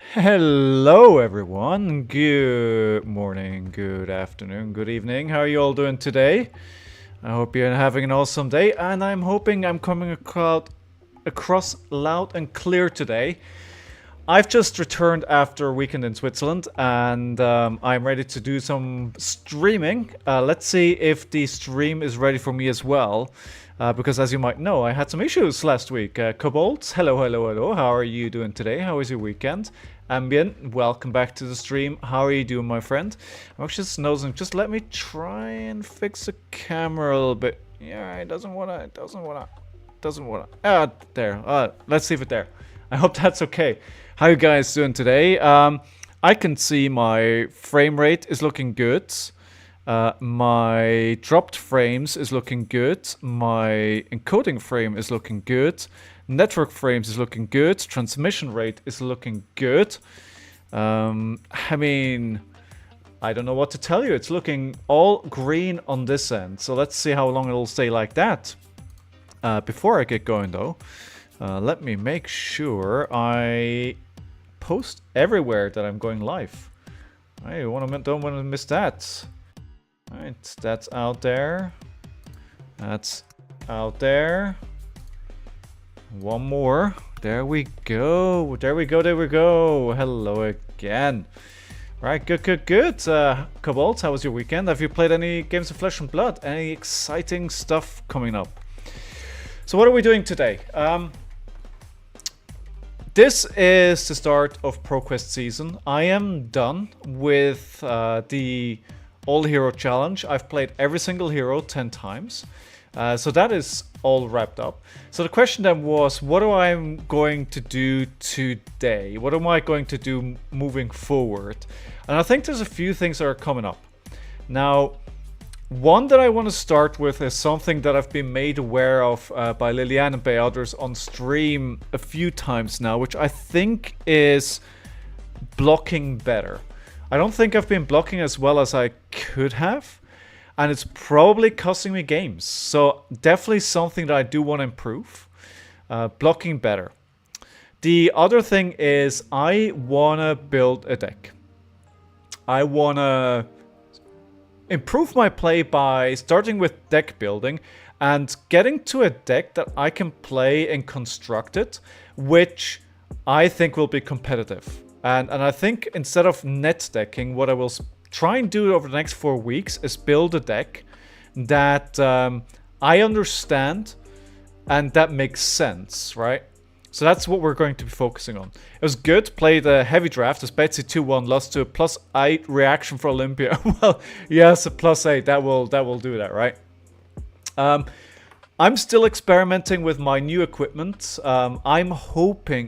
Hello, everyone. Good morning, good afternoon, good evening. How are you all doing today? I hope you're having an awesome day, and I'm hoping I'm coming across loud and clear today. I've just returned after a weekend in Switzerland, and I'm ready to do some streaming. Let's see if the stream is ready for me as well. Because as you might know, I had some issues last week. Cobalt, hello, hello, hello. How are you doing today? How was your weekend? Ambient, welcome back to the stream. How are you doing, my friend? I'm actually just nosing. Just let me try and fix the camera a little bit. Yeah, it doesn't wanna. There. Let's leave it there. I hope that's okay. How you guys doing today? I can see my frame rate is looking good. My dropped frames is looking good. My encoding frame is looking good. Network frames is looking good. Transmission rate is looking good. I mean, I don't know what to tell you. It's looking all green on this end. So let's see how long it'll stay like that. Before I get going though, let me make sure I post everywhere that I'm going live. I don't want to miss that. Alright, that's out there. That's out there. One more. There we go. There we go. There we go. Hello again. Right, good, good, good. Cobalt, how was your weekend? Have you played any games of Flesh and Blood? Any exciting stuff coming up? So what are we doing today? This is the start of ProQuest season. I am done with the All Hero Challenge. I've played every single hero 10 times. So that is all wrapped up. So the question then was, what am I going to do today? What am I going to do moving forward? And I think there's a few things that are coming up. Now, one that I want to start with is something that I've been made aware of by Liliane and by others on stream a few times now, which I think is blocking better. I don't think I've been blocking as well as I could have, and it's probably costing me games. So definitely something that I do want to improve. Blocking better. The other thing is I want to build a deck. I want to improve my play by starting with deck building and getting to a deck that I can play and construct it, which I think will be competitive. And I think instead of net decking, what I will try and do over the next 4 weeks is build a deck that I understand and that makes sense, right? So that's what we're going to be focusing on. It was good, played a heavy draft, as Betsy 2-1, lost to a +8 reaction for Olympia. Well, yes, a +8, that will do that, right? I'm still experimenting with my new equipment. I'm hoping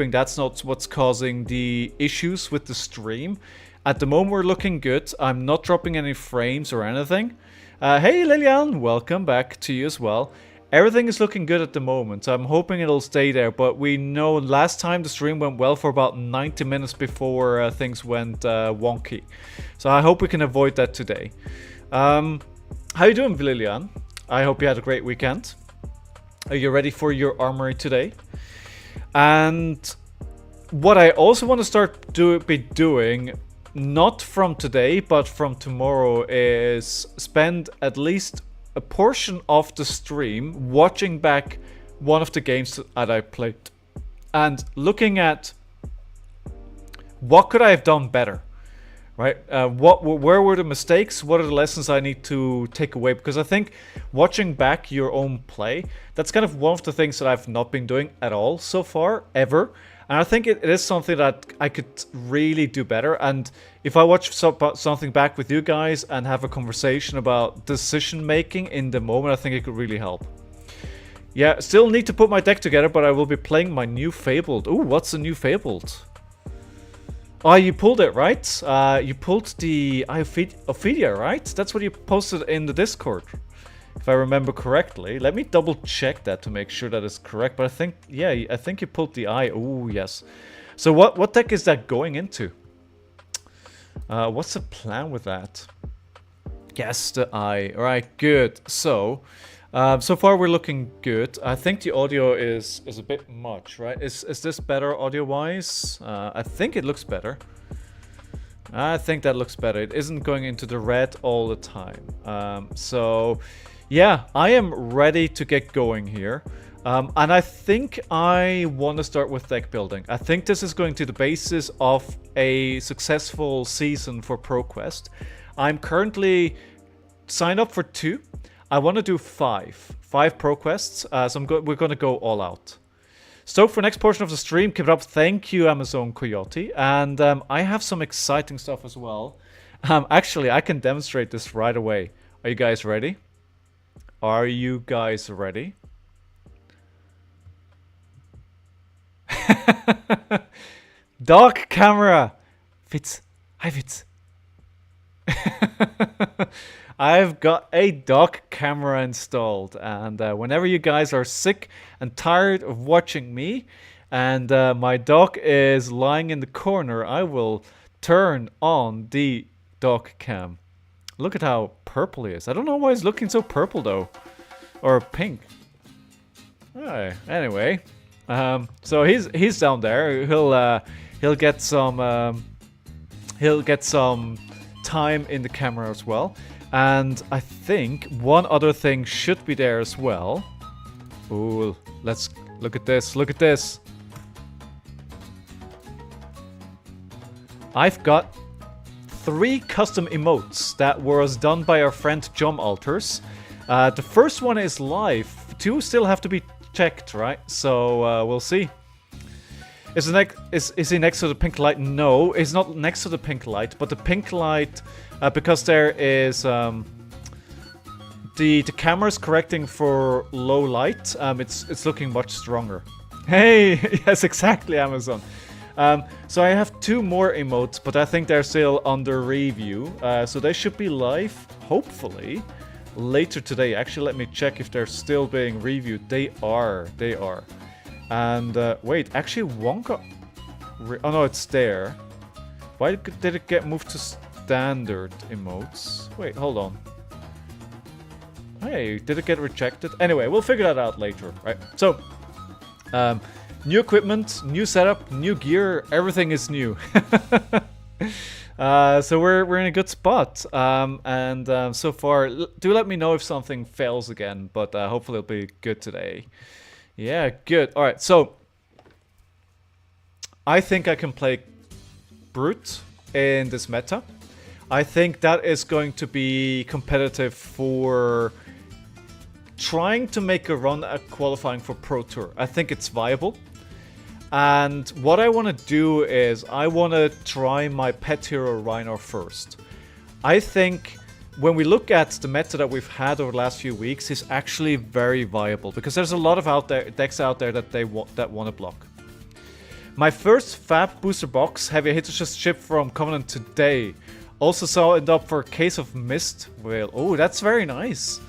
that's not what's causing the issues with the stream. At the moment, we're looking good. I'm not dropping any frames or anything. Hey, Liliane, welcome back to you as well. Everything is looking good at the moment. I'm hoping it'll stay there, but we know last time the stream went well for about 90 minutes before things went wonky. So I hope we can avoid that today. How you doing, Liliane? I hope you had a great weekend. Are you ready for your armory today? And what I also want to start be doing, not from today, but from tomorrow, is spend at least a portion of the stream watching back one of the games that I played and looking at what could I have done better, right? Where were the mistakes? What are the lessons I need to take away? Because I think watching back your own play, that's kind of one of the things that I've not been doing at all so far, ever. And I think it is something that I could really do better. And if I watch something back with you guys and have a conversation about decision making in the moment, I think it could really help. Yeah, still need to put my deck together, but I will be playing my new Fabled. Ooh, what's the new Fabled? Oh, you pulled it, right? You pulled the Ophidia, right? That's what you posted in the Discord, if I remember correctly. Let me double check that to make sure that is correct. But I think, yeah, I think you pulled the eye. Oh, yes. So what deck is that going into? What's the plan with that? Yes, the eye. All right, good. So So far we're looking good. I think the audio is a bit much, right? Is this better audio-wise? I think it looks better. I think that looks better. It isn't going into the red all the time. So, yeah, I am ready to get going here. And I think I want to start with deck building. I think this is going to be the basis of a successful season for ProQuest. I'm currently signed up for 2. I want to do 5 ProQuests. So we're going to go all out. Stoked for next portion of the stream. Keep it up. Thank you, Amazon Coyote. And I have some exciting stuff as well. Actually, I can demonstrate this right away. Are you guys ready? Are you guys ready? Dark camera. Fitz. Hi, Fitz. I've got a dock camera installed, and whenever you guys are sick and tired of watching me, and my dock is lying in the corner, I will turn on the dock cam. Look at how purple he is. I don't know why he's looking so purple though, or pink. Alright, anyway, so he's down there. He'll get some time in the camera as well. And I think one other thing should be there as well. Ooh, let's look at this. Look at this. I've got 3 custom emotes that was done by our friend John Alters. The first one is live. 2 still have to be checked, right? So we'll see. Is he next to the pink light? No, he's not next to the pink light, but the pink light, because there is the camera's correcting for low light. It's looking much stronger. Hey, yes, exactly, Amazon. So I have 2 more emotes, but I think they're still under review. So they should be live, hopefully, later today. Actually, let me check if they're still being reviewed. They are. They are. And wait, actually Wonka... Oh no, it's there. Why did it get moved to standard emotes? Wait, hold on. Hey, did it get rejected? Anyway, we'll figure that out later, right? So, new equipment, new setup, new gear, everything is new. So we're in a good spot. So far, do let me know if something fails again, but hopefully it'll be good today. Yeah, good. Alright, so I think I can play Brute in this meta. I think that is going to be competitive for trying to make a run at qualifying for Pro Tour. I think it's viable. And what I want to do is I want to try my pet hero Rhinar first. I think when we look at the meta that we've had over the last few weeks, is actually very viable because there's a lot of decks out there that want to block. My first Fab booster box, heavy hitters just shipped from Covenant today. Also saw it up for a case of Mist Whale. Oh, that's very nice.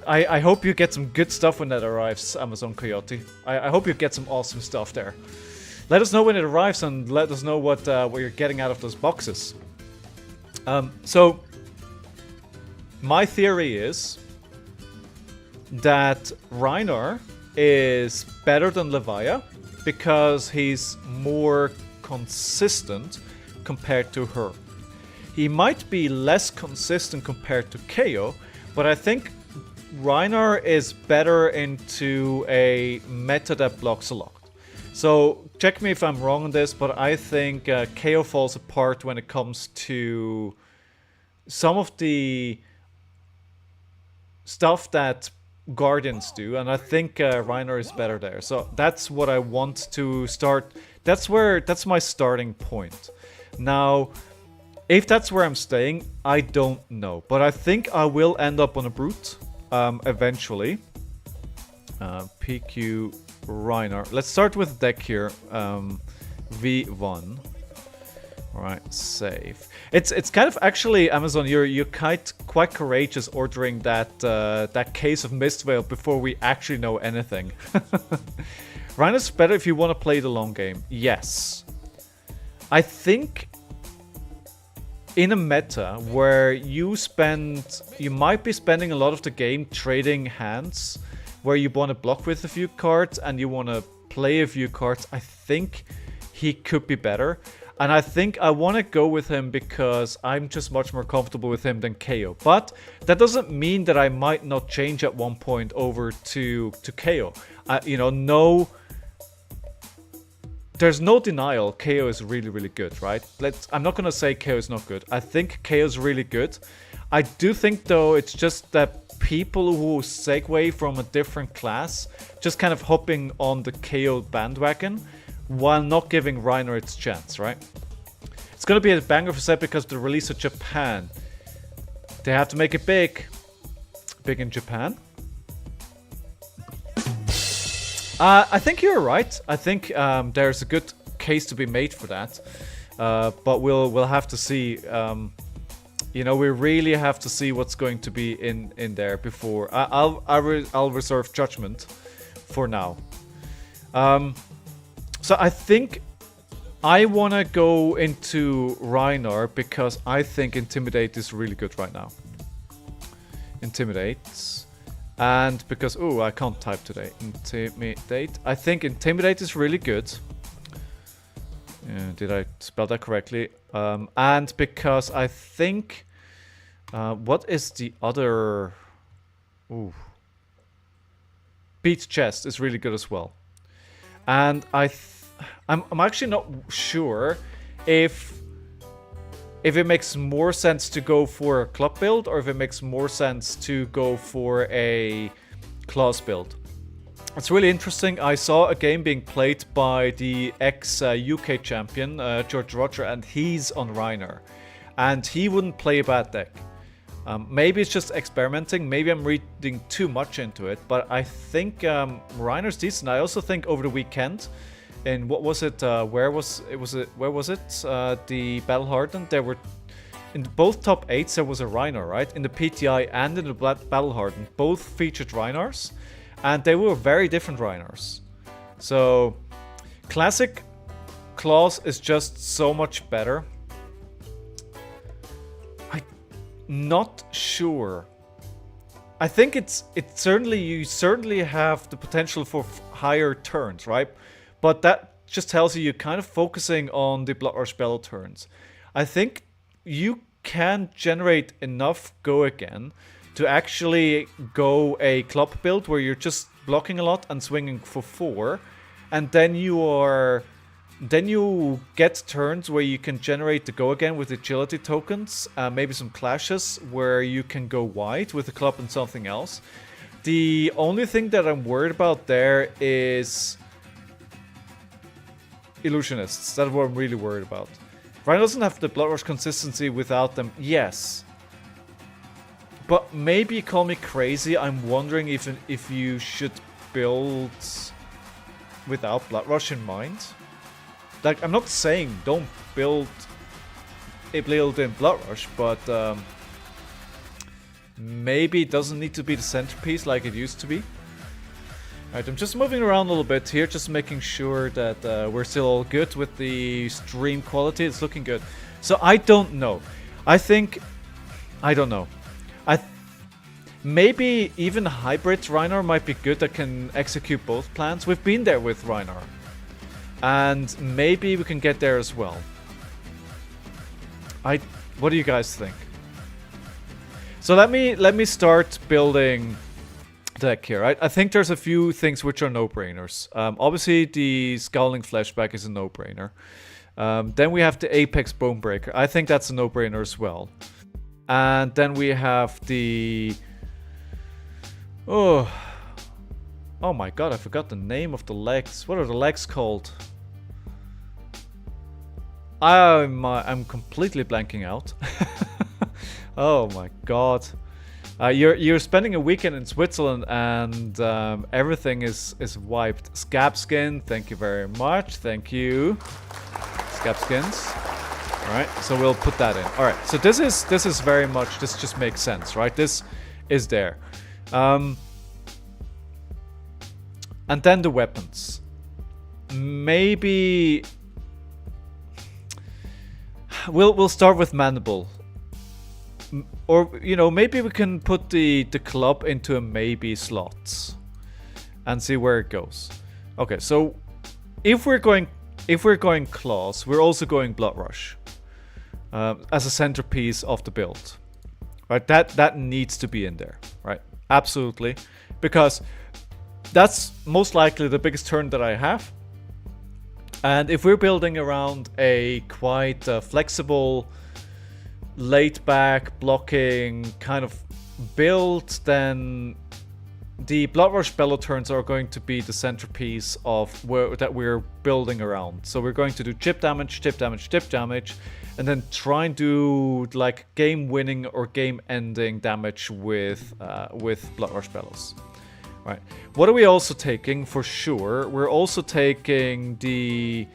I hope you get some good stuff when that arrives, Amazon Coyote. I hope you get some awesome stuff there. Let us know when it arrives and let us know what you're getting out of those boxes. So my theory is that Rhinar is better than Levia because he's more consistent compared to her. He might be less consistent compared to KO, but I think Rhinar is better into a meta that blocks a lot. So check me if I'm wrong on this, but I think KO falls apart when it comes to some of the stuff that Guardians do, and I think Rhinar is better there. So that's what I want to start. That's my starting point. Now, if that's where I'm staying, I don't know, but I think I will end up on a Brute eventually. PQ Rhinar. Let's start with deck here. V1. Alright, save. It's kind of actually, Amazon, you're quite courageous ordering that case of Mistveil before we actually know anything. Rhinar's better if you want to play the long game. Yes. I think in a meta where you might be spending a lot of the game trading hands, where you want to block with a few cards and you want to play a few cards, I think he could be better. And I think I want to go with him because I'm just much more comfortable with him than KO. But that doesn't mean that I might not change at one point over to KO. No, there's no denial KO is really, really good, right? I'm not going to say KO is not good. I think KO is really good. I do think, though, it's just that people who segue from a different class just kind of hopping on the KO bandwagon while not giving Reiner its chance, right? It's going to be a banger for set because the release of Japan. They have to make it big. Big in Japan. I think you're right. I think there's a good case to be made for that. But we'll have to see. We really have to see what's going to be in there before. I'll reserve judgment for now. So I think I want to go into Reiner because I think Intimidate is really good right now. Intimidate. And because... Oh, I can't type today. Intimidate. I think Intimidate is really good. Did I spell that correctly? And because I think... what is the other... Ooh. Beat Chest is really good as well. And I'm actually not sure if it makes more sense to go for a club build or if it makes more sense to go for a class build. It's really interesting. I saw a game being played by the ex-UK champion, George Roger, and he's on Reiner. And he wouldn't play a bad deck. Maybe it's just experimenting. Maybe I'm reading too much into it. But I think Reiner's decent. I also think over the weekend, in what was it? Where was it? The Battle Hardened. There were in both top 8s. There was a Reiner, right? In the PTI and in the Battle Hardened, both featured Reiners, and they were very different Reiners. So, classic Claws is just so much better. Not sure. I think you certainly have the potential for higher turns, right? But that just tells you're kind of focusing on the Bloodrush Battle turns. I think you can generate enough go again to actually go a club build where you're just blocking a lot and swinging for 4, and then you get turns where you can generate the go again with agility tokens, maybe some clashes where you can go wide with the club and something else. The only thing that I'm worried about there is illusionists. That's what I'm really worried about. Reiner doesn't have the Bloodrush consistency without them, yes. But maybe call me crazy. I'm wondering if you should build without Bloodrush in mind. Like, I'm not saying don't build a built-in Bloodrush, but maybe it doesn't need to be the centerpiece like it used to be. Alright, I'm just moving around a little bit here, just making sure that we're still all good with the stream quality. It's looking good. So I don't know. I don't know. Maybe even hybrid Reiner might be good that can execute both plans. We've been there with Reiner. And maybe we can get there as well. What do you guys think? So let me start building the deck here. I think there's a few things which are no-brainers. Obviously, the Scowling Flashback is a no-brainer. Then we have the Apex Bonebreaker. I think that's a no-brainer as well. And then we have the... Oh my god, I forgot the name of the legs. What are the legs called? I'm completely blanking out. Oh my god. You're spending a weekend in Switzerland and everything is wiped. Scabskin, thank you very much. Thank you. Scabskins. Alright, so we'll put that in. Alright, so this is very much, this just makes sense, right? This is there. And then the weapons. Maybe... we'll start with Mandible. Or, you know, maybe we can put the club into a maybe slot and see where it goes. Okay, so if we're going claws, we're also going Blood Rush as a centerpiece of the build. Right? That needs to be in there, right? Absolutely. Because that's most likely the biggest turn that I have. And if we're building around a quite flexible, laid-back, blocking kind of build, then the Blood Rush Bellow turns are going to be the centerpiece of that we're building around. So we're going to do chip damage, chip damage, chip damage, and then try and do like game-winning or game-ending damage with Blood Rush Bellows. Right. What are we also taking for sure? We're also taking the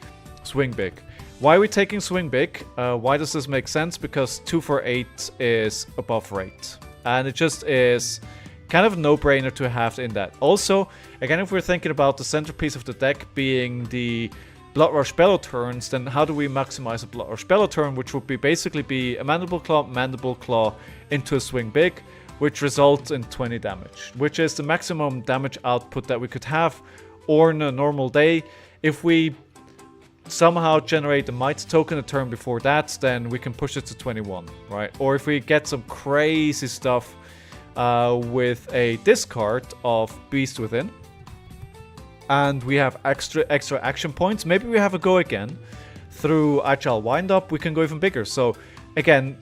Swing Big. Why are we taking Swing Big? Why does this make sense? Because 2 for 8 is a buff rate. And it just is kind of a no-brainer to have in that. Also, again, if we're thinking about the centerpiece of the deck being the Blood Rush Bellow turns, then how do we maximize a Blood Rush Bellow turn, which would be basically be a Mandible Claw into a Swing Big, which results in 20 damage, which is the maximum damage output that we could have, or in a normal day. If we somehow generate the Might token a turn before that, then we can push it to 21, right? Or if we get some crazy stuff with a discard of Beast Within, and we have extra action points, maybe we have a go again. Through Agile Wind-Up, we can go even bigger. So again,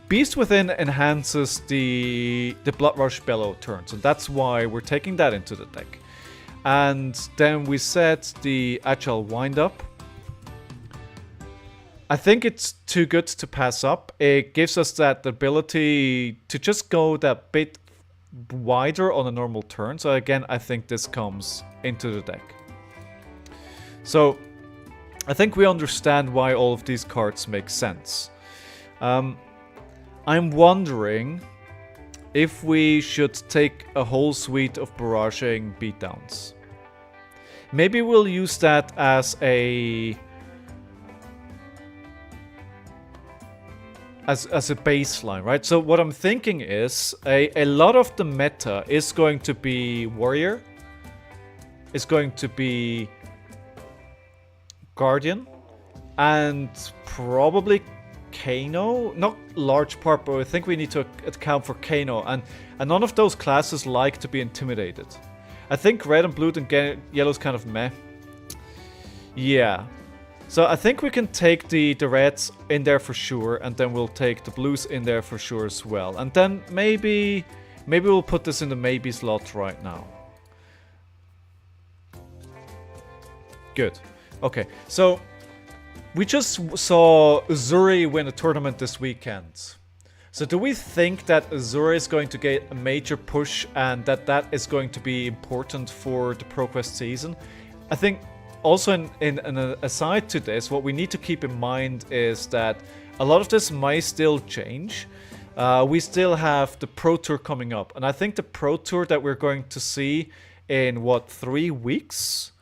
Beast Within enhances the Blood Rush Bellow turns, and that's why we're taking that into the deck. And then we set the Agile Wind-Up. I think it's too good to pass up. It gives us that ability to just go that bit wider on a normal turn. So again, I think this comes into the deck. So I think we understand why all of these cards make sense. I'm wondering if we should take a whole suite of barraging beatdowns. Maybe we'll use that as a baseline, right? So what I'm thinking is a lot of the meta is going to be Warrior, is going to be Guardian, and probably Kano. Not large part, but I think we need to account for Kano, and none of those classes like to be intimidated. I think red and blue and yellow's kind of meh. Yeah. So I think we can take the reds in there for sure, and then we'll take the blues in there for sure as well. And then maybe we'll put this in the maybe slot right now. Good. Okay, so we just saw Uzuri win a tournament this weekend. So do we think that Uzuri is going to get a major push and that is going to be important for the ProQuest season? I think also in an aside to this, what we need to keep in mind is that a lot of this might still change. We still have the Pro Tour coming up, and I think the Pro Tour that we're going to see in, 3 weeks?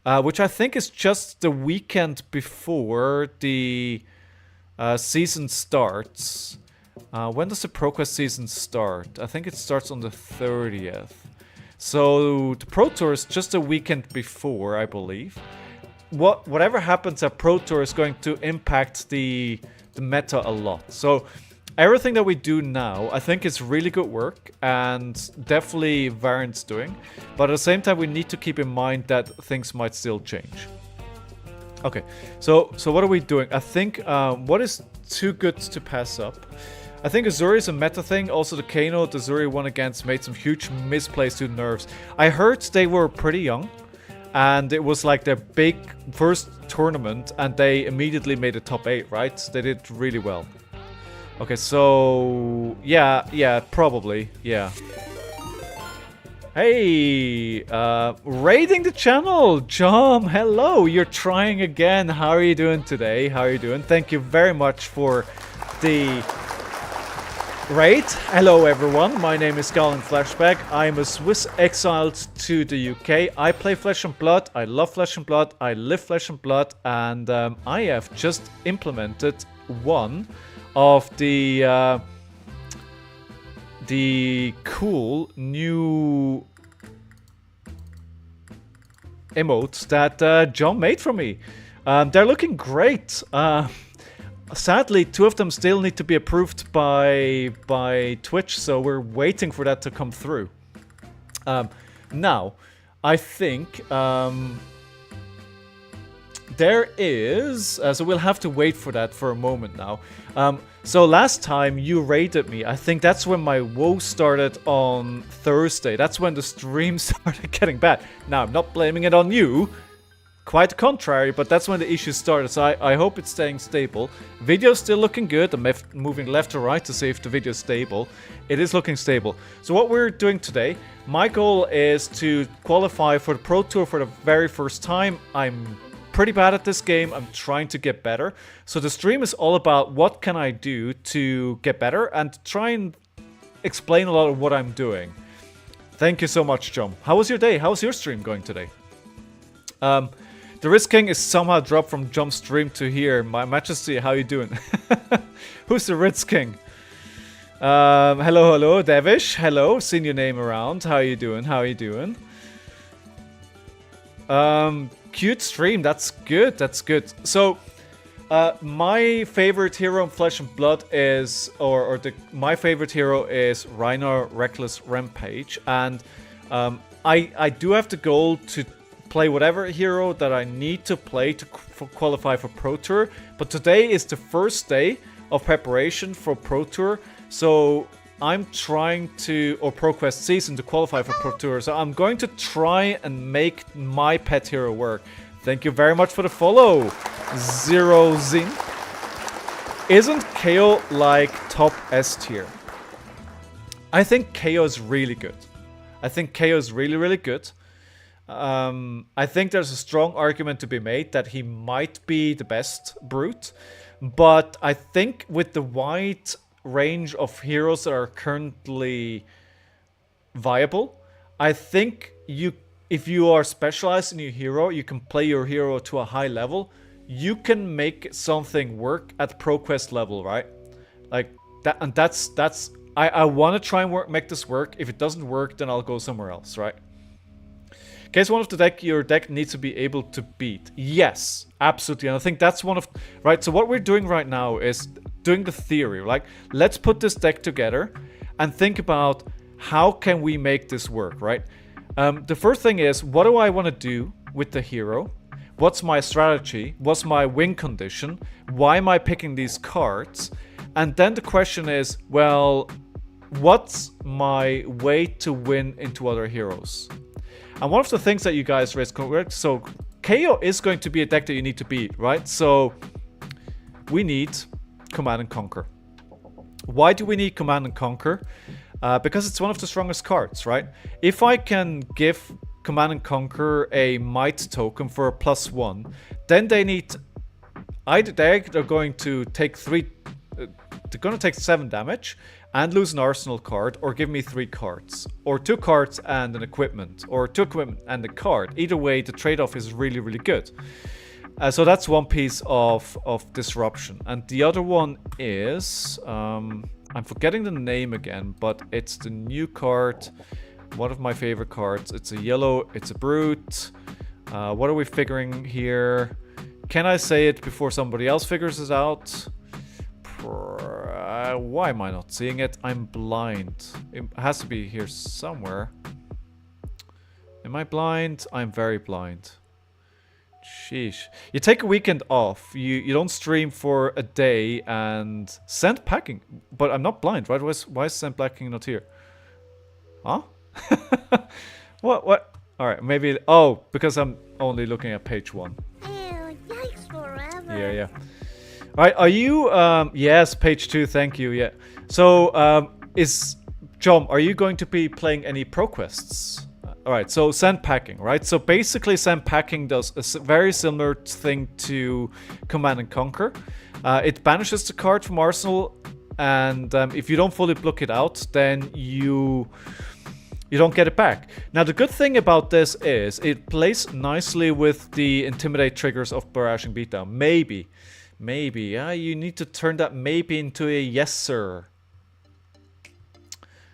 Which I think is just the weekend before the season starts. When does the ProQuest season start? I think it starts on the 30th. So the Pro Tour is just a weekend before, I believe. Whatever happens at Pro Tour is going to impact the meta a lot. So everything that we do now, I think is really good work and definitely Variant's doing. But at the same time, we need to keep in mind that things might still change. Okay, so what are we doing? I think what is too good to pass up? I think Uzuri is a meta thing. Also, the Kano the Uzuri won against made some huge misplays to nerves. I heard they were pretty young, and it was like their big first tournament, and they immediately made a top 8, right? They did really well. Okay, so yeah, probably, yeah. Hey, raiding the channel, John, hello, you're trying again. How are you doing today? How are you doing? Thank you very much for the raid. Hello everyone, my name is Galen Flashback. I'm a Swiss exiled to the UK. I play Flesh and Blood, I love Flesh and Blood, I live Flesh and Blood, and I have just implemented one of the cool new emotes that John made for me. They're looking great. Sadly, 2 of them still need to be approved by Twitch, so we're waiting for that to come through. Now, I think there is... so we'll have to wait for that for a moment now. So last time you raided me, I think that's when my woe started on Thursday. That's when the stream started getting bad. Now, I'm not blaming it on you. Quite the contrary, but that's when the issues started. So I hope it's staying stable. Video's still looking good. I'm moving left to right to see if the video's stable. It is looking stable. So what we're doing today, my goal is to qualify for the Pro Tour for the very first time. I'm pretty bad at this game. I'm trying to get better. So the stream is all about what can I do to get better and try and explain a lot of what I'm doing. Thank you so much, John. How was your day? How's your stream going today? The Risk King is somehow dropped from Jump's stream to here. My Majesty, how you doing? Who's the Risk King? Hello, Devish. Hello, seen your name around. How you doing? How you doing? Cute stream. That's good. That's good. So, my favorite hero in Flesh and Blood is, my favorite hero is Rhino Reckless Rampage, and I do have the goal to play whatever hero that I need to play to qualify for Pro Tour. But today is the first day of preparation for Pro Tour, so I'm trying to, or Pro Quest season, to qualify for Pro Tour. So I'm going to try and make my pet hero work. Thank you very much for the follow, Zero Zin. Isn't KO like top S tier? I think KO is really good. I think KO is really, really good. I think there's a strong argument to be made that he might be the best brute, but I think with the wide range of heroes that are currently viable, I think if you are specialized in your hero, you can play your hero to a high level, you can make something work at ProQuest level, right? Like that, and that's I want to try and make this work. If it doesn't work, then I'll go somewhere else, right? Case one of the deck, your deck needs to be able to beat. Yes, absolutely. And I think that's one of... Right, so what we're doing right now is doing the theory. Like, let's put this deck together and think about how can we make this work, right? The first thing is, what do I want to do with the hero? What's my strategy? What's my win condition? Why am I picking these cards? And then the question is, well, what's my way to win into other heroes? And one of the things that you guys raised, correct? So KO is going to be a deck that you need to beat, right? So we need Command and Conquer. Why do we need Command and Conquer? Because it's one of the strongest cards, right? If I can give Command and Conquer a Might token for a +1, then they need... they're going to take 7 damage and lose an arsenal card, or give me 3 cards, or 2 cards and an equipment, or 2 equipment and a card. Either way, the trade-off is really, really good. So that's one piece of disruption. And the other one is, I'm forgetting the name again, but it's the new card, one of my favorite cards. It's a yellow, it's a brute. What are we figuring here? Can I say it before somebody else figures it out? Why am I not seeing it? I'm blind. It has to be here somewhere. Am I blind? I'm very blind. Sheesh. You take a weekend off. You don't stream for a day and send packing. But I'm not blind, right? Why is send packing not here? Huh? What? Alright, maybe... Oh, because I'm only looking at page 1. Ew, yikes forever. Yeah. Alright, are you... yes, page 2, thank you, yeah. So, John, are you going to be playing any Pro Quests? Alright, so sand packing, right? So basically sand packing does a very similar thing to Command and Conquer. It banishes the card from Arsenal, and if you don't fully block it out, then you don't get it back. Now the good thing about this is it plays nicely with the Intimidate triggers of Barraging Beatdown, maybe. Maybe. Yeah, you need to turn that maybe into a yes, sir.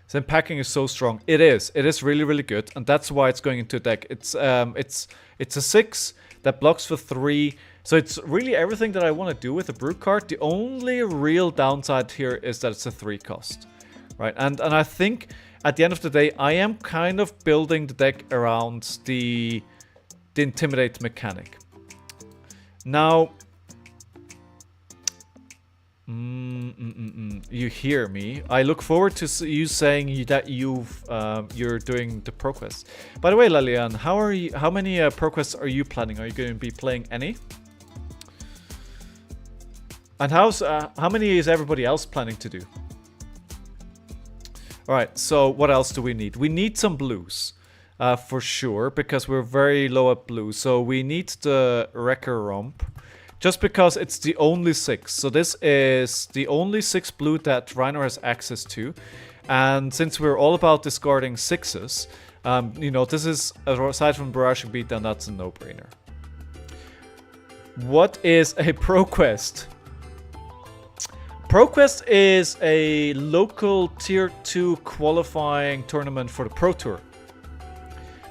Zen packing is so strong. It is. It is really, really good, and that's why it's going into a deck. It's a 6 that blocks for 3. So it's really everything that I want to do with the brew card. The only real downside here is that it's a 3 cost, right? And I think at the end of the day, I am kind of building the deck around the intimidate mechanic. Now, you hear me. I look forward to you saying that you're doing the ProQuest. By the way, Lalian, how many ProQuests are you planning? Are you going to be playing any? And how many is everybody else planning to do? All right. So what else do we need? We need some blues, for sure, because we're very low at blue. So we need the Wrecker Romp. Just because it's the only 6. So this is the only 6 blue that Rhino has access to. And since we're all about discarding 6s, you know, this is, aside from Barraging Beatdown, that's a no-brainer. What is a ProQuest? ProQuest is a local tier 2 qualifying tournament for the Pro Tour.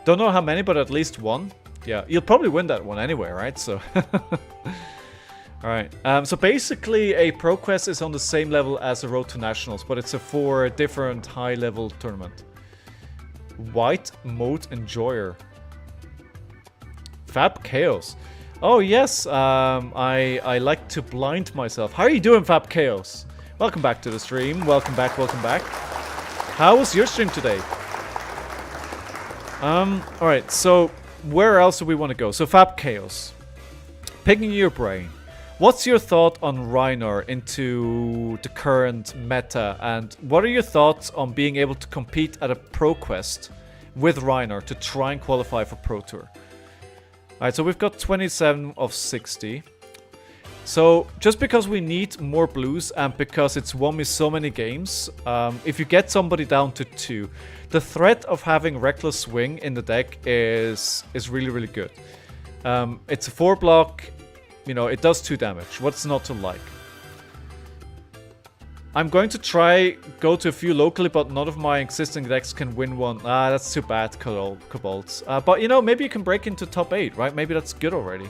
Don't know how many, but at least one. Yeah, you'll probably win that one anyway, right? So... Alright, so basically a ProQuest is on the same level as a Road to Nationals, but it's a 4 different high-level tournament. White Mode Enjoyer. Fab Chaos. Oh yes, I like to blind myself. How are you doing, Fab Chaos? Welcome back to the stream. Welcome back, welcome back. How was your stream today? Alright, so where else do we want to go? So Fab Chaos. Picking your brain. What's your thought on Reiner into the current meta, and what are your thoughts on being able to compete at a ProQuest with Reiner to try and qualify for Pro Tour? Alright, so we've got 27 of 60. So just because we need more blues and because it's won me so many games, if you get somebody down to 2, the threat of having Reckless Swing in the deck is really, really good. It's a 4 block. You know, it does 2 damage. What's not to like? I'm going to go to a few locally, but none of my existing decks can win one. Ah, that's too bad, Kobolds. But, you know, maybe you can break into top 8, right? Maybe that's good already.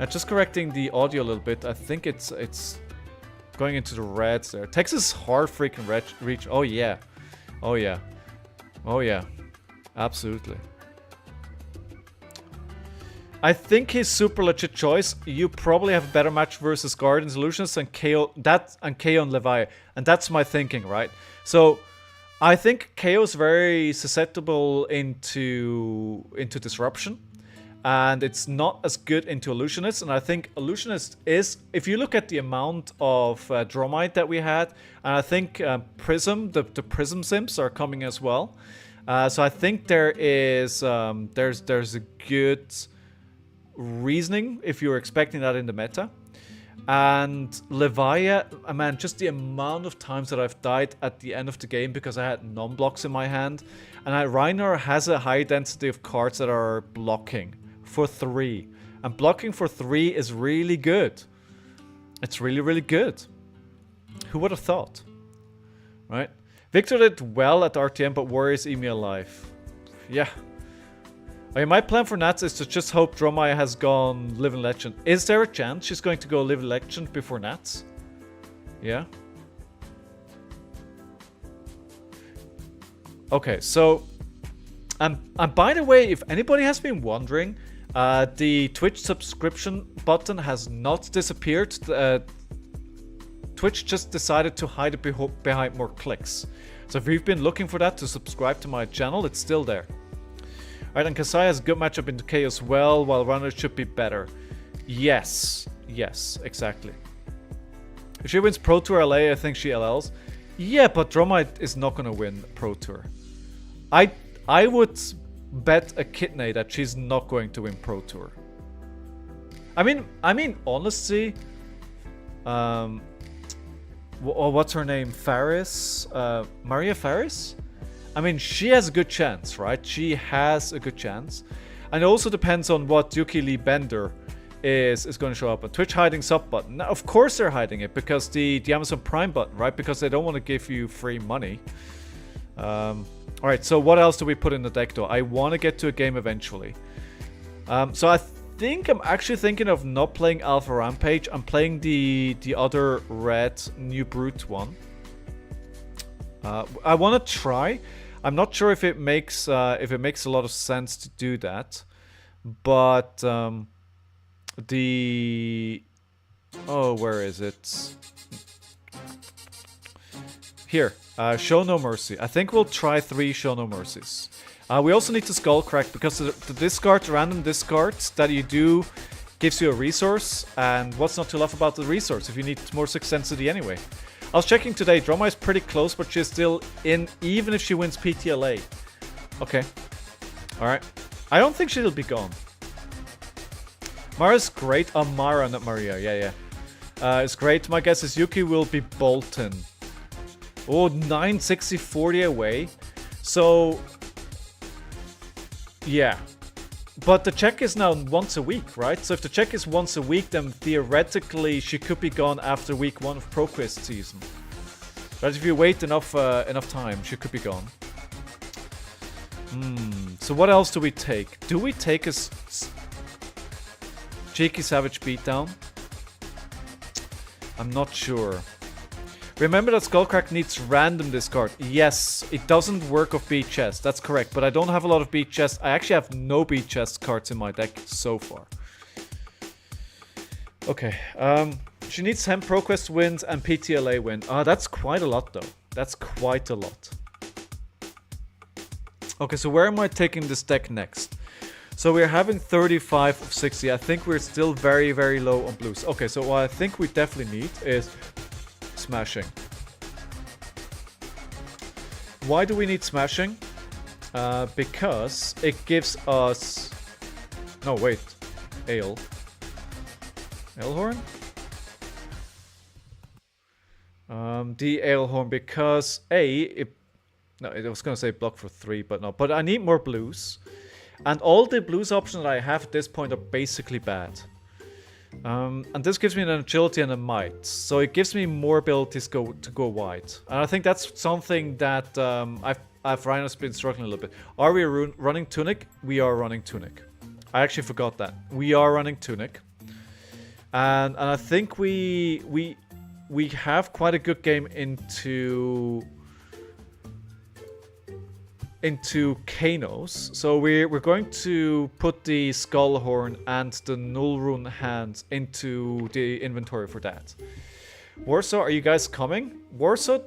Just correcting the audio a little bit. I think it's going into the reds there. Texas hard freaking reach. Oh, yeah. Oh, yeah. Oh, yeah. Absolutely. I think he's super legit choice. You probably have a better match versus Guardian Illusionist and KO and Levi. And that's my thinking, right? So I think KO is very susceptible into Disruption. And it's not as good into Illusionist. And I think Illusionist is, if you look at the amount of Dromite that we had, and I think Prism, the Prism Simps are coming as well. So I think there is there's a good reasoning if you're expecting that in the meta. And Levia, man, just the amount of times that I've died at the end of the game because I had non-blocks in my hand. And Reiner has a high density of cards that are blocking for 3. And blocking for 3 is really good. It's really, really good. Who would have thought? Right? Victor did well at RTM, but worries Emi alive. Yeah. I mean, my plan for Nats is to just hope Dromai has gone Living Legend. Is there a chance she's going to go Living Legend before Nats? Yeah. Okay, so... and by the way, if anybody has been wondering, the Twitch subscription button has not disappeared. Twitch just decided to hide it behind more clicks. So if you've been looking for that to subscribe to my channel, it's still there. Alright, and Kasai has a good matchup into K as well, while Runner should be better. Yes. Yes, exactly. If she wins Pro Tour LA, I think she LLs. Yeah, but Dromite is not going to win Pro Tour. I would bet a kidney that she's not going to win Pro Tour. I mean, honestly, what's her name? Faris? Maria Faris? I mean, she has a good chance, right? She has a good chance. And it also depends on what Yuki Lee Bender is going to show up. A Twitch hiding sub button. Now, of course they're hiding it because the Amazon Prime button, right? Because they don't want to give you free money. Alright, so what else do we put in the deck though? I want to get to a game eventually. So I think I'm actually thinking of not playing Alpha Rampage. I'm playing the other red New Brute one. I want to try. I'm not sure if it makes a lot of sense to do that. But where is it? Here, Show No Mercy. I think we'll try 3 Show No Mercies. We also need to Skullcrack because the discard, random discards that you do gives you a resource. And what's not to love about the resource if you need more 6 density anyway? I was checking today. Droma is pretty close, but she's still in even if she wins PTLA. Okay. Alright. I don't think she'll be gone. Mara's great. Oh, Mara, not Maria. Yeah. It's great. My guess is Yuki will be Bolton. Oh, 960, 40 away. So, yeah. But the check is now once a week, right? So if the check is once a week, then theoretically she could be gone after week 1 of ProQuest season. But if you wait enough time, she could be gone. So what else do we take? Do we take a Cheeky Savage Beatdown? I'm not sure. Remember that Skullcrack needs random discard. Yes, it doesn't work of beat chest. That's correct, but I don't have a lot of beat chest. I actually have no beat chest cards in my deck so far. Okay, she needs 10 ProQuest wins and PTLA win. That's quite a lot though. That's quite a lot. Okay, so where am I taking this deck next? So we're having 35 of 60. I think we're still very, very low on blues. Okay, so what I think we definitely need is Smashing. Why do we need Smashing? Because it gives us... No, wait. Alehorn? The Alehorn because no, I was gonna say block for 3, but no. But I need more blues. And all the blues options that I have at this point are basically bad. And this gives me an agility and a might. So it gives me more abilities to go wide. And I think that's something that Rhino's been struggling a little bit. Are we running Tunic? We are running Tunic. I actually forgot that. We are running Tunic. And I think we have quite a good game into Kanos. So we're going to put the Skullhorn and the Nullrune hand into the inventory for that. Warsaw, are you guys coming? Warsaw?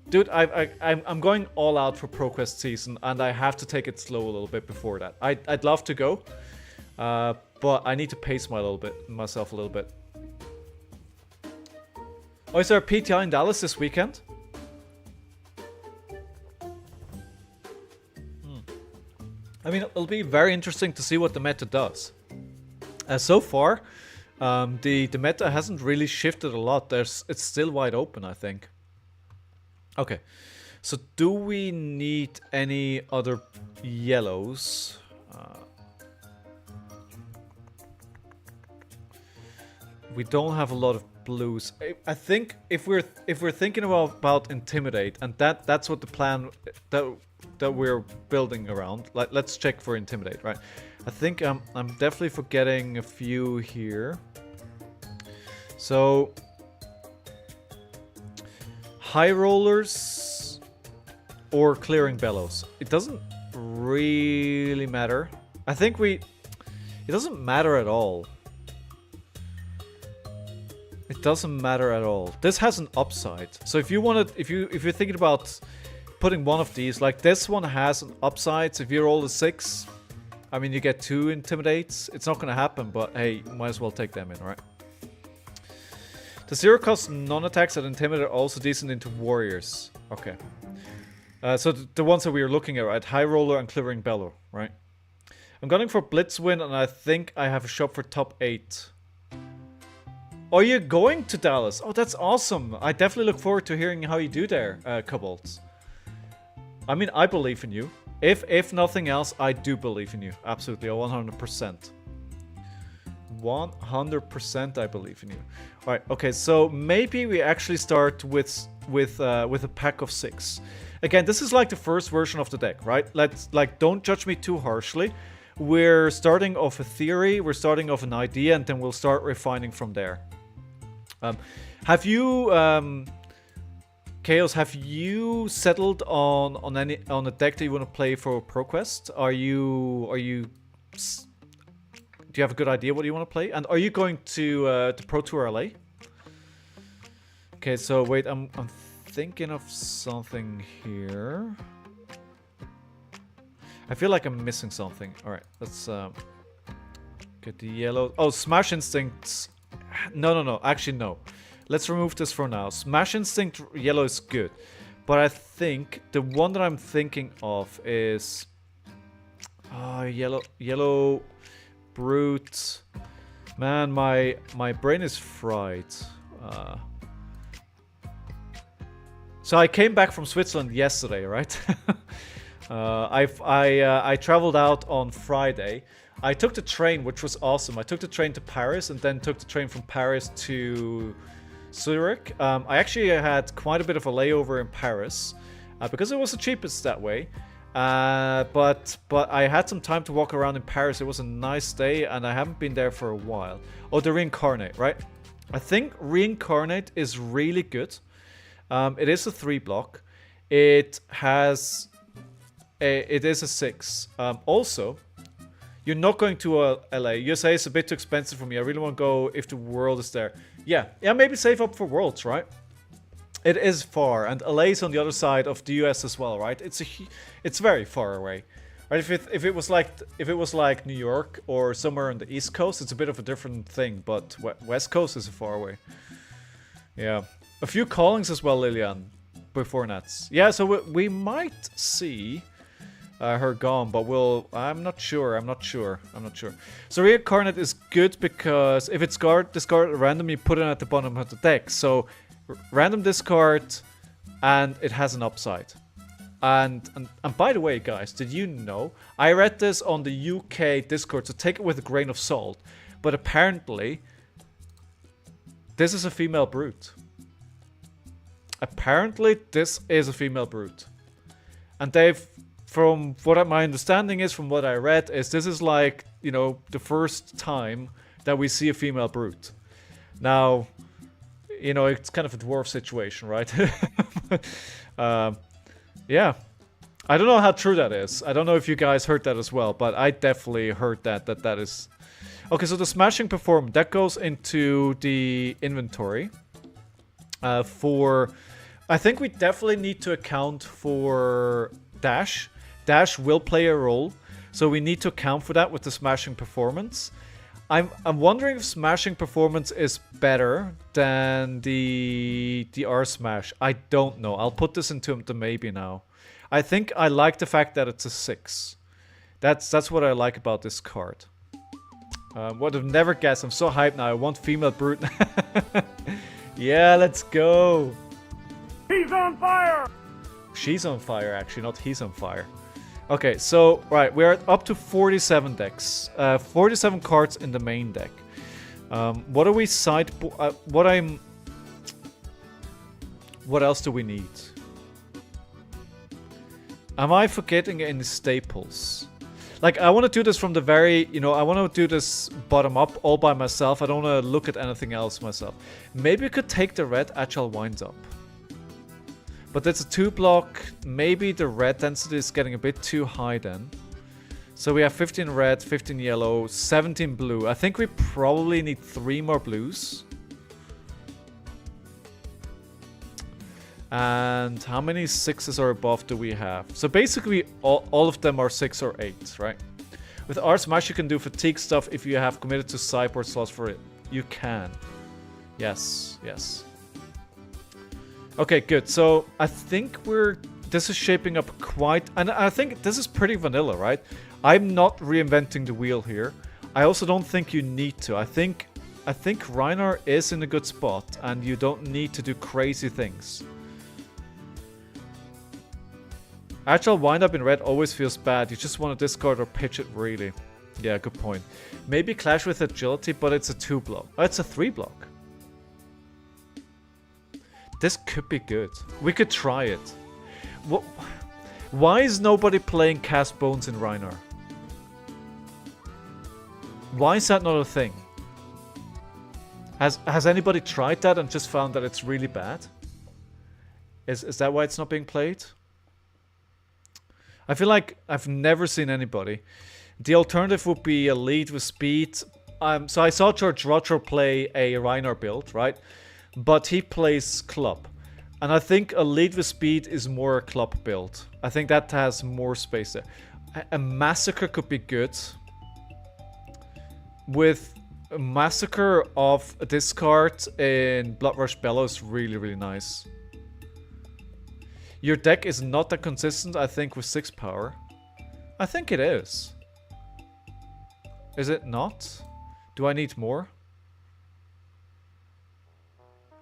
Dude, I'm going all out for ProQuest season, and I have to take it slow a little bit before that. I'd love to go, but I need to pace myself a little bit. Oh, is there a PTI in Dallas this weekend? I mean, it'll be very interesting to see what the meta does. So far, the meta hasn't really shifted a lot. It's still wide open, I think. Okay, so do we need any other yellows? We don't have a lot of blues. I think if we're thinking about Intimidate, and that's what the plan that we're building around. Let's check for Intimidate, right? I think I'm definitely forgetting a few here. So High Rollers or Clearing Bellows. It doesn't really matter. I think it doesn't matter at all. It doesn't matter at all. This has an upside. So if you're thinking about putting one of these, like this one has an upside. So if you roll a 6, I mean you get 2 Intimidates. It's not gonna happen, but hey, might as well take them in, right? The 0-cost non-attacks that Intimidate are also decent into Warriors. Okay. So the ones that we are looking at, right? High Roller and Clearing Bellow, right? I'm going for Blitzwind, and I think I have a shop for top 8. Are you going to Dallas? Oh, that's awesome. I definitely look forward to hearing how you do there, Kobolds. I mean, I believe in you. If nothing else, I do believe in you. Absolutely, 100%. 100% I believe in you. All right, okay, so maybe we actually start with a pack of 6. Again, this is like the first version of the deck, right? Don't judge me too harshly. We're starting off a theory, we're starting off an idea, and then we'll start refining from there. Have you, Chaos? Have you settled on a deck that you want to play for ProQuest? Do you have a good idea what you want to play? And are you going to Pro Tour LA? Okay, so wait, I'm thinking of something here. I feel like I'm missing something. All right, let's get the yellow. Oh, Smash Instinct. No. Actually, no. Let's remove this for now. Smash Instinct yellow is good, but I think the one that I'm thinking of is yellow brute. Man, my brain is fried. So I came back from Switzerland yesterday, right? I traveled out on Friday. I took the train, which was awesome. I took the train to Paris and then took the train from Paris to Zurich. I actually had quite a bit of a layover in Paris because it was the cheapest that way. But I had some time to walk around in Paris. It was a nice day and I haven't been there for a while. Oh, the Reincarnate, right? I think Reincarnate is really good. It is a 3-block. It is a 6. Also, you're not going to LA. You say it's a bit too expensive for me. I really want to go if the world is there. Yeah, maybe save up for Worlds, right? It is far, and LA is on the other side of the US as well, right? It's very far away. Right? If it was like New York or somewhere on the East Coast, it's a bit of a different thing. But West Coast is far away. Yeah, a few callings as well, Lilian, before Nets. Yeah, so we might see her gone, but I'm not sure. So Reincarnate is good because if it's discarded randomly, put it at the bottom of the deck. So random discard, and it has an upside. And by the way, guys, did you know? I read this on the UK Discord, so take it with a grain of salt. But apparently, this is a female brute. Apparently, this is a female brute. And from what my understanding is, from what I read, is this is like, the first time that we see a female brute. Now, it's kind of a dwarf situation, right? Yeah. I don't know how true that is. I don't know if you guys heard that as well, but I definitely heard that is... Okay, so the Smashing Perform, that goes into the inventory. I think we definitely need to account for Dash. Dash will play a role, so we need to account for that with the Smashing Performance. I'm wondering if Smashing Performance is better than the R Smash. I don't know. I'll put this into the maybe now. I think I like the fact that it's a 6. That's what I like about this card. Would have never guessed. I'm so hyped now. I want female brute. Yeah, let's go. He's on fire! She's on fire, actually, not he's on fire. Okay, so, right, we're up to 47 decks. 47 cards in the main deck. What are we what else do we need? Am I forgetting any staples? Like, I want to do this from the very, I want to do this bottom up all by myself. I don't want to look at anything else myself. Maybe we could take the red Agile Winds up. But that's a 2-block. Maybe the red density is getting a bit too high then. So we have 15 red, 15 yellow, 17 blue. I think we probably need 3 more blues. And how many 6s or above do we have? So basically all of them are 6 or 8, right? With R Smash you can do fatigue stuff if you have committed to sideboard slots for it. You can. Yes. Okay, good. So I think this is shaping up quite, and I think this is pretty vanilla, right? I'm not reinventing the wheel here. I also don't think you need to. I think Reinar is in a good spot, and you don't need to do crazy things. Agile Wind Up in red always feels bad. You just want to discard or pitch it, really. Yeah, good point. Maybe clash with agility, but it's a 2-block. Oh, it's a 3-block. This could be good. We could try it. What? Why is nobody playing Cast Bones in Rhinar? Why is that not a thing? Has anybody tried that and just found that it's really bad? Is that why it's not being played? I feel like I've never seen anybody. The alternative would be a lead with speed. So I saw George Roger play a Rhinar build, right? But he plays club. And I think a lead with speed is more a club build. I think that has more space there. A Massacre could be good. With a Massacre of a discard in Bloodrush Bellows, really, really nice. Your deck is not that consistent, I think, with 6 power. I think it is. Is it not? Do I need more?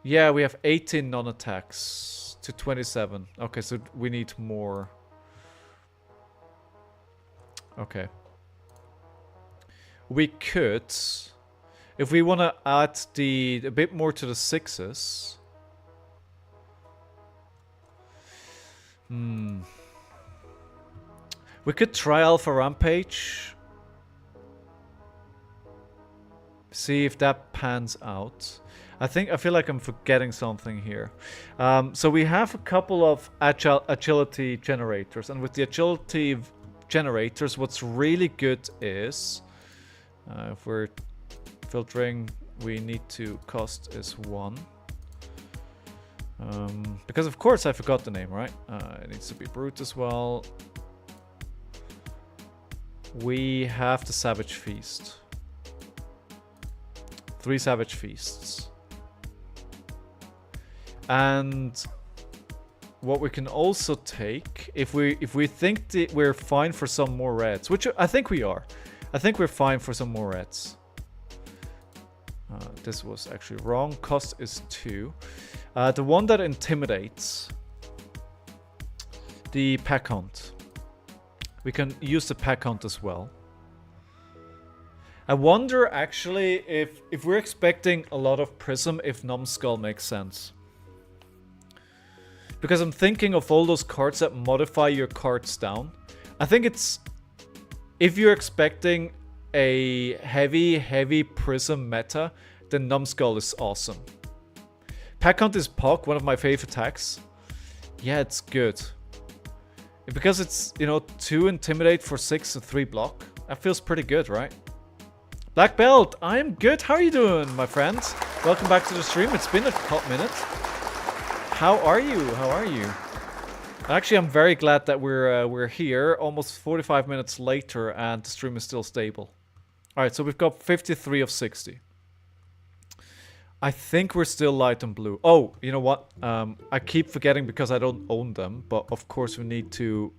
Yeah, we have 18 non-attacks to 27. Okay, so we need more. Okay. We could, if we want to add a bit more to the 6s. We could try Alpha Rampage. See if that pans out. I feel like I'm forgetting something here. So we have a couple of agility generators, and with the agility generators, what's really good is if we're filtering, we need to cost is 1. Because of course I forgot the name, right? It needs to be brute as well. We have the Savage Feast. 3 Savage Feasts. And what we can also take, if we think that we're fine for some more reds, which I think we are. I think we're fine for some more reds. This was actually wrong. Cost is 2. The one that intimidates, the Pack Hunt. We can use the Pack Hunt as well. I wonder actually if we're expecting a lot of Prism, if Numbskull makes sense. Because I'm thinking of all those cards that modify your cards down. I think it's, if you're expecting a heavy Prism meta, then Numbskull is awesome. Pack Hunt is POC, one of my favorite attacks. Yeah, it's good. Because it's, you know, 2 Intimidate for 6 and 3 block. That feels pretty good, right? Black Belt, I'm good. How are you doing, my friends? Welcome back to the stream. It's been a hot minute. How are you? How are you? Actually, I'm very glad that we're here, almost 45 minutes later, and the stream is still stable. All right, so we've got 53 of 60. I think we're still light and blue. Oh, you know what? I keep forgetting because I don't own them, but of course we need to.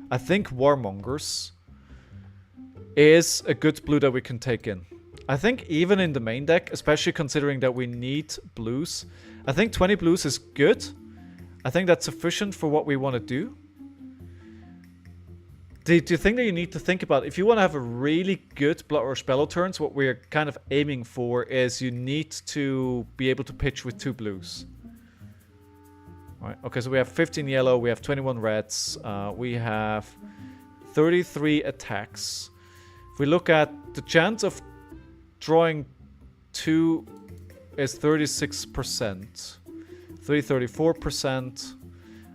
I think Warmongers is a good blue that we can take in. I think even in the main deck, especially considering that we need blues, I think 20 blues is good. I think that's sufficient for what we want to do. The thing that you need to think about, if you want to have a really good Bloodrush Bellow turns, what we're kind of aiming for is you need to be able to pitch with 2 blues. Alright, okay, so we have 15 yellow, we have 21 reds, we have 33 attacks. If we look at the chance of drawing 2 is 36%, 34%,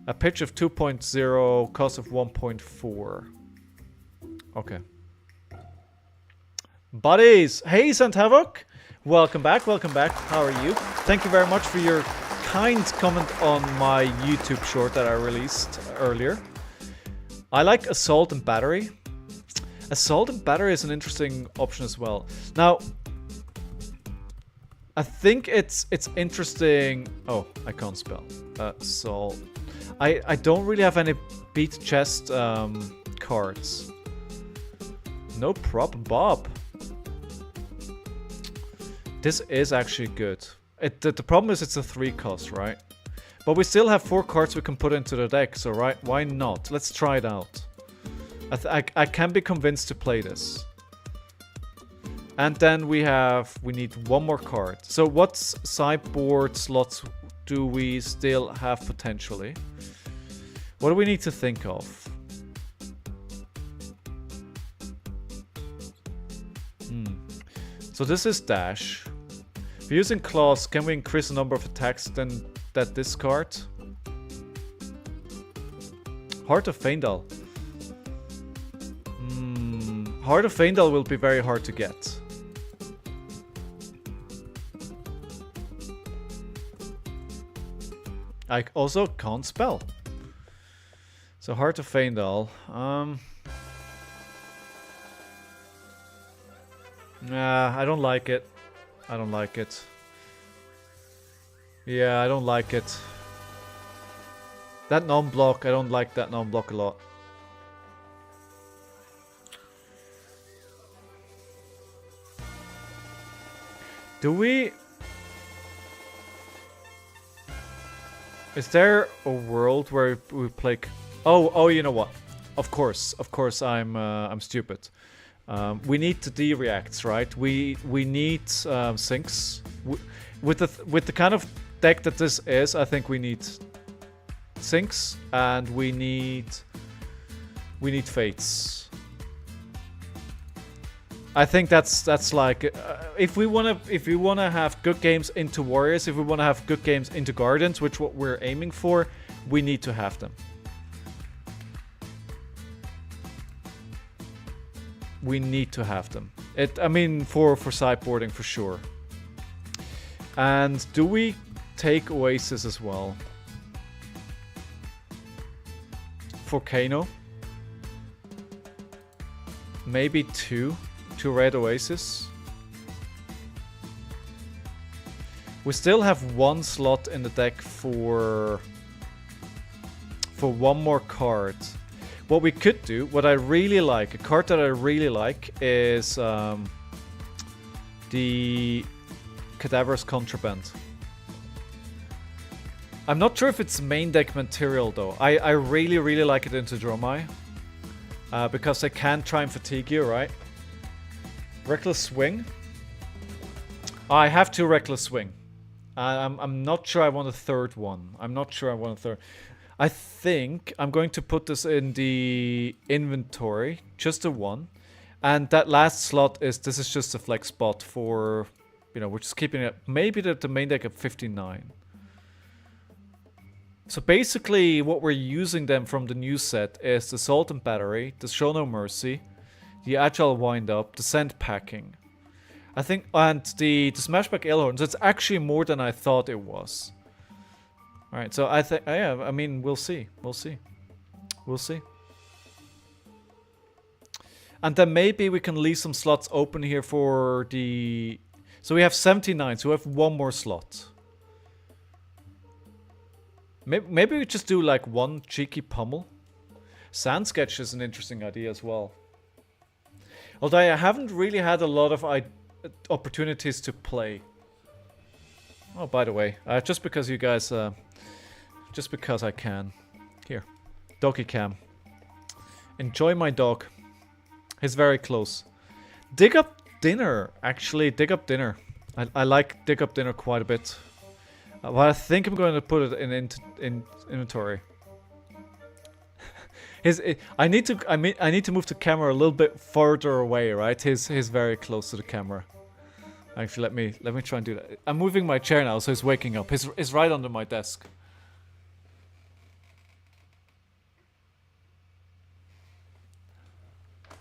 a pitch of 2.0, cost of 1.4. Okay. Buddies! Hey, Sant Havoc! Welcome back, welcome back. How are you? Thank you very much for your kind comment on my YouTube short that I released earlier. I like Assault and Battery. Assault and Battery is an interesting option as well. Now, I think it's interesting. Oh, I can't spell. Assault. I don't really have any beat chest cards. No problem, Bob. This is actually good. The problem is it's a 3 cost, right? But we still have 4 cards we can put into the deck, so right? Why not? Let's try it out. I can be convinced to play this. And then we need one more card. So what sideboard slots do we still have potentially? What do we need to think of? So this is dash. If using claws, can we increase the number of attacks than that discard? Heart of Faendal. Heart of Faendal will be very hard to get. I also can't spell. So Heart of Faendal. Nah, I don't like it. I don't like it. Yeah, I don't like it. That non-block, I don't like that non-block a lot. Do we... Is there a world where we play... Oh, you know what? Of course, I'm stupid. We need the D-reacts, right? We need sinks. With the kind of deck that this is, I think we need sinks and we need fates. I think that's like if we wanna have good games into warriors, if we wanna have good games into guardians, which what we're aiming for, we need to have them. We need to have them. I mean, for sideboarding for sure. And do we take Oasis as well? For Kano? Maybe two red Oasis. We still have one slot in the deck for one more card. What we could do, what I really like, a card that I really like is the Cadaverous Contraband. I'm not sure if it's main deck material though. I really like it into Dromai. Because they can try and fatigue you, right? Reckless Swing. I have 2 Reckless Swing. I'm not sure I want a third one. I think I'm going to put this in the inventory, just the one. And that last slot this is just a flex spot for, you know, we're just keeping it, maybe the main deck at 59. So basically what we're using them from the new set is the Salt and Battery, the Show No Mercy, the Agile Wind-Up, the Sand Packing. I think, and the Smashback Ailhorns. It's actually more than I thought it was. Alright, so I think, yeah, I mean, we'll see. And then maybe we can leave some slots open here for the... So we have 79, so we have one more slot. Maybe we just do like one cheeky pummel. Sand Sketch is an interesting idea as well. Although I haven't really had a lot of opportunities to play. Oh, by the way, just because you guys... just because I can. Here. Doggy cam. Enjoy my dog. He's very close. Dig Up Dinner. Actually, Dig Up Dinner. I like Dig Up Dinner quite a bit. But I think I'm going to put it in inventory. I need to move the camera a little bit further away, right? He's very close to the camera. Actually, let me try and do that. I'm moving my chair now, so he's waking up. He's right under my desk.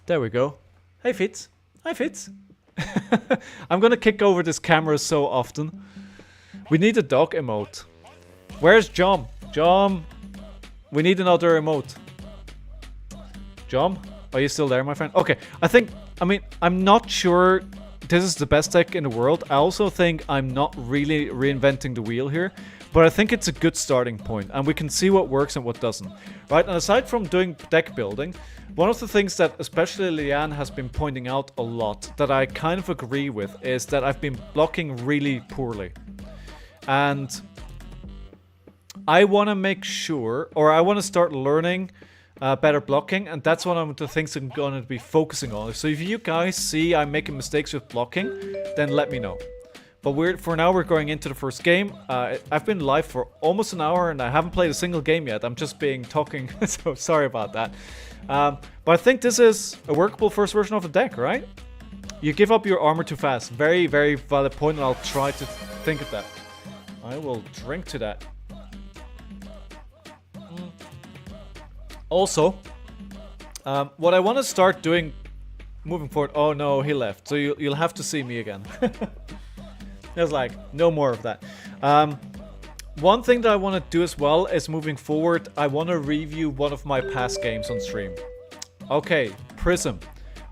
There we go. Hey Fitz. Hi Fitz. I'm gonna kick over this camera so often. We need a dog emote. Where's Jom? Jom. We need another emote. Jom? Are you still there, my friend? Okay. I mean, I'm not sure this is the best deck in the world. I also think I'm not really reinventing the wheel here. But I think it's a good starting point, and we can see what works and what doesn't. Right, and aside from doing deck building, one of the things that especially Leanne has been pointing out a lot, that I kind of agree with, is that I've been blocking really poorly. And I want to make sure, or I want to start learning better blocking, and that's one of the things I'm going to be focusing on. So if you guys see I'm making mistakes with blocking, then let me know. But for now we're going into the first game. I've been live for almost an hour and I haven't played a single game yet. I'm just talking, so sorry about that. But I think this is a workable first version of the deck, right? You give up your armor too fast. Very, very valid point, and I'll try to think of that. I will drink to that. Also, what I want to start doing moving forward... Oh no, he left. So you'll have to see me again. There's like, no more of that. One thing that I want to do as well is moving forward, I want to review one of my past games on stream. Okay, Prism.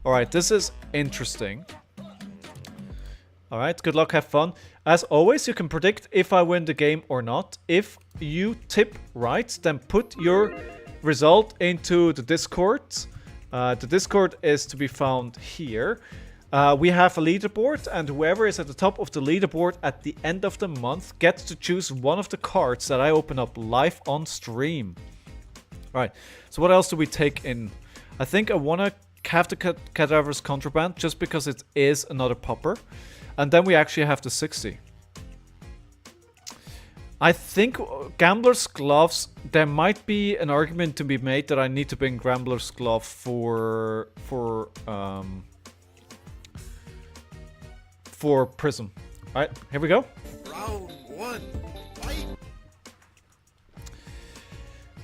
Alright, this is interesting. Alright, good luck, have fun. As always, you can predict if I win the game or not. If you tip right, then put your result into the Discord. The Discord is to be found here. We have a leaderboard, and whoever is at the top of the leaderboard at the end of the month gets to choose one of the cards that I open up live on stream. Alright, so what else do we take in? I think I want to have the Cadaver's Contraband just because it is another popper. And then we actually have the 60. I think Gambler's Gloves, there might be an argument to be made that I need to bring Gambler's Glove for Prism. Alright, here we go. Round one, fight!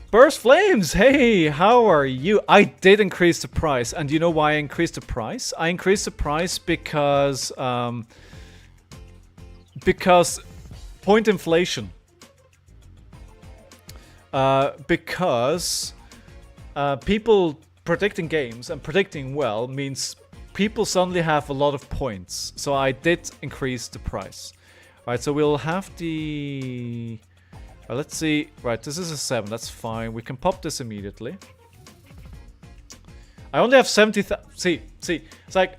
Burst Flames, hey, how are you? I did increase the price, and you know why I increased the price? I increased the price because point inflation. Because people predicting games and predicting well means people suddenly have a lot of points. So I did increase the price. Alright, so we'll have the... let's see. Right, this is a 7. That's fine. We can pop this immediately. I only have 70... See. It's like...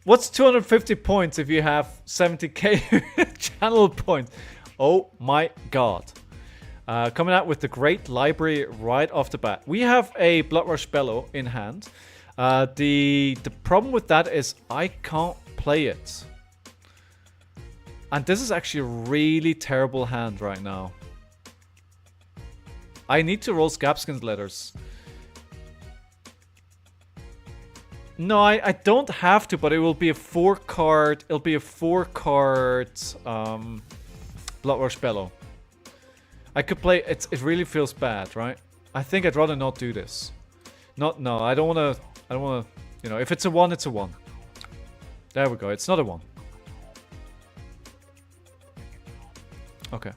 What's 250 points if you have 70k channel points? Oh my god. Coming out with the great library right off the bat. We have a Bloodrush Bellow in hand. The problem with that is I can't play it. And this is actually a really terrible hand right now. I need to roll Scabskin's Letters. No, I don't have to, but it will be a 4-card. It'll be a 4-card Bloodrush Bellow. I could play it. It really feels bad, right? I think I'd rather not do this. No, I don't want to. You know, if it's a 1, it's a 1. There we go. It's not a 1. Okay.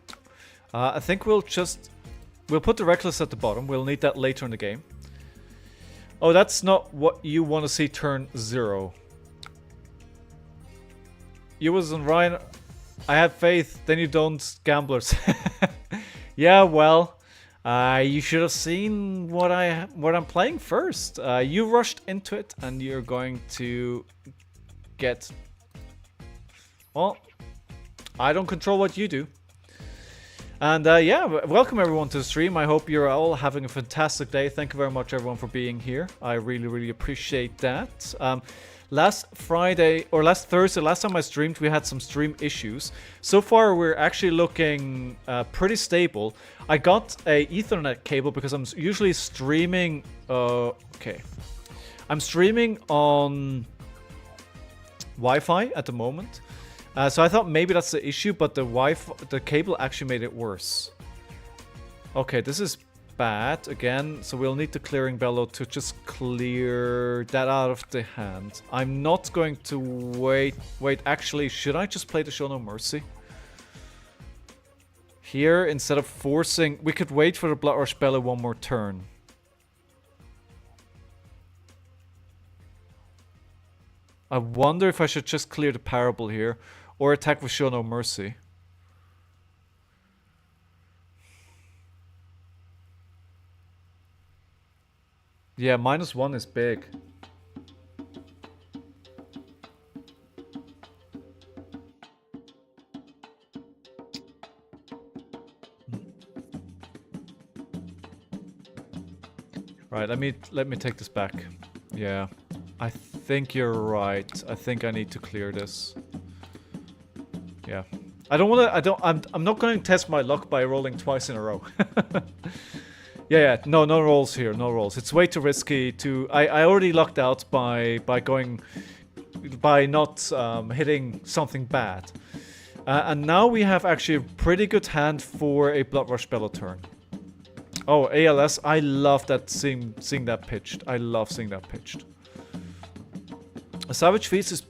I think we'll put the Reckless at the bottom. We'll need that later in the game. Oh, that's not what you want to see turn 0. You was on Ryan. I had faith. Then you don't, gamblers. Yeah, well, you should have seen what I'm playing first. You rushed into it, and you're going to get. Well, I don't control what you do. And yeah, welcome everyone to the stream. I hope you're all having a fantastic day. Thank you very much everyone for being here. I really, really appreciate that. Last Friday, or last Thursday, last time I streamed, we had some stream issues. So far, we're actually looking pretty stable. I got a Ethernet cable because I'm usually streaming... okay. I'm streaming on Wi-Fi at the moment. So I thought maybe that's the issue, but the cable actually made it worse. Okay, this is bad again, so we'll need the Clearing Bellow to just clear that out of the hand. I'm not going to wait. Wait, actually, should I just play the Show No Mercy? Here, instead of forcing... We could wait for the Bloodrush Bellow one more turn. I wonder if I should just clear the Parable here. Or attack with Show No Mercy. Yeah, -1 is big. Right, Alright, let me take this back. Yeah. I think you're right. I think I need to clear this. Yeah. I'm not going to test my luck by rolling twice in a row. Yeah, no rolls here, no rolls. It's way too risky to... I already lucked out by not hitting something bad. And now we have actually a pretty good hand for a Blood Rush Bellow turn. Oh, ALS, I love that seeing that pitched. I love seeing that pitched. A Savage Feast is...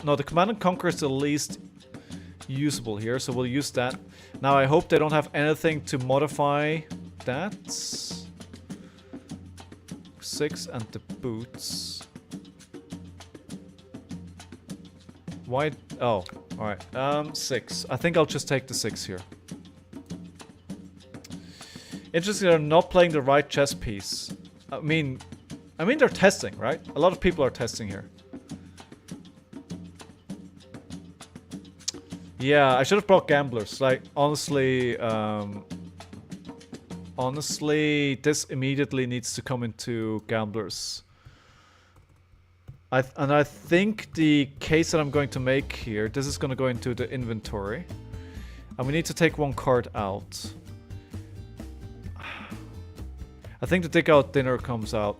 no, the Command and Conquer is the least usable here, so we'll use that. Now I hope they don't have anything to modify that. 6 and the boots. Why? Oh, alright. 6. I think I'll just take the 6 here. Interesting, they're not playing the right chess piece. I mean they're testing, right? A lot of people are testing here. Yeah, I should have brought gamblers. Like, honestly, this immediately needs to come into gamblers. And I think the case that I'm going to make here, this is going to go into the inventory. And we need to take one card out. I think the dig out dinner comes out.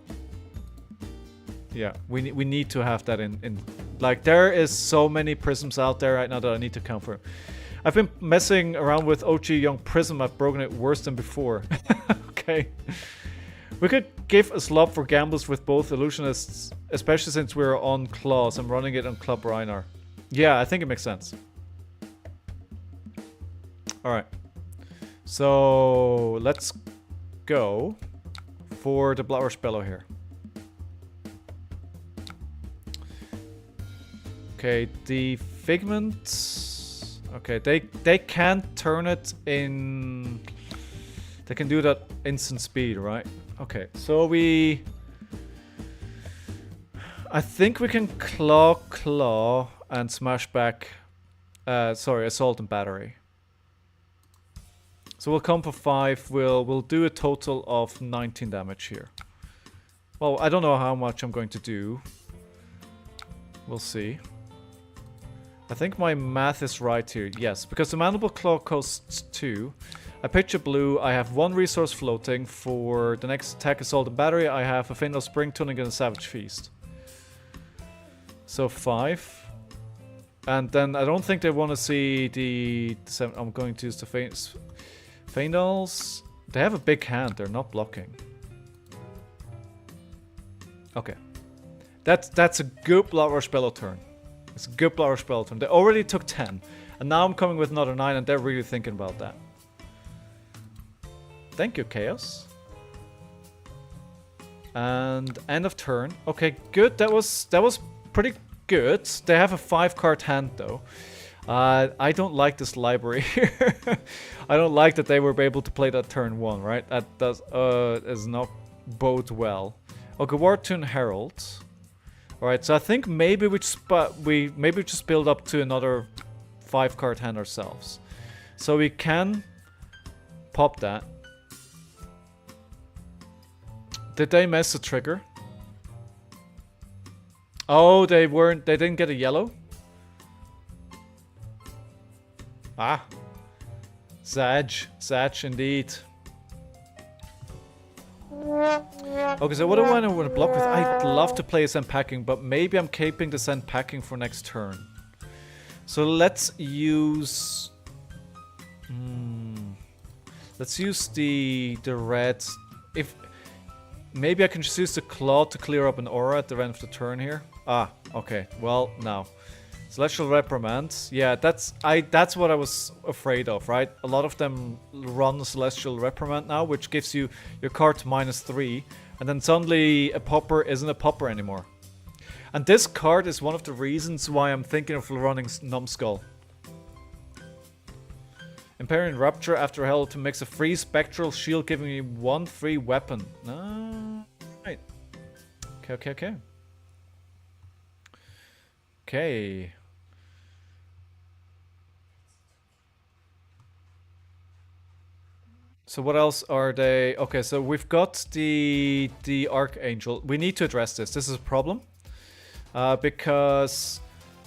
Yeah, we need to have that in. Like, there is so many prisms out there right now that I need to count for. I've been messing around with OG Young Prism. I've broken it worse than before. Okay. We could give a slot for gamblers with both illusionists, especially since we're on Claws. I'm running it on Club Reinar. Yeah, I think it makes sense. Alright. So, let's go for the Blood Rush Bellow here. Okay, the Figment... Okay, they can't turn it in... They can do that instant speed, right? Okay, so I think we can claw and smash back... sorry, Assault and Battery. So we'll come for 5, we'll do a total of 19 damage here. Well, I don't know how much I'm going to do. We'll see. I think my math is right here. Yes, because the Mandible Claw costs 2. I pitch a blue. I have 1 resource floating. For the next attack, Assault and Battery, I have a Faendal Spring Tunic and a Savage Feast. So 5. And then I don't think they want to see the 7. I'm going to use the Faendals. They have a big hand. They're not blocking. Okay. That's a good Blood Rush Bellow turn. It's a good Blood Rush Bellow turn. They already took 10. And now I'm coming with another 9 and they're really thinking about that. Thank you, Chaos. And end of turn. Okay, good. That was pretty good. They have a 5-card hand though. I don't like this library here. I don't like that they were able to play that turn 1, right? That does not bode well. Okay, Wartune Herald. Alright, so I think maybe we just build up to another 5-card hand ourselves. So we can pop that. Did they mess the trigger? Oh, they didn't get a yellow? Ah. Zaj indeed. Okay, so what do I want to block with? I'd love to play Sand Packing, but maybe I'm keeping the Sand Packing for next turn. So let's use... let's use the red. If maybe I can just use the Claw to clear up an aura at the end of the turn here. Ah, okay. Well, now. Celestial Reprimand. Yeah, that's what I was afraid of, right? A lot of them run Celestial Reprimand now, which gives you your card to -3, and then suddenly a popper isn't a popper anymore. And this card is one of the reasons why I'm thinking of running Numbskull. Imperial Rupture after hell to mix a free Spectral Shield, giving me 1 free weapon. Right. Okay. Okay. So what else are they? Okay, so we've got the Archangel. We need to address this. This is a problem. Because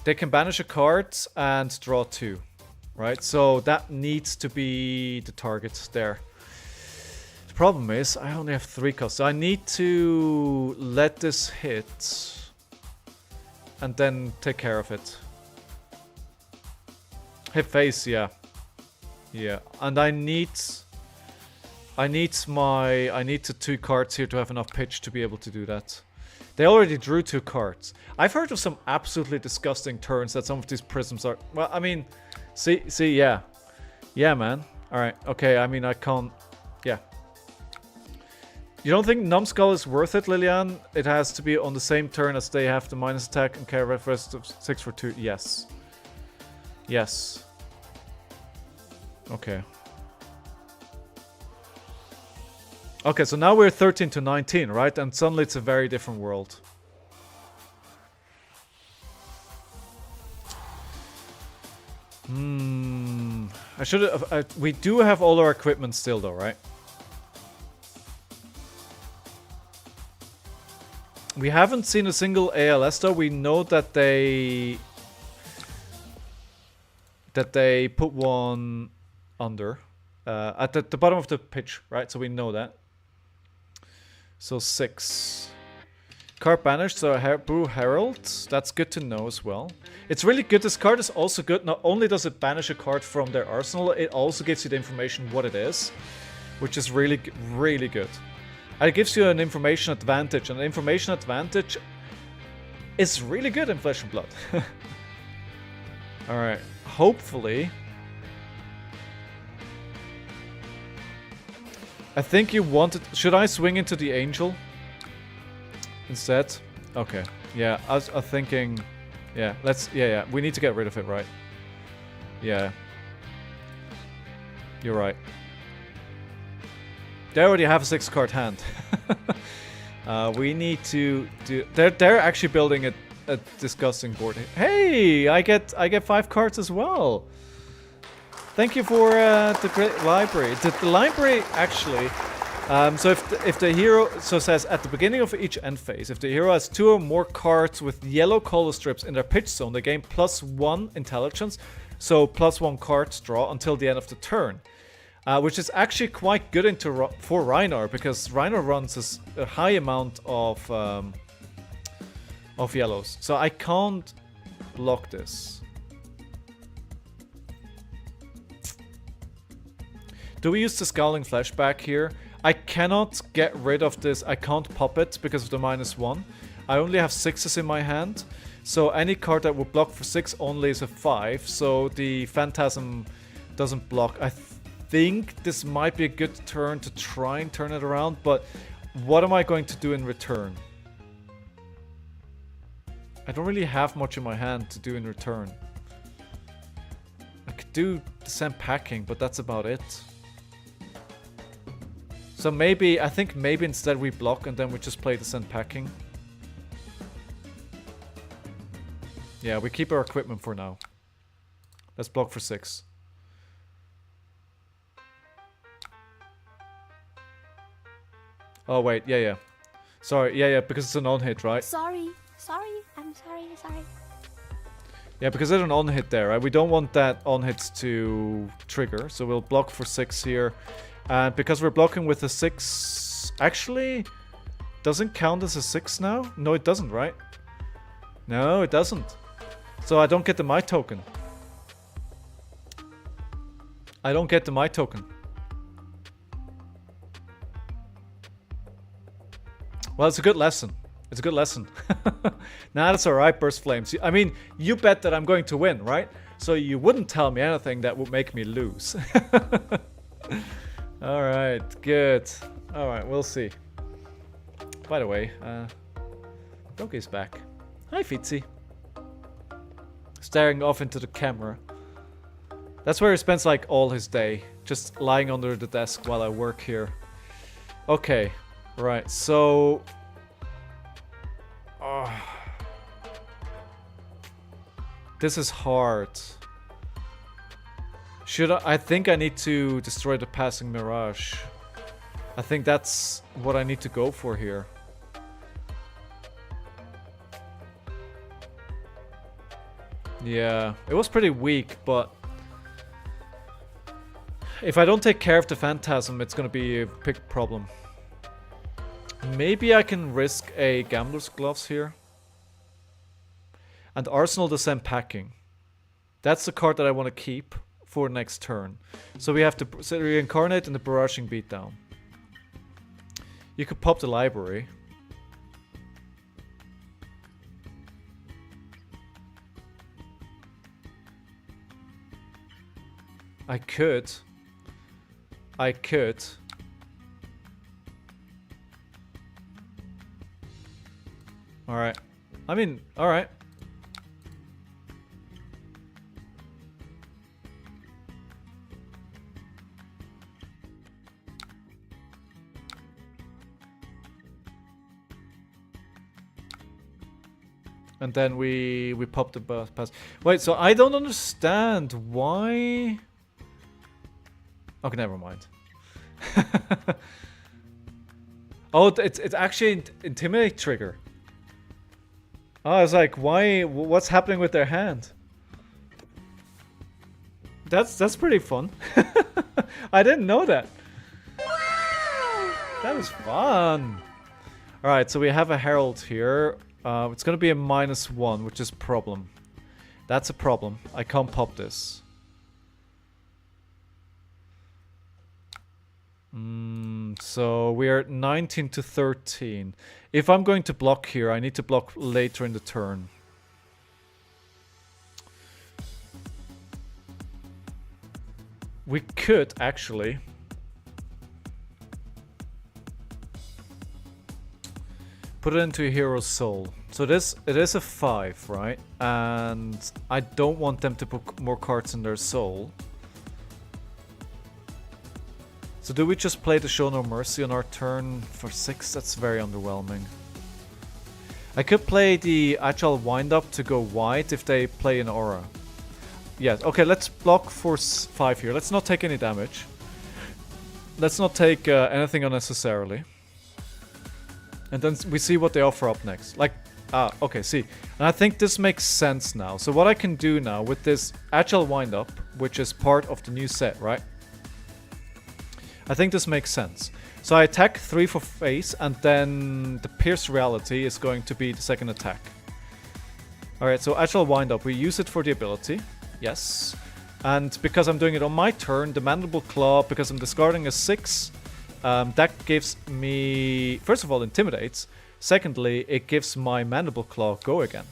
they can banish a card and draw 2. Right? So that needs to be the target there. The problem is I only have 3 costs. So I need to let this hit and then take care of it. Hit face, yeah. Yeah. And I need the 2 cards here to have enough pitch to be able to do that. They already drew 2 cards. I've heard of some absolutely disgusting turns that some of these prisms are. Well, I mean, see, yeah. Yeah, man. Alright, okay, I mean, I can't. Yeah. You don't think Numbskull is worth it, Lilian? It has to be on the same turn as they have the minus attack and carry rest of 6 for 2. Yes. Yes. Okay. Okay, so now we're 13 to 19, right? And suddenly it's a very different world. I should have... we do have all our equipment still though, right? We haven't seen a single ALS though. We know that they put one under at the bottom of the pitch, right? So we know that. So 6. Card banished, so Brew Herald. That's good to know as well. It's really good. This card is also good. Not only does it banish a card from their arsenal, it also gives you the information what it is, which is really, really good. And it gives you an information advantage, and the information advantage is really good in Flesh and Blood. Alright, hopefully. I think you wanted... Should I swing into the Angel instead? Okay, yeah, I was thinking... Yeah, let's... Yeah, we need to get rid of it, right? Yeah. You're right. They already have a 6-card hand. We need to do... They're actually building a disgusting board. Hey, I get 5 cards as well. Thank you for the great library. The library actually... so if the hero... So it says at the beginning of each end phase, if the hero has 2 or more cards with yellow color strips in their pitch zone, they gain +1 intelligence. So +1 cards draw until the end of the turn. Which is actually quite good for Rhinar, because Rhinar runs a high amount of yellows. So I can't block this. Do we use the Scowling Flashback here? I cannot get rid of this. I can't pop it because of the -1. I only have 6s in my hand. So any card that would block for 6 only is a 5. So the Phantasm doesn't block. I think this might be a good turn to try and turn it around, but what am I going to do in return? I don't really have much in my hand to do in return. I could do the Sand Packing, but that's about it. So maybe, I think maybe instead we block and then we just play the Sand Packing. Yeah, we keep our equipment for now. Let's block for 6. Oh wait, yeah. Sorry, yeah, because it's an on-hit, right? Sorry, I'm sorry. Yeah, because there's an on-hit there, right? We don't want that on-hit to trigger, so we'll block for 6 here. And because we're blocking with a 6... Actually, doesn't count as a 6 now? No, it doesn't, right? No, it doesn't. So I don't get the My token. I don't get the My token. Well, it's a good lesson. It's a good lesson. Nah, that's alright, Burst Flames. I mean, you bet that I'm going to win, right? So you wouldn't tell me anything that would make me lose. Alright, good. Alright, we'll see. By the way, Donkey's back. Hi, Fitzy. Staring off into the camera. That's where he spends like all his day. Just lying under the desk while I work here. Okay. Right, so... This is hard. Should I think I need to destroy the passing Mirage. I think that's what I need to go for here. Yeah, it was pretty weak, but if I don't take care of the Phantasm, it's gonna be a big problem. Maybe I can risk a Gambler's Gloves here. And Arsenal the Zen Packing. That's the card that I want to keep for next turn. So we have to reincarnate in the Barraging Beatdown. You could pop the library. I could. Alright. I mean, alright. And then we pop the pass. Wait, so I don't understand why. Okay, never mind. Oh, it's actually Intimidate trigger. Oh, I was like, why? What's happening with their hand? That's pretty fun. I didn't know that. That was fun. All right, so we have a Herald here. It's gonna be a -1, which is a problem. That's a problem. I can't pop this. So we are at 19 to 13. If I'm going to block here, I need to block later in the turn. We could actually put it into a Hero's Soul. So this, it is a 5, right? And I don't want them to put more cards in their soul. So do we just play the Show No Mercy on our turn for 6? That's very underwhelming. I could play the Agile Wind-Up to go wide if they play an Aura. Yes, okay, let's block for 5 here. Let's not take any damage. Let's not take anything unnecessarily. And then we see what they offer up next. Like, okay, see. And I think this makes sense now. So what I can do now with this Agile Wind-Up, which is part of the new set, right? I think this makes sense. So I attack 3 for face, and then the Pierce Reality is going to be the second attack. Alright, so Agile Wind-Up. We use it for the ability. Yes. And because I'm doing it on my turn, the Mandible Claw, because I'm discarding a 6, that gives me, first of all, Intimidates. Secondly, it gives my Mandible Claw go again.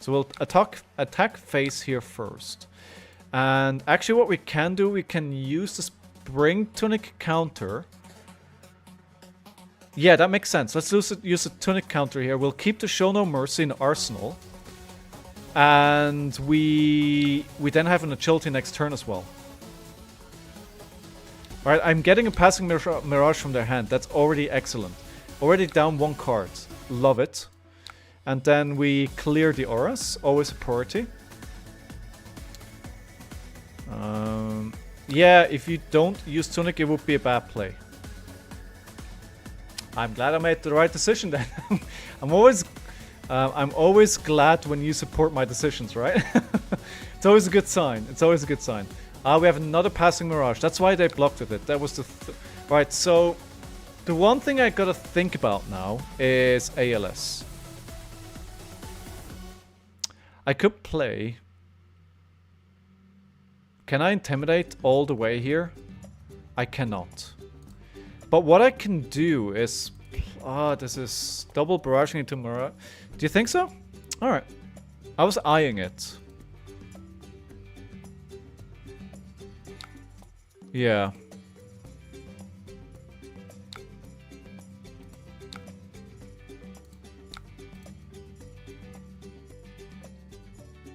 So we'll attack face here first. And actually what we can do, we can use this Bring Tunic counter. Yeah, that makes sense. Let's use a Tunic counter here. We'll keep the Show No Mercy in Arsenal. And we then have an Agility next turn as well. Alright, I'm getting a Passing Mirage from their hand. That's already excellent. Already down 1 card. Love it. And then we clear the auras. Always a priority. Yeah, if you don't use Tunic, it would be a bad play. I'm glad I made the right decision then. I'm always glad when you support my decisions, right? It's always a good sign. It's always a good sign. We have another Passing Mirage. That's why they blocked with it. That was the... Right, so... The one thing I gotta think about now is ALS. I could play... Can I Intimidate all the way here? I cannot. But what I can do is... this is double barraging into Mirage. Do you think so? Alright. I was eyeing it. Yeah.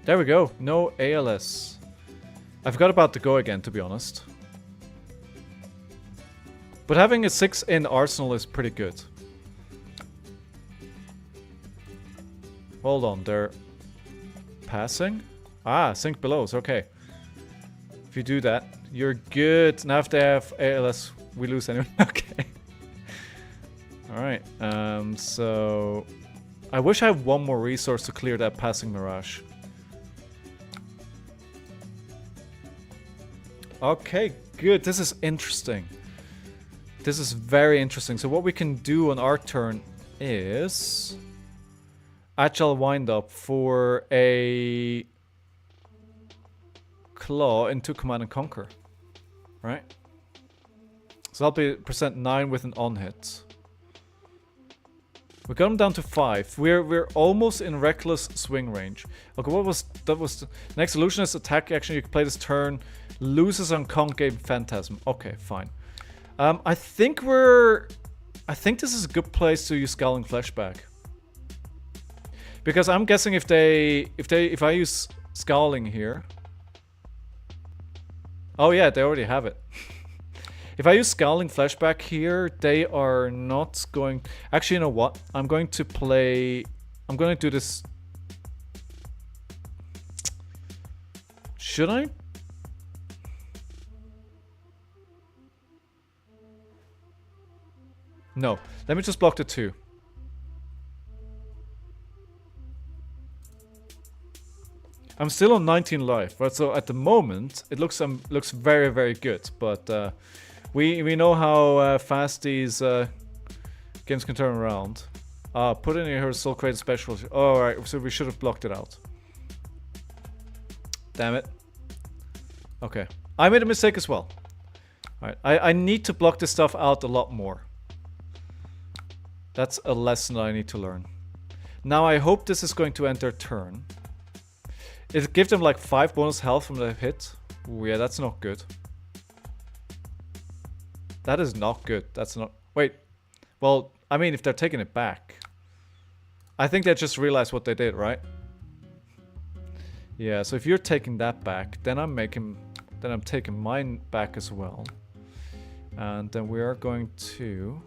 There we go. No ALS. I forgot about the go again, to be honest. But having a 6 in Arsenal is pretty good. Hold on, they're passing? Ah, Sink Belows, okay. If you do that, you're good. Now if they have ALS, we lose anyway. Okay. Alright, so... I wish I had one more resource to clear that passing mirage. Okay, good. This is interesting. This is very interesting. So what we can do on our turn is... Agile wind up for a... Claw into Command and Conquer. Right? So that'll be %9 with an on hit. We got him down to 5. We're almost in reckless swing range. Okay, what was that? Was the next solution is attack action. You can play this turn. Loses on concave phantasm. Okay, fine. I think this is a good place to use Scowling Fleshback. Because I'm guessing if I use Scowling here. Oh yeah, they already have it. If I use Scowling Fleshback here, they are not going... Actually, you know what? I'm going to do this... Should I? No. Let me just block the 2. I'm still on 19 life, right? So at the moment, it looks very, very good. But we know how fast these games can turn around. Put in here Soul Crate Special. Oh, alright, so we should have blocked it out. Damn it. Okay. I made a mistake as well. Alright, I need to block this stuff out a lot more. That's a lesson I need to learn. Now I hope this is going to end their turn. It gives them like 5 bonus health from the hit. Ooh, yeah, that's not good. That is not good. That's not... Wait. Well, I mean, if they're taking it back. I think they just realized what they did, right? Yeah, so if you're taking that back, then I'm taking mine back as well. And then we are going to...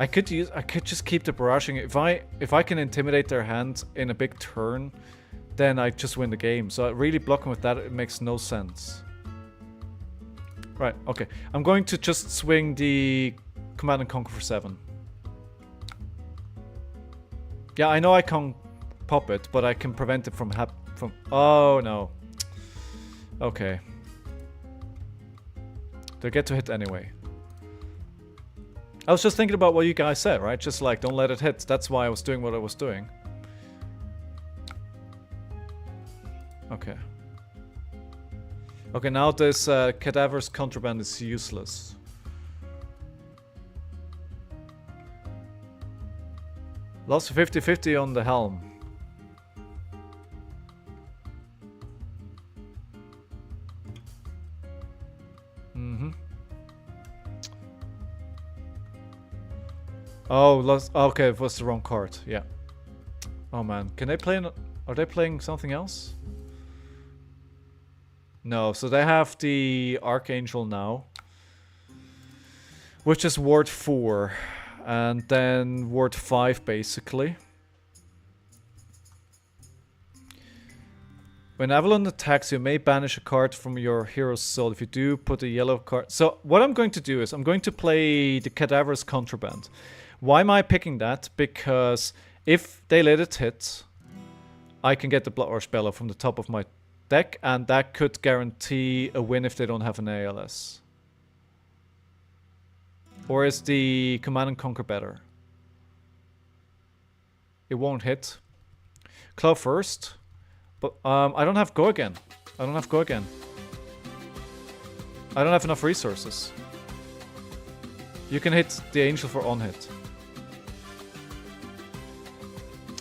I could just keep the barraging. If I can intimidate their hand in a big turn, then I just win the game. So really blocking with that, it makes no sense. Right, okay. I'm going to just swing the Command and Conquer for 7. Yeah, I know I can't pop it, but I can prevent it from oh no. Okay. They get to hit anyway. I was just thinking about what you guys said, right? Just like, don't let it hit. That's why I was doing what I was doing. Okay. Okay, now this Cadaver's Contraband is useless. Lost 50-50 on the helm. Mm-hmm. Oh, lost. Okay, it was the wrong card. Yeah. Oh man, can they play? Are they playing something else? No, so they have the Archangel now, which is Ward 4, and then Ward 5 basically. When Avalon attacks, you may banish a card from your hero's soul. If you do, put a yellow card. So what I'm going to do is I'm going to play the Cadaver's Contraband. Why am I picking that? Because if they let it hit, I can get the Blood Rush Bellow from the top of my deck, and that could guarantee a win if they don't have an ALS. Or is the Command and Conquer better? It won't hit. Claw first. But I don't have Go Again. I don't have Go Again. I don't have enough resources. You can hit the Angel for on hit.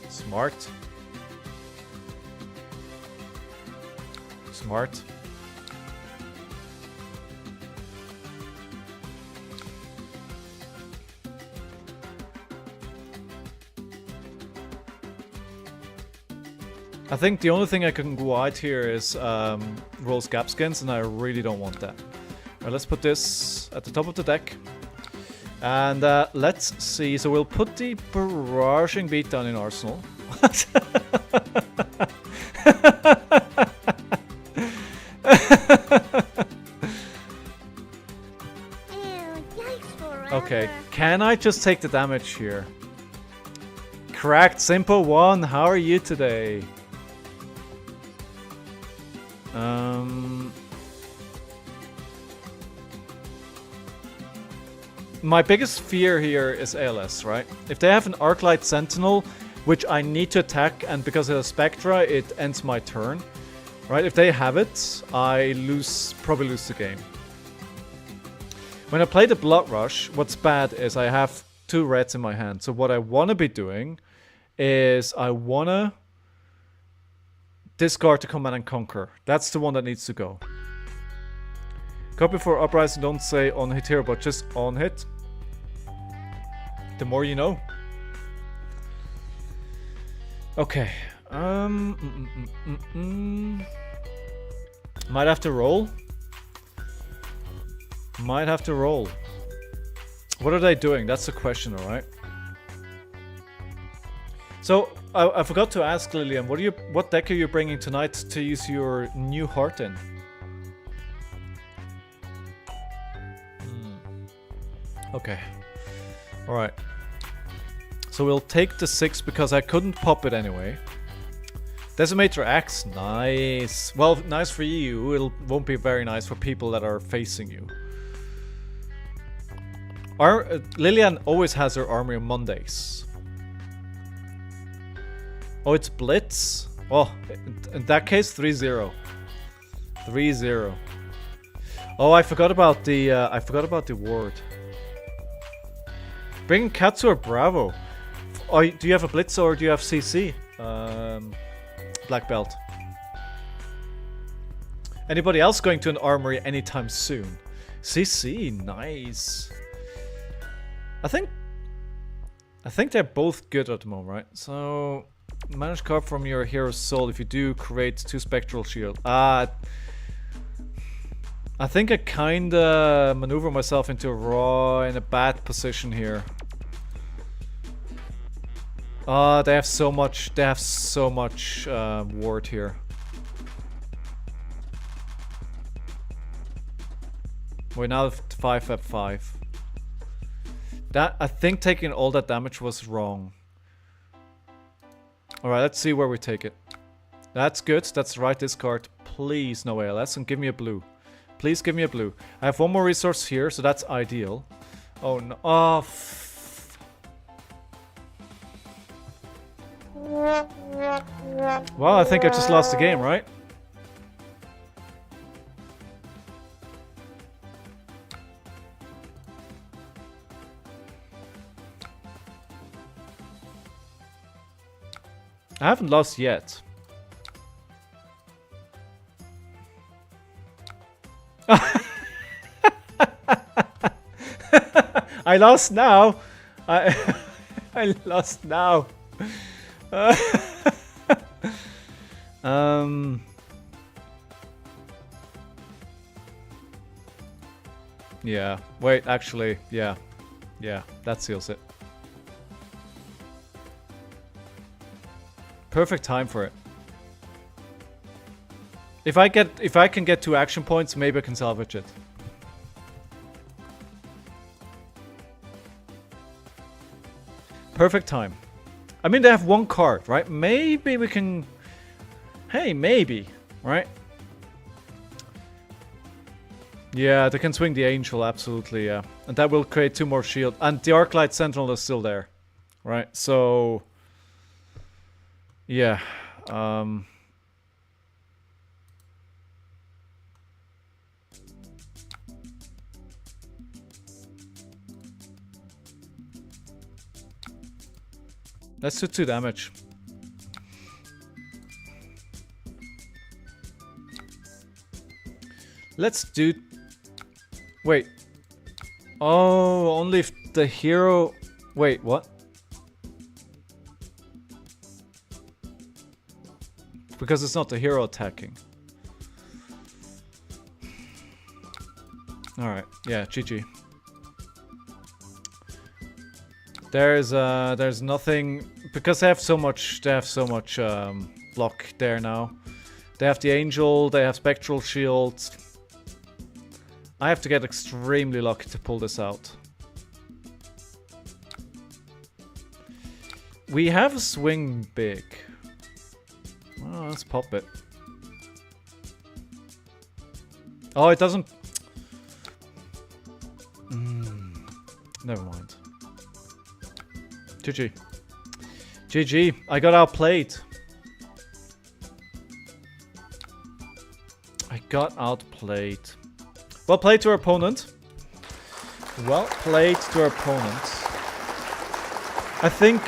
Smart. Smart. I think the only thing I can go out here is Rolls Gap Skins, and I really don't want that. Alright, let's put this at the top of the deck. And let's see. So we'll put the barraging beat down in Arsenal. Okay, can I just take the damage here? Cracked Simple One, how are you today? My biggest fear here is ALS, right? If they have an Arclight Sentinel, which I need to attack, and because it has Spectra, it ends my turn, right? If they have it, I probably lose the game. When I play the Blood Rush, what's bad is I have 2 reds in my hand. So what I want to be doing is I want to discard the Command and Conquer. That's the one that needs to go. Copy for Uprising, don't say on hit here, but just on hit. The more you know. Okay. Might have to roll. Might have to roll. What are they doing? That's the question, alright? So, I forgot to ask Lillian, what deck are you bringing tonight to use your new heart in? Okay. Alright. So we'll take the 6 because I couldn't pop it anyway. Decimator Axe, nice. Well, nice for you. It won't be very nice for people that are facing you. Lillian always has her armory on Mondays. Oh, it's Blitz? Oh, in that case, 3-0. 3-0. Oh, I forgot about the ward. Bring Katsu or Bravo. Oh, do you have a Blitz or do you have CC? Black Belt. Anybody else going to an armory anytime soon? CC, nice. I think they're both good at the moment, right? So, manage card from your hero's soul. If you do, create 2 spectral shield. I think I kinda maneuver myself into in a bad position here. They have so much. They have so much ward here. We're now at 5/5. I think taking all that damage was wrong. Alright, let's see where we take it. That's good. That's the right discard. Please, no ALS, and give me a blue. Please give me a blue. I have 1 more resource here, so that's ideal. Oh no. Oh, well, I think I just lost the game, right? I haven't lost yet. I lost now. I lost now. Yeah. Wait, actually, yeah. Yeah, that seals it. Perfect time for it. If I can get 2 action points, maybe I can salvage it. Perfect time. I mean, they have 1 card, right? Maybe we can... Hey, maybe, right? Yeah, they can swing the Angel, absolutely, yeah. And that will create 2 more shield. And the Arclight Sentinel is still there, right? So... Yeah, let's do 2 damage. Let's do... Wait. Oh, only if the hero... Wait, what? Because it's not the hero attacking. Alright, yeah, GG. There's nothing because they have so much block there now. They have the Angel, they have Spectral Shield. I have to get extremely lucky to pull this out. We have a swing big. Oh, let's pop it. Oh, it doesn't... Never mind. GG. GG. I got outplayed. I got outplayed. Well played to our opponent. Well played to our opponent. I think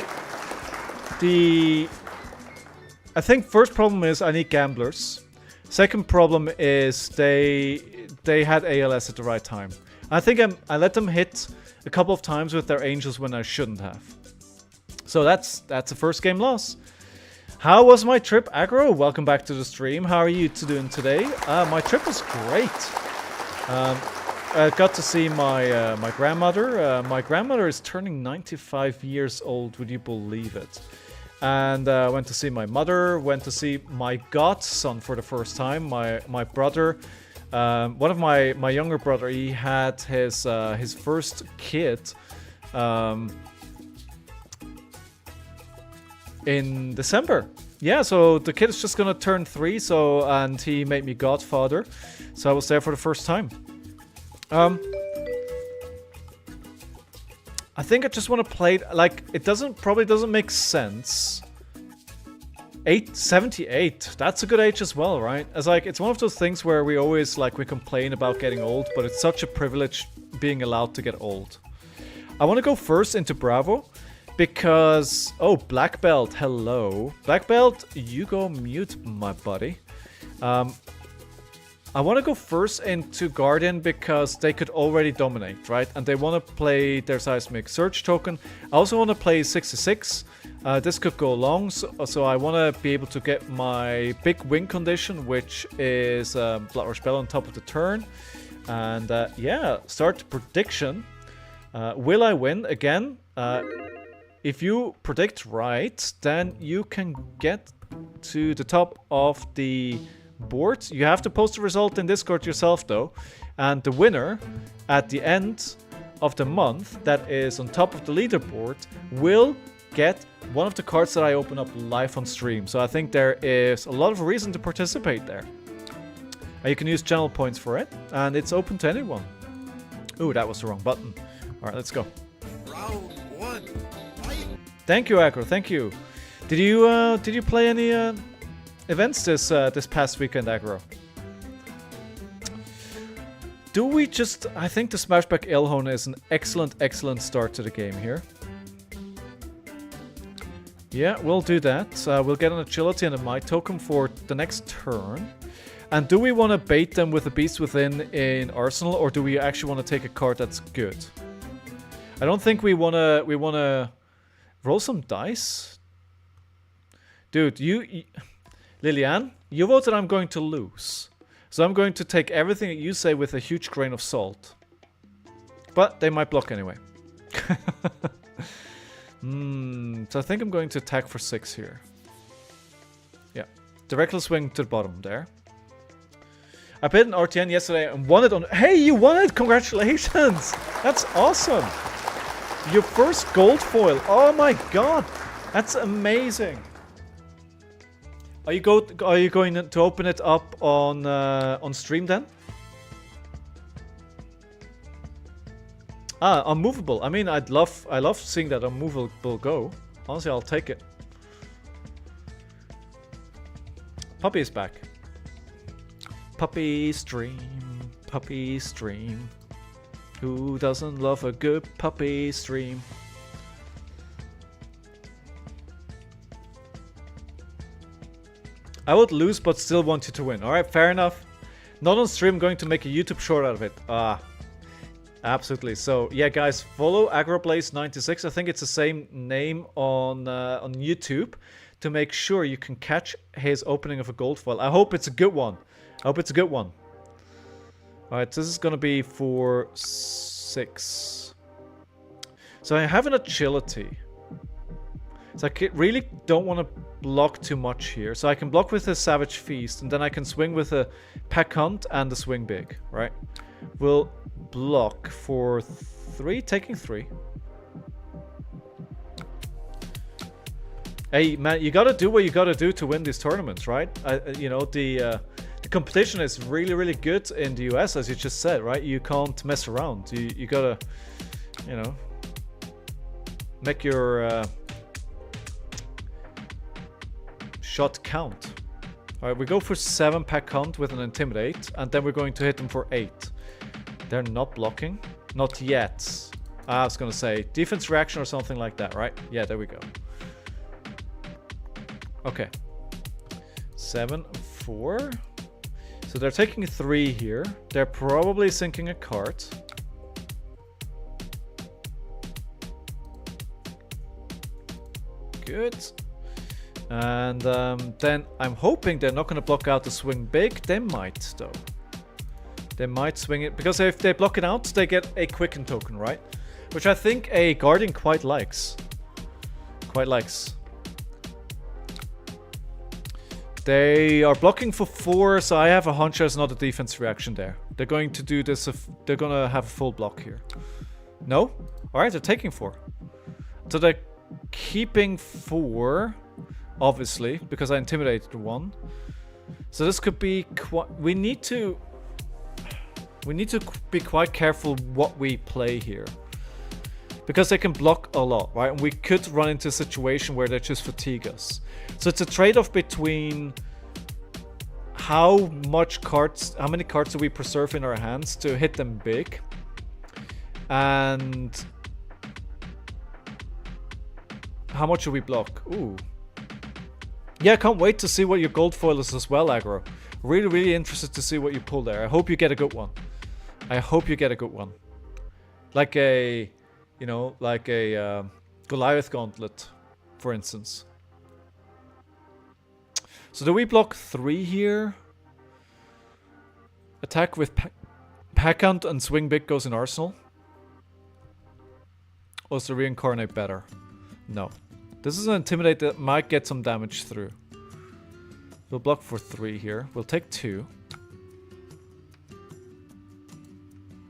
first problem is I need gamblers. Second problem is they had ALS at the right time. I think I let them hit a couple of times with their Angels when I shouldn't have. So that's a first game loss. How was my trip, Aggro? Welcome back to the stream. How are you doing today? My trip was great. I got to see my grandmother. My grandmother is turning 95 years old. Would you believe it? And went to see my mother. Went to see my godson for the first time. My brother. One of my younger brother. He had his first kid. In December. Yeah, so the kid is just gonna turn 3, and he made me godfather. So I was there for the first time. I think I just want to play it, like, it probably doesn't make sense. 78, that's a good age as well, right? It's one of those things where we always, we complain about getting old, but it's such a privilege being allowed to get old. I want to go first into Bravo. Because, oh, Black Belt, hello. Black Belt, you go mute, my buddy. I want to go first into Guardian because they could already dominate, right? And they want to play their Seismic Surge token. I also want to play 66. This could go long, so I want to be able to get my big win condition, which is Blood Rush Bell on top of the turn. And yeah, start prediction. Will I win again? If you predict right, then you can get to the top of the board. You have to post the result in Discord yourself, though. And the winner, at the end of the month, that is on top of the leaderboard, will get one of the cards that I open up live on stream. So I think there is a lot of reason to participate there. You can use channel points for it, and it's open to anyone. Ooh, that was the wrong button. All right, let's go. Round 1. Fight! Thank you, Aggro. Thank you. Did you play any events this past weekend, Aggro? Do we just... I think the Smashback Elhone is an excellent start to the game here. Yeah, we'll do that. We'll get an Agility and a Might token for the next turn. And do we want to bait them with a Beast Within in Arsenal, or do we actually want to take a card that's good? I don't think we wanna roll some dice. Dude, Liliane, you voted I'm going to lose. So I'm going to take everything that you say with a huge grain of salt. But they might block anyway. So I think I'm going to attack for 6 here. Yeah. The Reckless Swing to the bottom there. I played an RTN yesterday and won it on... Hey, you won it! Congratulations! That's awesome! Your first gold foil. Oh my god! That's amazing! Are you going to open it up on stream then? Ah, unmovable. I mean, I love seeing that unmovable go. Honestly, I'll take it. Puppy is back. Puppy stream, puppy stream. Who doesn't love a good puppy stream? I would lose, but still want you to win. Alright, fair enough. Not on stream, going to make a YouTube short out of it. Ah, absolutely. So, yeah, guys, follow AgroBlaze96. I think it's the same name on YouTube to make sure you can catch his opening of a gold foil. I hope it's a good one. I hope it's a good one. Alright, this is gonna be for 6. So I have an agility. So I really don't want to block too much here. So I can block with a Savage Feast, and then I can swing with a Pack Hunt and a Swing Big, right? We'll block for 3, taking 3. Hey, man, you gotta do what you gotta do to win these tournaments, right? You know, the competition is really, really good in the US, as you just said, right? You can't mess around. You gotta, you know, make your shot count. Alright, we go for 7 Pack Hunt with an Intimidate, and then we're going to hit them for 8. They're not blocking. Not yet. I was gonna say, defense reaction or something like that, right? Yeah, there we go. Okay. 7, 4. So they're taking 3 here. They're probably sinking a card. Good. And then I'm hoping they're not going to block out the Swing Big. They might, though. They might swing it. Because if they block it out, they get a Quicken token, right? Which I think a Guardian quite likes. Quite likes. They are blocking for 4, so I have a hunch there's not a defense reaction there. They're going to do this if they're going to have a full block here. No? Alright, they're taking 4. So they're keeping 4, obviously, because I intimidated 1. So this could be quite... We need to be quite careful what we play here. Because they can block a lot, right? And we could run into a situation where they just fatigue us. So it's a trade-off between how many cards do we preserve in our hands to hit them big, and how much do we block? Ooh. Yeah, I can't wait to see what your gold foil is as well, Aggro. Really, really interested to see what you pull there. I hope you get a good one. I hope you get a good one. Like a... You know, like a Goliath Gauntlet, for instance. So do we block 3 here? Attack with Pack Hunt and Swing Big goes in Arsenal? Or is the Reincarnate better? No. This is an Intimidate that might get some damage through. We'll block for 3 here. We'll take 2.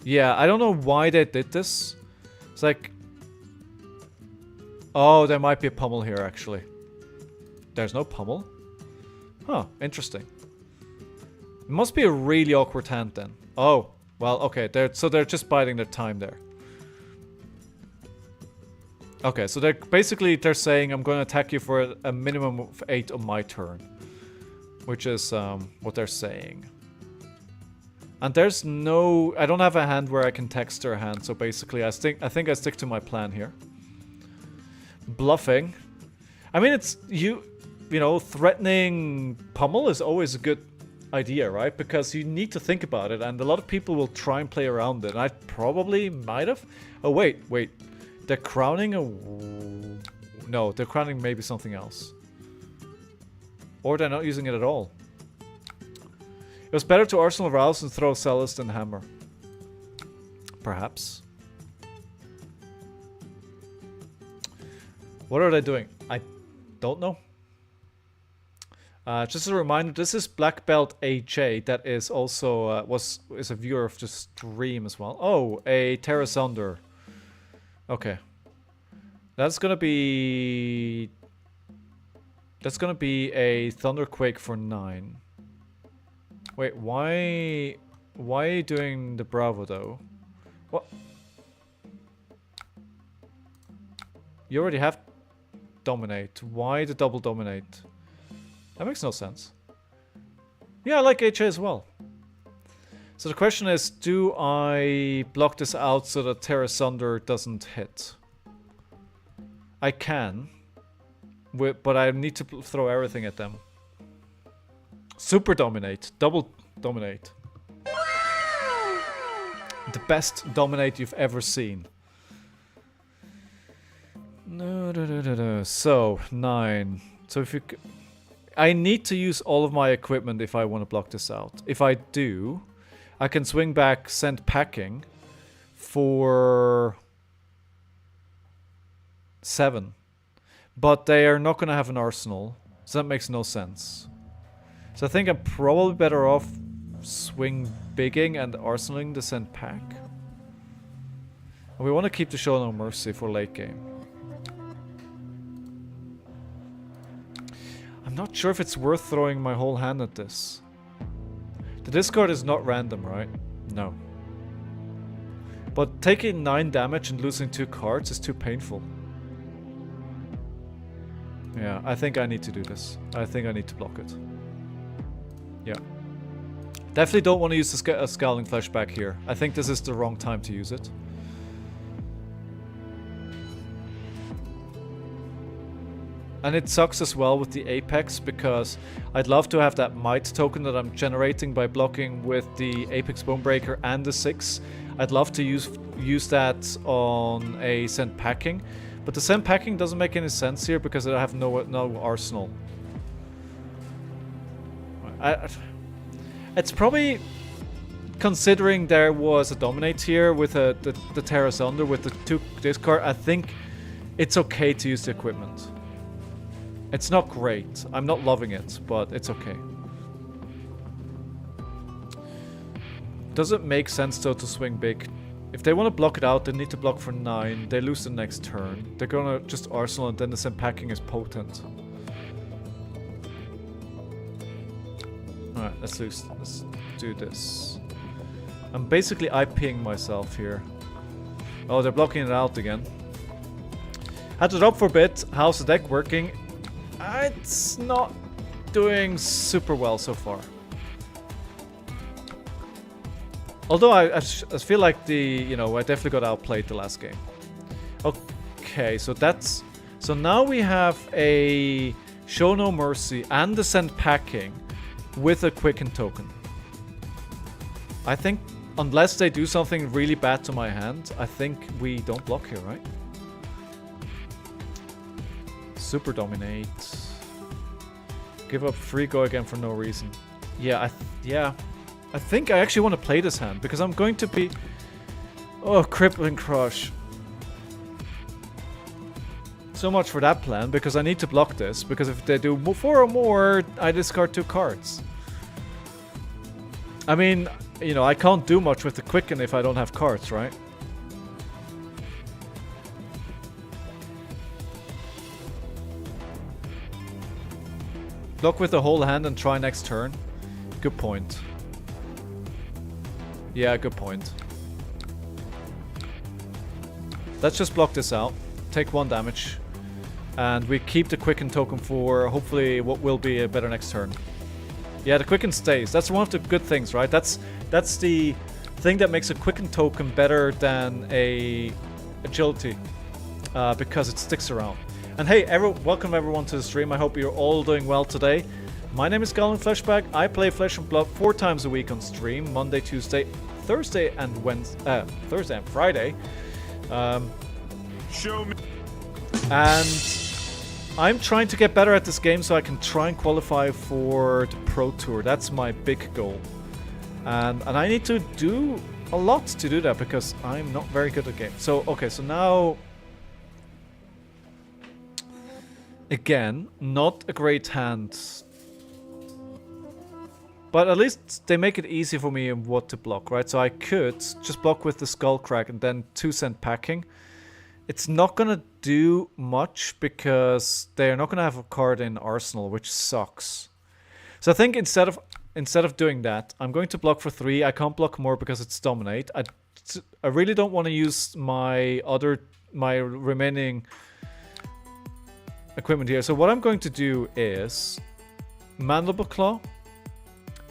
Yeah, I don't know why they did this. It's like... Oh, there might be a pummel here, actually. There's no pummel? Huh, interesting. It must be a really awkward hand, then. Oh, well, okay. So they're just biding their time there. Okay, so they're saying, I'm going to attack you for a minimum of 8 on my turn. Which is what they're saying. And there's no... I don't have a hand where I can text their hand, so basically I think I stick to my plan here. Bluffing. I mean, it's... You know, threatening pummel is always a good idea, right? Because you need to think about it, and a lot of people will try and play around it. And I probably might have... Oh, wait. They're crowning a... No, they're crowning maybe something else. Or they're not using it at all. It was better to Arsenal Rouse and throw Celes than Hammer. Perhaps. What are they doing? I don't know. Just a reminder, this is Black Belt AJ that is also is a viewer of the stream as well. Oh, a Terra Sunder. Okay. That's gonna be a Thunderquake for 9. Wait, why are you doing the Bravo though? What? You already have Dominate. Why the double Dominate? That makes no sense. Yeah, I like HA as well. So the question is, do I block this out so that Terra Sunder doesn't hit? I can. But I need to throw everything at them. Super Dominate. Double Dominate. The best Dominate you've ever seen. No. So, 9. So if you... I need to use all of my equipment if I want to block this out. If I do, I can swing back, send packing for... 7. But they are not going to have an arsenal. So that makes no sense. So I think I'm probably better off swing bigging and arsenaling the send pack. And we want to keep the Show No Mercy for late game. I'm not sure if it's worth throwing my whole hand at this. The discard is not random, right? No. But taking 9 damage and losing 2 cards is too painful. Yeah, I think I need to do this. I think I need to block it. Yeah. Definitely don't want to use a Scowling Flashback here. I think this is the wrong time to use it. And it sucks as well with the Apex because I'd love to have that Might token that I'm generating by blocking with the Apex Bonebreaker and the 6. I'd love to use that on a Send Packing. But the Send Packing doesn't make any sense here because I have no arsenal. It's probably, considering there was a Dominate here with the Terrace Under with the 2 discard, I think it's okay to use the equipment. It's not great. I'm not loving it, but it's okay. Does it make sense though to swing big? If they want to block it out, they need to block for 9. They lose the next turn. They're gonna just arsenal and then the Send Packing is potent. Alright, let's do this. I'm basically IPing myself here. Oh, they're blocking it out again. Had to drop for a bit. How's the deck working? It's not doing super well so far. Although I feel like I definitely got outplayed the last game. Okay, so that's... So now we have a Show No Mercy and the Send Packing with a Quicken token. I think, unless they do something really bad to my hand, I think we don't block here, right? Super Dominate. Give up free go again for no reason. Yeah, I think I actually want to play this hand because I'm going to be... Oh, Crippling Crush. So much for that plan because I need to block this because if they do 4 or more, I discard 2 cards. I mean, I can't do much with the Quicken if I don't have cards, right? Block with the whole hand and try next turn. Good point. Yeah, good point. Let's just block this out. Take 1 damage. And we keep the Quicken token for hopefully what will be a better next turn. Yeah, the Quicken stays. That's one of the good things, right? That's the thing that makes a Quicken token better than a Agility. Because it sticks around. And hey, welcome everyone to the stream. I hope you're all doing well today. My name is Scowling Flashback. I play Flesh and Blood 4 times a week on stream. Monday, Tuesday, Thursday and Thursday and Friday. Show me. And I'm trying to get better at this game so I can try and qualify for the Pro Tour. That's my big goal. And I need to do a lot to do that because I'm not very good at games. So, okay, so now... Again, not a great hand. But at least they make it easy for me in what to block, right? So I could just block with the Skullcrack and then 2 Send Packing. It's not gonna do much because they're not gonna have a card in Arsenal, which sucks. So I think instead of doing that, I'm going to block for 3. I can't block more because it's Dominate. I really don't want to use my remaining equipment here. So what I'm going to do is Mandible Claw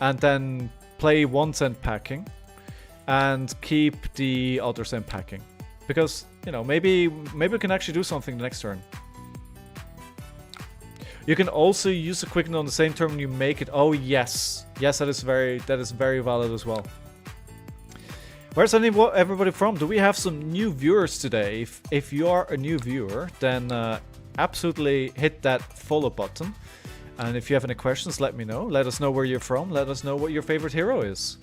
and then play 1 Send Packing and keep the other Send Packing because maybe we can actually do something the next turn. You can also use the Quicken on the same turn when you make it. Oh yes, that is very valid as well. Where's everybody from? Do we have some new viewers today? If you are a new viewer, then absolutely hit that follow button. And if you have any questions, let me know. Let us know where you're from. Let us know what your favorite hero is.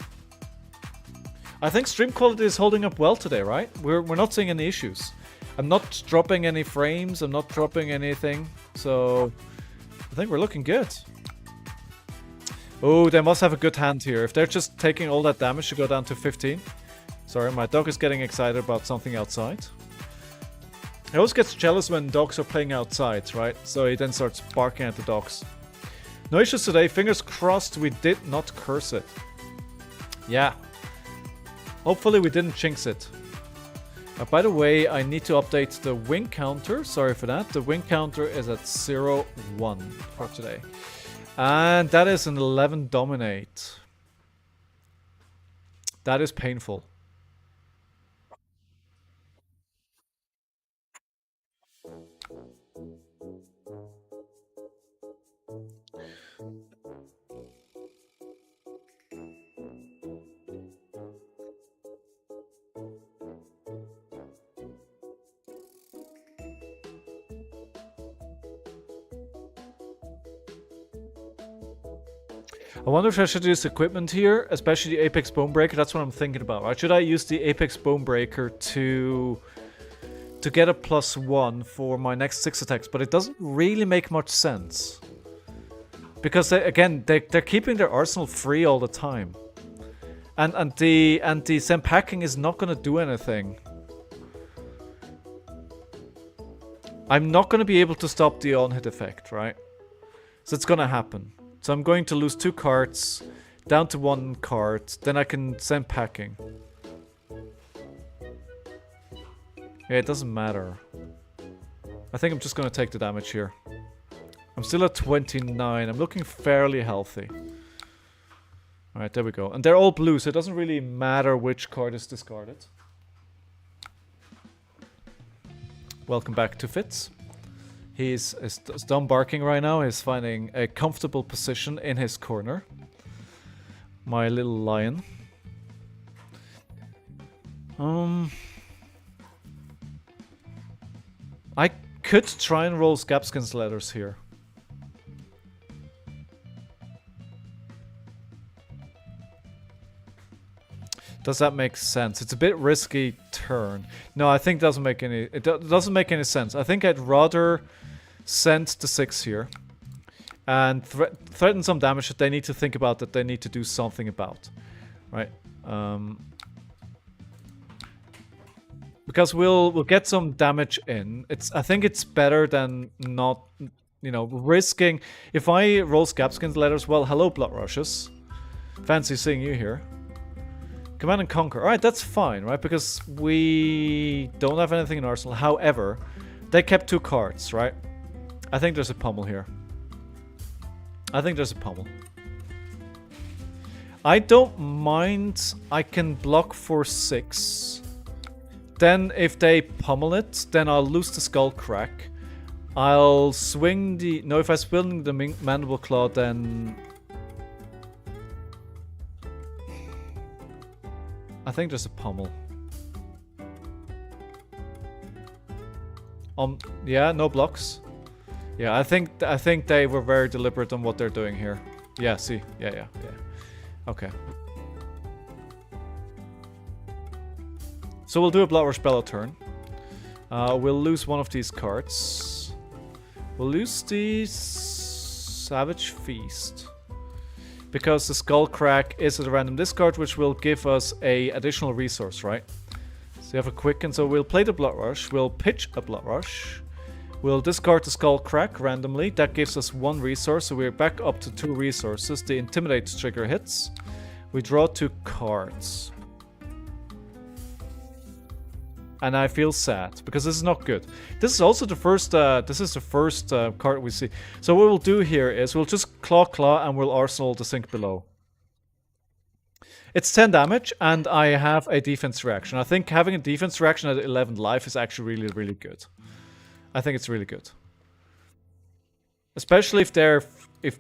I think stream quality is holding up well today, right? We're not seeing any issues. I'm not dropping any frames, I'm not dropping anything, so I think we're looking good. Oh, they must have a good hand here. If they're just taking all that damage to go down to 15. Sorry, my dog is getting excited about something outside. He always gets jealous when dogs are playing outside, right? So he then starts barking at the dogs. No issues today. Fingers crossed we did not curse it. Yeah. Hopefully we didn't jinx it. By the way, I need to update the win counter. Sorry for that. The win counter is at 0-1 for today. And that is an 11 dominate. That is painful. I wonder if I should use equipment here, especially the Apex Bonebreaker. That's what I'm thinking about. Right? Should I use the Apex Bonebreaker to get a +1 for my next 6 attacks? But it doesn't really make much sense. Because they're keeping their arsenal free all the time. And the Zenpacking is not gonna do anything. I'm not gonna be able to stop the on-hit effect, right? So it's gonna happen. So I'm going to lose 2 cards, down to 1 card, then I can send packing. Yeah, it doesn't matter. I think I'm just going to take the damage here. I'm still at 29, I'm looking fairly healthy. Alright, there we go. And they're all blue, so it doesn't really matter which card is discarded. Welcome back to Fitz. He's done barking right now. He's finding a comfortable position in his corner. My little lion. I could try and roll Scabskin's letters here. Does that make sense? It's a bit risky turn. No, I think it doesn't make any sense. I think I'd rather send the 6 here and threaten some damage that they need to think about, that they need to do something about, right? Because we'll get some damage in. I think it's better than not, you know, risking. If I roll Scabskin's letters, well, hello Blood Rushes. Fancy seeing you here. Command and Conquer. Alright, that's fine, right? Because we don't have anything in Arsenal. However, they kept 2 cards, right? I think there's a pummel here. I think there's a pummel. I don't mind. I can block for 6. Then if they pummel it, then I'll lose the Skull Crack. I'll swing the... No, if I swing the Mandible Claw, then... I think there's a pummel. Yeah, no blocks. Yeah, I think they were very deliberate on what they're doing here. Yeah, see. Yeah. Okay. So we'll do a Blood Rush Bellow turn. We'll lose one of these cards. We'll lose the Savage Feast. Because the Skull Crack is a random discard, which will give us a additional resource, right? So you have a Quicken, so we'll play the Blood Rush. We'll pitch a Blood Rush. We'll discard the Skull Crack randomly. That gives us 1 resource, so we're back up to 2 resources. The Intimidate trigger hits. We draw 2 cards. And I feel sad, because this is not good. This is also the first, card we see. So what we'll do here is we'll just Claw, and we'll Arsenal the Sink Below. It's 10 damage, and I have a defense reaction. I think having a defense reaction at 11 life is actually really, really good. I think it's really good. Especially if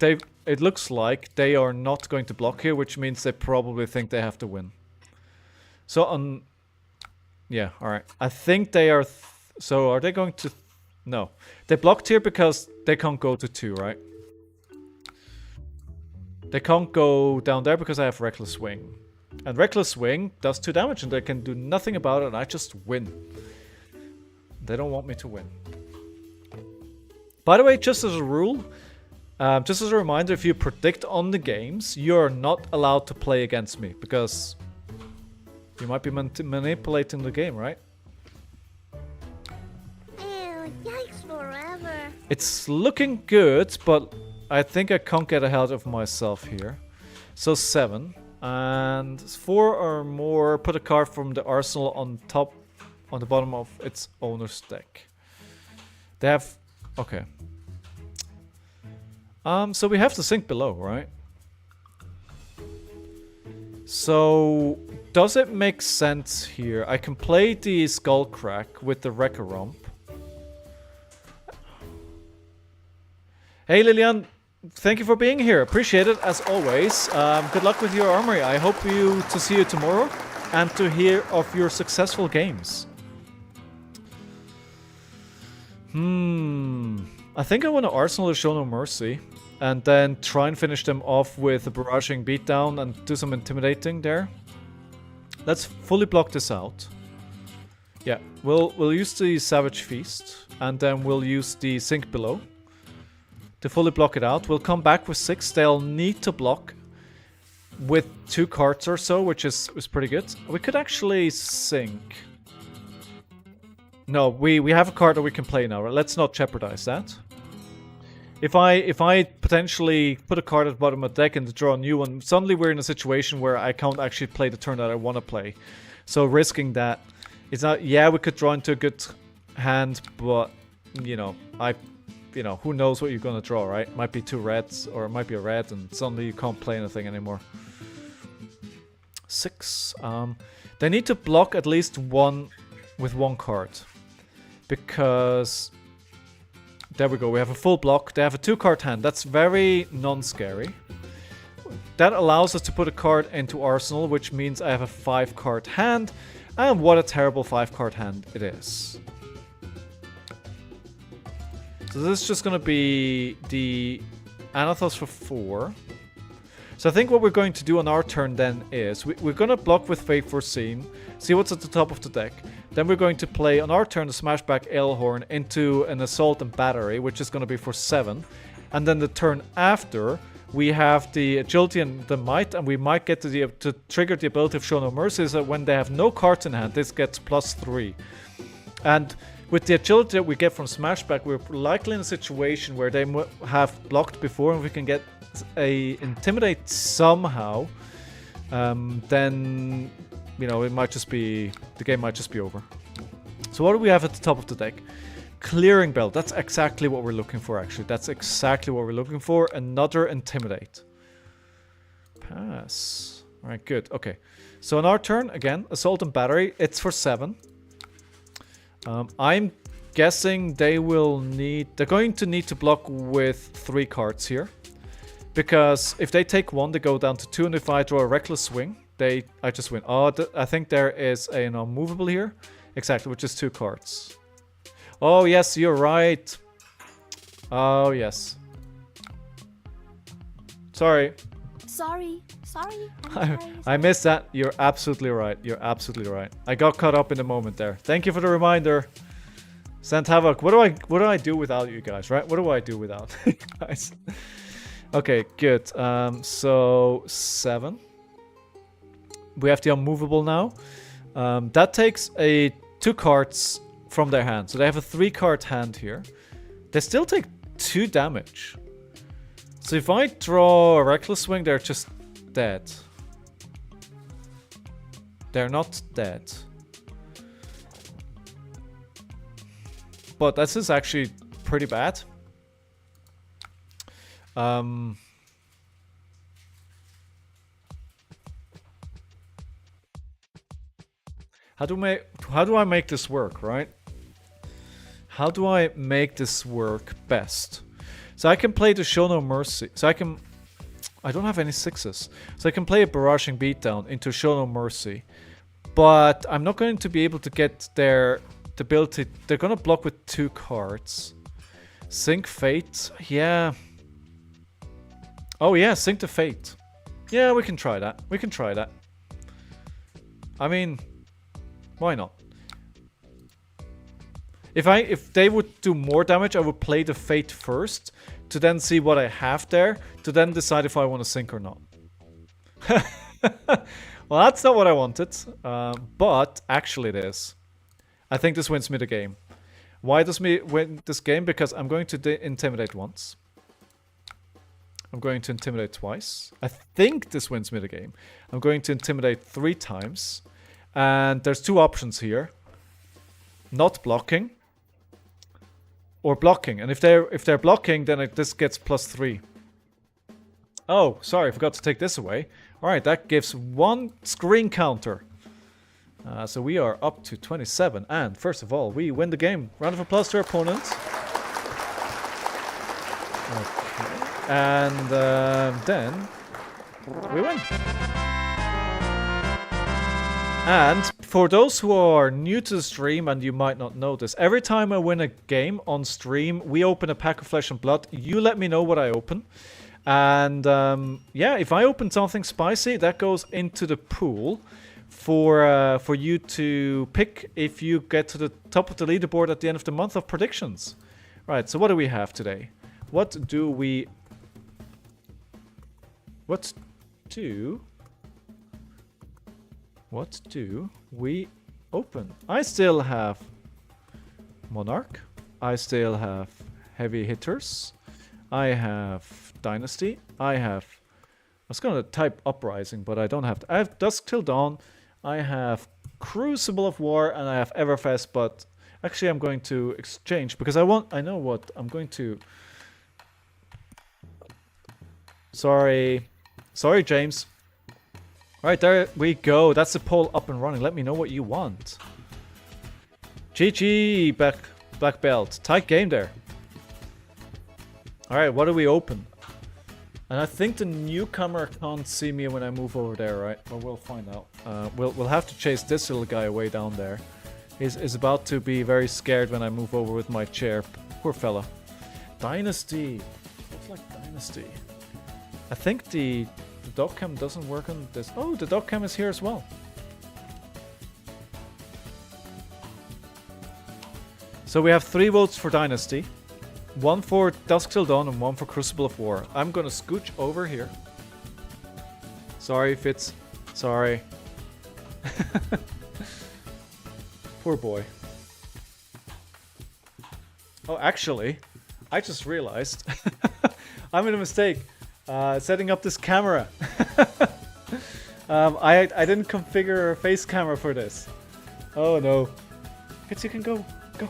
it looks like they are not going to block here, which means they probably think they have to win. So yeah, alright. I think they are... So are they going to... No. They blocked here because they can't go to 2, right? They can't go down there because I have Reckless Swing. And Reckless Swing does 2 damage and they can do nothing about it and I just win. They don't want me to win. By the way, just as a rule, just as a reminder, if you predict on the games, you're not allowed to play against me because you might be manipulating the game, right? Ew, yikes forever. It's looking good, but I think I can't get ahead of myself here. So 7. And 4 or more, put a card from the arsenal on top, on the bottom of its owner's deck. They have... Okay. So we have the sink below, right? So, does it make sense here? I can play the Skullcrack with the Wrecker Romp. Hey Lilian, thank you for being here. Appreciate it as always. Good luck with your armory. I hope to see you tomorrow and to hear of your successful games. I think I want to Arsenal to Show No Mercy and then try and finish them off with a barraging beatdown and do some intimidating there. Let's fully block this out. Yeah, we'll use the Savage Feast and then we'll use the Sink Below to fully block it out. We'll come back with 6. They'll need to block with 2 cards or so, which is pretty good. We could actually sink. No, we have a card that we can play now. Let's not jeopardize that. If I potentially put a card at the bottom of the deck and draw a new one, suddenly we're in a situation where I can't actually play the turn that I want to play. So risking that, it's not. Yeah, we could draw into a good hand, but you know, who knows what you're gonna draw, right? Might be 2 reds, or it might be a red, and suddenly you can't play anything anymore. 6. They need to block at least 1 with 1 card, because there we go. We have a full block. They have a 2-card hand. That's very non-scary. That allows us to put a card into Arsenal, which means I have a 5-card hand, and what a terrible 5-card hand it is. So this is just going to be the Anathos for 4. So I think what we're going to do on our turn then is we're going to block with Fate Foreseen, see what's at the top of the deck. Then we're going to play on our turn the Smashback Alehorn into an Assault and Battery, which is going to be for 7. And then the turn after, we have the Agility and the Might, and we might get to trigger the ability of Show No Mercy, so when they have no cards in hand, this gets +3. And with the agility that we get from Smashback, we're likely in a situation where they have blocked before and we can get a Intimidate somehow. Then, you know, it might just be... the game might just be over. So what do we have at the top of the deck? Clearing Belt. That's exactly what we're looking for, actually. That's exactly what we're looking for. Another Intimidate. Pass. Alright, good. Okay. So on our turn, again, Assault and Battery. It's for 7. I'm guessing they will need... they're going to need to block with 3 cards here. Because if they take 1, they go down to 2, and if I draw a Reckless Swing, I just win. Oh, I think there is an unmovable here. Exactly, which is 2 cards. Oh, yes, you're right. Oh, yes. Sorry. Sorry. I missed that. You're absolutely right. You're absolutely right. I got caught up in the moment there. Thank you for the reminder. Sent Havoc. What do I do without you guys, right? What do I do without you guys? Okay, good. So 7. We have the unmovable now. That takes 2 cards from their hand. So they have a 3-card hand here. They still take 2 damage. So if I draw a Reckless Swing, they're just dead. They're not dead. But this is actually pretty bad. How do I make this work, right? How do I make this work best? So I can play the Show No Mercy. So I don't have any 6s. So I can play a Barraging Beatdown into Show No Mercy. But I'm not going to be able to get their ability. They're going to block with 2 cards. Sink Fate. Yeah. Oh yeah, Sink the Fate. Yeah, we can try that. We can try that. I mean, why not? If they would do more damage, I would play the Fate first to then see what I have there to then decide if I want to sink or not. Well, that's not what I wanted, but actually it is. I think this wins me the game. Why does me win this game? Because I'm going to intimidate once. I'm going to intimidate twice. I think this wins me the game. I'm going to intimidate 3 times. And there's 2 options here. Not blocking. Or blocking. And if they're blocking, then this gets +3. Oh, sorry, I forgot to take this away. Alright, that gives 1 screen counter. So we are up to 27. And first of all, we win the game. Round of applause to our opponent. Okay. And then we win. And for those who are new to the stream and you might not know this, every time I win a game on stream, we open a pack of Flesh and Blood. You let me know what I open. And yeah, if I open something spicy, that goes into the pool for you to pick if you get to the top of the leaderboard at the end of the month of predictions. Right, so what do we have today? What do we open? I still have Monarch. I still have Heavy Hitters. I have Dynasty. I was gonna type Uprising, but I don't have to. I have Dusk Till Dawn. I have Crucible of War, and I have Everfest, but actually I'm going to exchange because I know what I'm going to. Sorry, James. Alright, there we go. That's the poll up and running. Let me know what you want. GG, black belt. Tight game there. Alright, what do we open? And I think the newcomer can't see me when I move over there, right? But we'll find out. We'll have to chase this little guy away down there. He's about to be very scared when I move over with my chair. Poor fella. Dynasty. Looks like Dynasty. I think the dog cam doesn't work on this. Oh, the dog cam is here as well. So we have 3 votes for Dynasty. 1 for Dusk Till Dawn and 1 for Crucible of War. I'm gonna scooch over here. Sorry, Fitz. Sorry. Poor boy. Oh, actually, I just realized I made a mistake setting up this camera. I didn't configure a face camera for this. Oh no. Fitz, you can go. Go.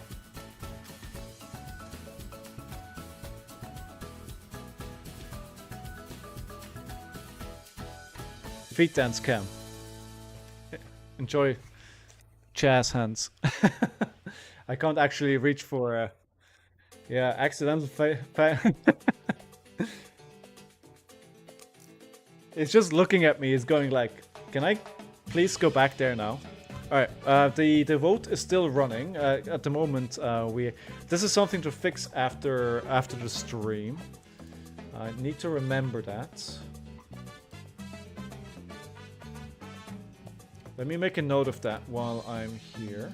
Feet dance cam. Enjoy jazz hands. I can't actually reach for yeah, accidental It's just looking at me, it's going like, can I please go back there now? Alright, the vote is still running. At the moment, this is something to fix after the stream. I need to remember that. Let me make a note of that while I'm here.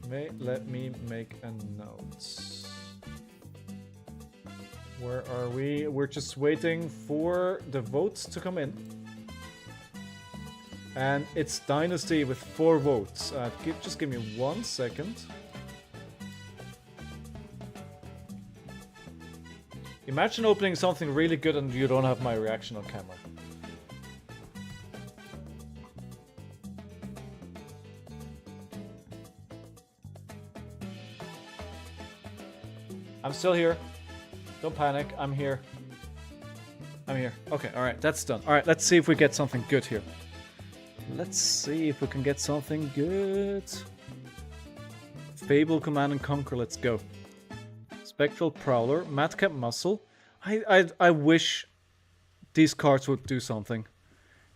Let me make a note. Where are we? We're just waiting for the votes to come in. And it's Dynasty with 4 votes. Just give me 1 second. Imagine opening something really good and you don't have my reaction on camera. I'm still here. Don't panic. I'm here. I'm here. Okay, alright, that's done. Alright, let's see if we get something good here. Let's see if we can get something good. Fable, Command and Conquer, let's go. Spectral Prowler, Madcap Muscle. I wish these cards would do something.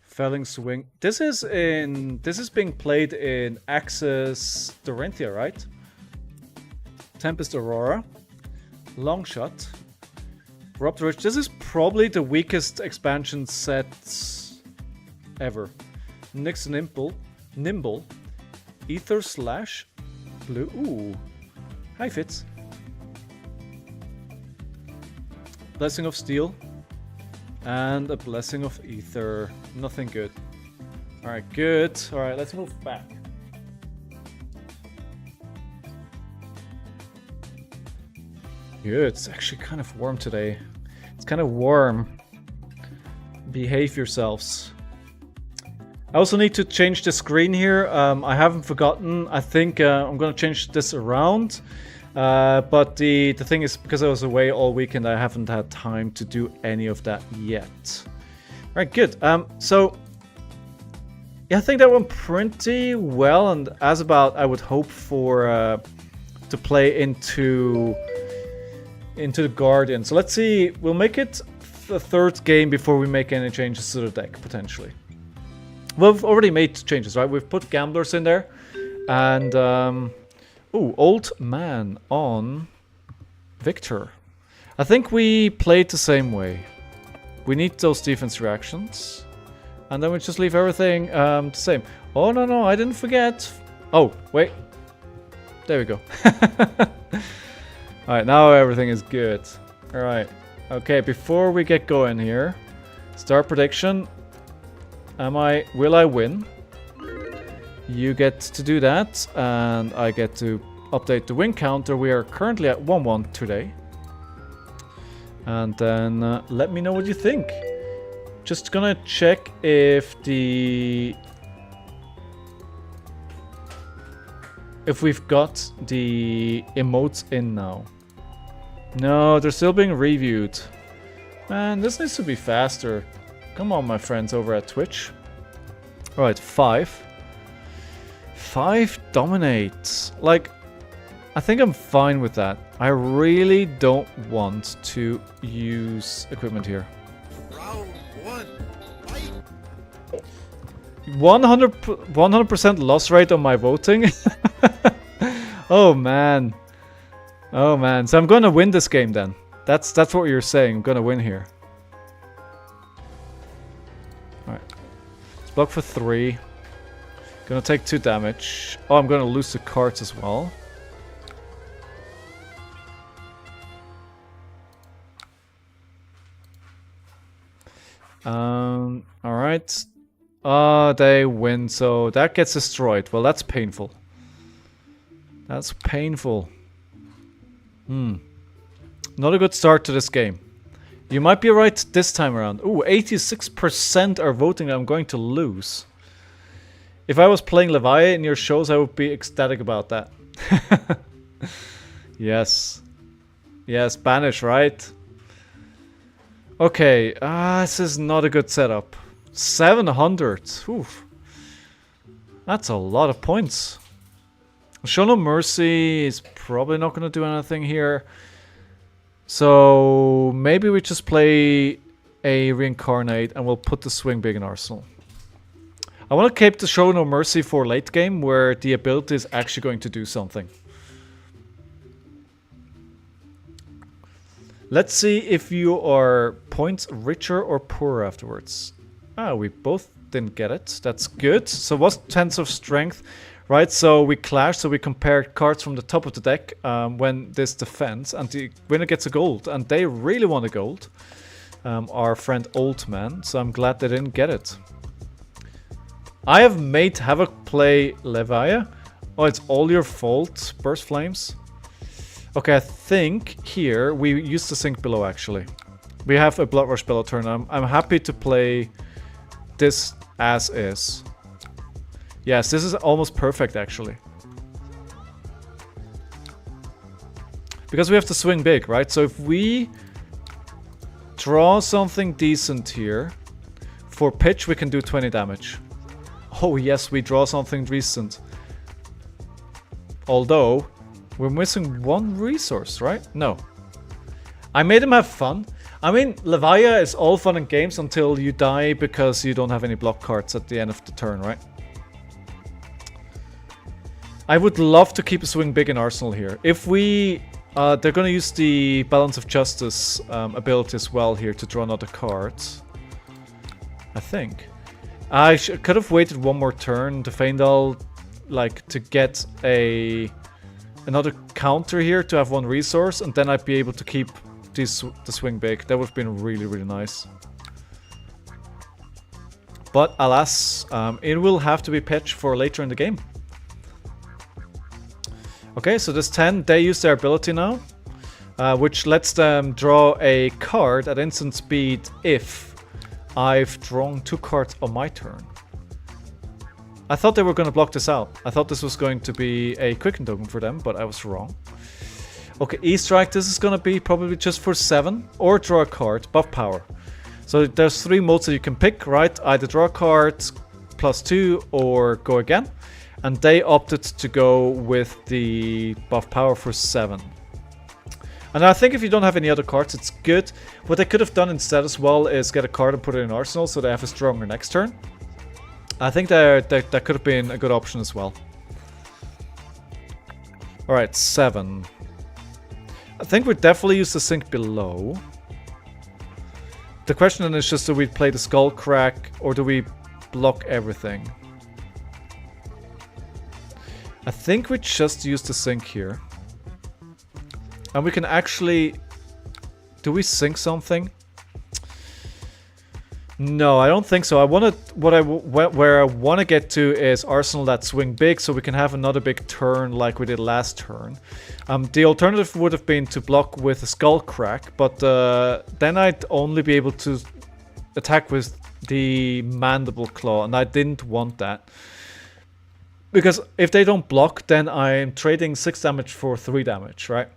Felling Swing. This is being played in Axis Dorinthia, right? Tempest Aurora. Longshot. Rob the Rich. This is probably the weakest expansion set ever. Nixon Nimble. Ether Slash. Blue. Ooh. Hi, Fitz. Blessing of Steel. And a Blessing of Ether. Nothing good. Alright, good. Alright, let's move back. Good. It's actually kind of warm today. It's kind of warm. Behave yourselves. I also need to change the screen here. I haven't forgotten. I think I'm going to change this around. But the thing is, because I was away all weekend, I haven't had time to do any of that yet. Alright, good. So, yeah, I think that went pretty well. And as about, I would hope for to play into the Guardian. So let's see. We'll make it the third game before we make any changes to the deck, potentially. We've already made changes, right? We've put Gamblers in there. And, ooh, Old Man on Victor. I think we played the same way. We need those defense reactions. And then we just leave everything the same. Oh, no, I didn't forget. Oh, wait. There we go. Alright, now everything is good. Alright. Okay, before we get going here. Start prediction. Will I win? You get to do that, and I get to update the win counter. We are currently at 1-1 today. And then let me know what you think. Just gonna check if we've got the emotes in now. No, they're still being reviewed. Man, this needs to be faster. Come on, my friends over at Twitch. Alright, 5. 5 dominates. Like, I think I'm fine with that. I really don't want to use equipment here. Round 1. Fight. 100% loss rate on my voting. Oh man. Oh man. So I'm gonna win this game then. That's what you're saying. I'm gonna win here. Alright. Let's block for 3. Gonna take 2 damage. Oh, I'm gonna lose the cards as well. Alright. They win, so that gets destroyed. Well, that's painful. That's painful. Not a good start to this game. You might be right this time around. Ooh, 86% are voting I'm going to lose. If I was playing Leviathan in your shows, I would be ecstatic about that. Yes. Yes, banish, right? Okay, this is not a good setup. 700. Oof. That's a lot of points. Show No Mercy is probably not going to do anything here. So maybe we just play a Reincarnate and we'll put the Swing Big in Arsenal. I want to keep the Show No Mercy for late game where the ability is actually going to do something. Let's see if you are points richer or poorer afterwards. Ah, we both didn't get it. That's good. So what's Tense of Strength? Right, so we clashed, so we compared cards from the top of the deck when this defends, and the winner gets a gold, and they really want a gold. Our friend Old Man, so I'm glad they didn't get it. I have made Havoc play Leviathan. Oh, it's all your fault, Burst Flames. Okay, I think here we use the Sink Below actually. We have a Blood Rush Bellow turn. I'm happy to play this as is. Yes, this is almost perfect actually. Because we have to swing big, right? So if we draw something decent here, for pitch we can do 20 damage. Oh yes, we draw something decent. Although, we're missing 1 resource, right? No. I made him have fun. I mean, Leviathan is all fun and games until you die because you don't have any block cards at the end of the turn, right? I would love to keep a Swing Big in Arsenal here. If we... they're gonna use the Balance of Justice ability as well here to draw another card. I think. I could have waited 1 more turn to Feindal, like, to get a another counter here to have one resource, and then I'd be able to keep the swing big. That would have been really, really nice. But alas, it will have to be pitched for later in the game. Okay, so this 10, they use their ability now, which lets them draw a card at instant speed if I've drawn 2 cards on my turn. I thought they were going to block this out. I thought this was going to be a quicken token for them, but I was wrong. Okay, E-Strike, this is going to be probably just for 7, or draw a card, buff power. So there's 3 modes that you can pick, right? Either draw a card, +2, or go again. And they opted to go with the buff power for 7. And I think if you don't have any other cards, it's good. What they could have done instead as well is get a card and put it in Arsenal so they have a stronger next turn. I think that could have been a good option as well. Alright, 7. I think we definitely use the sink below. The question then is just, do we play the Skull Crack or do we block everything? I think we just use the sink here. And we can actually... Do we sink something? No, I don't think so. I want to... Where I want to get to is Arsenal that swing big, so we can have another big turn like we did last turn. The alternative would have been to block with a Skull Crack, but then I'd only be able to attack with the Mandible Claw, and I didn't want that. Because if they don't block, then I'm trading 6 damage for 3 damage, right?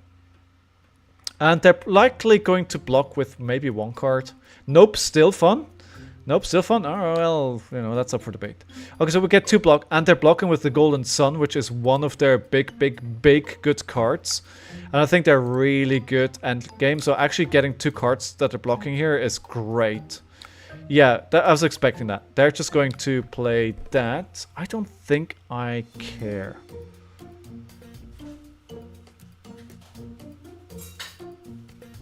And they're likely going to block with maybe 1 card. Nope, still fun. Nope, still fun. Oh, well, you know, that's up for debate. Okay, so we get 2 block, and they're blocking with the Golden Sun, which is one of their big good cards. And I think they're really good end game. So actually getting 2 cards that are blocking here is great. Yeah, I was expecting that. They're just going to play that. I don't think I care.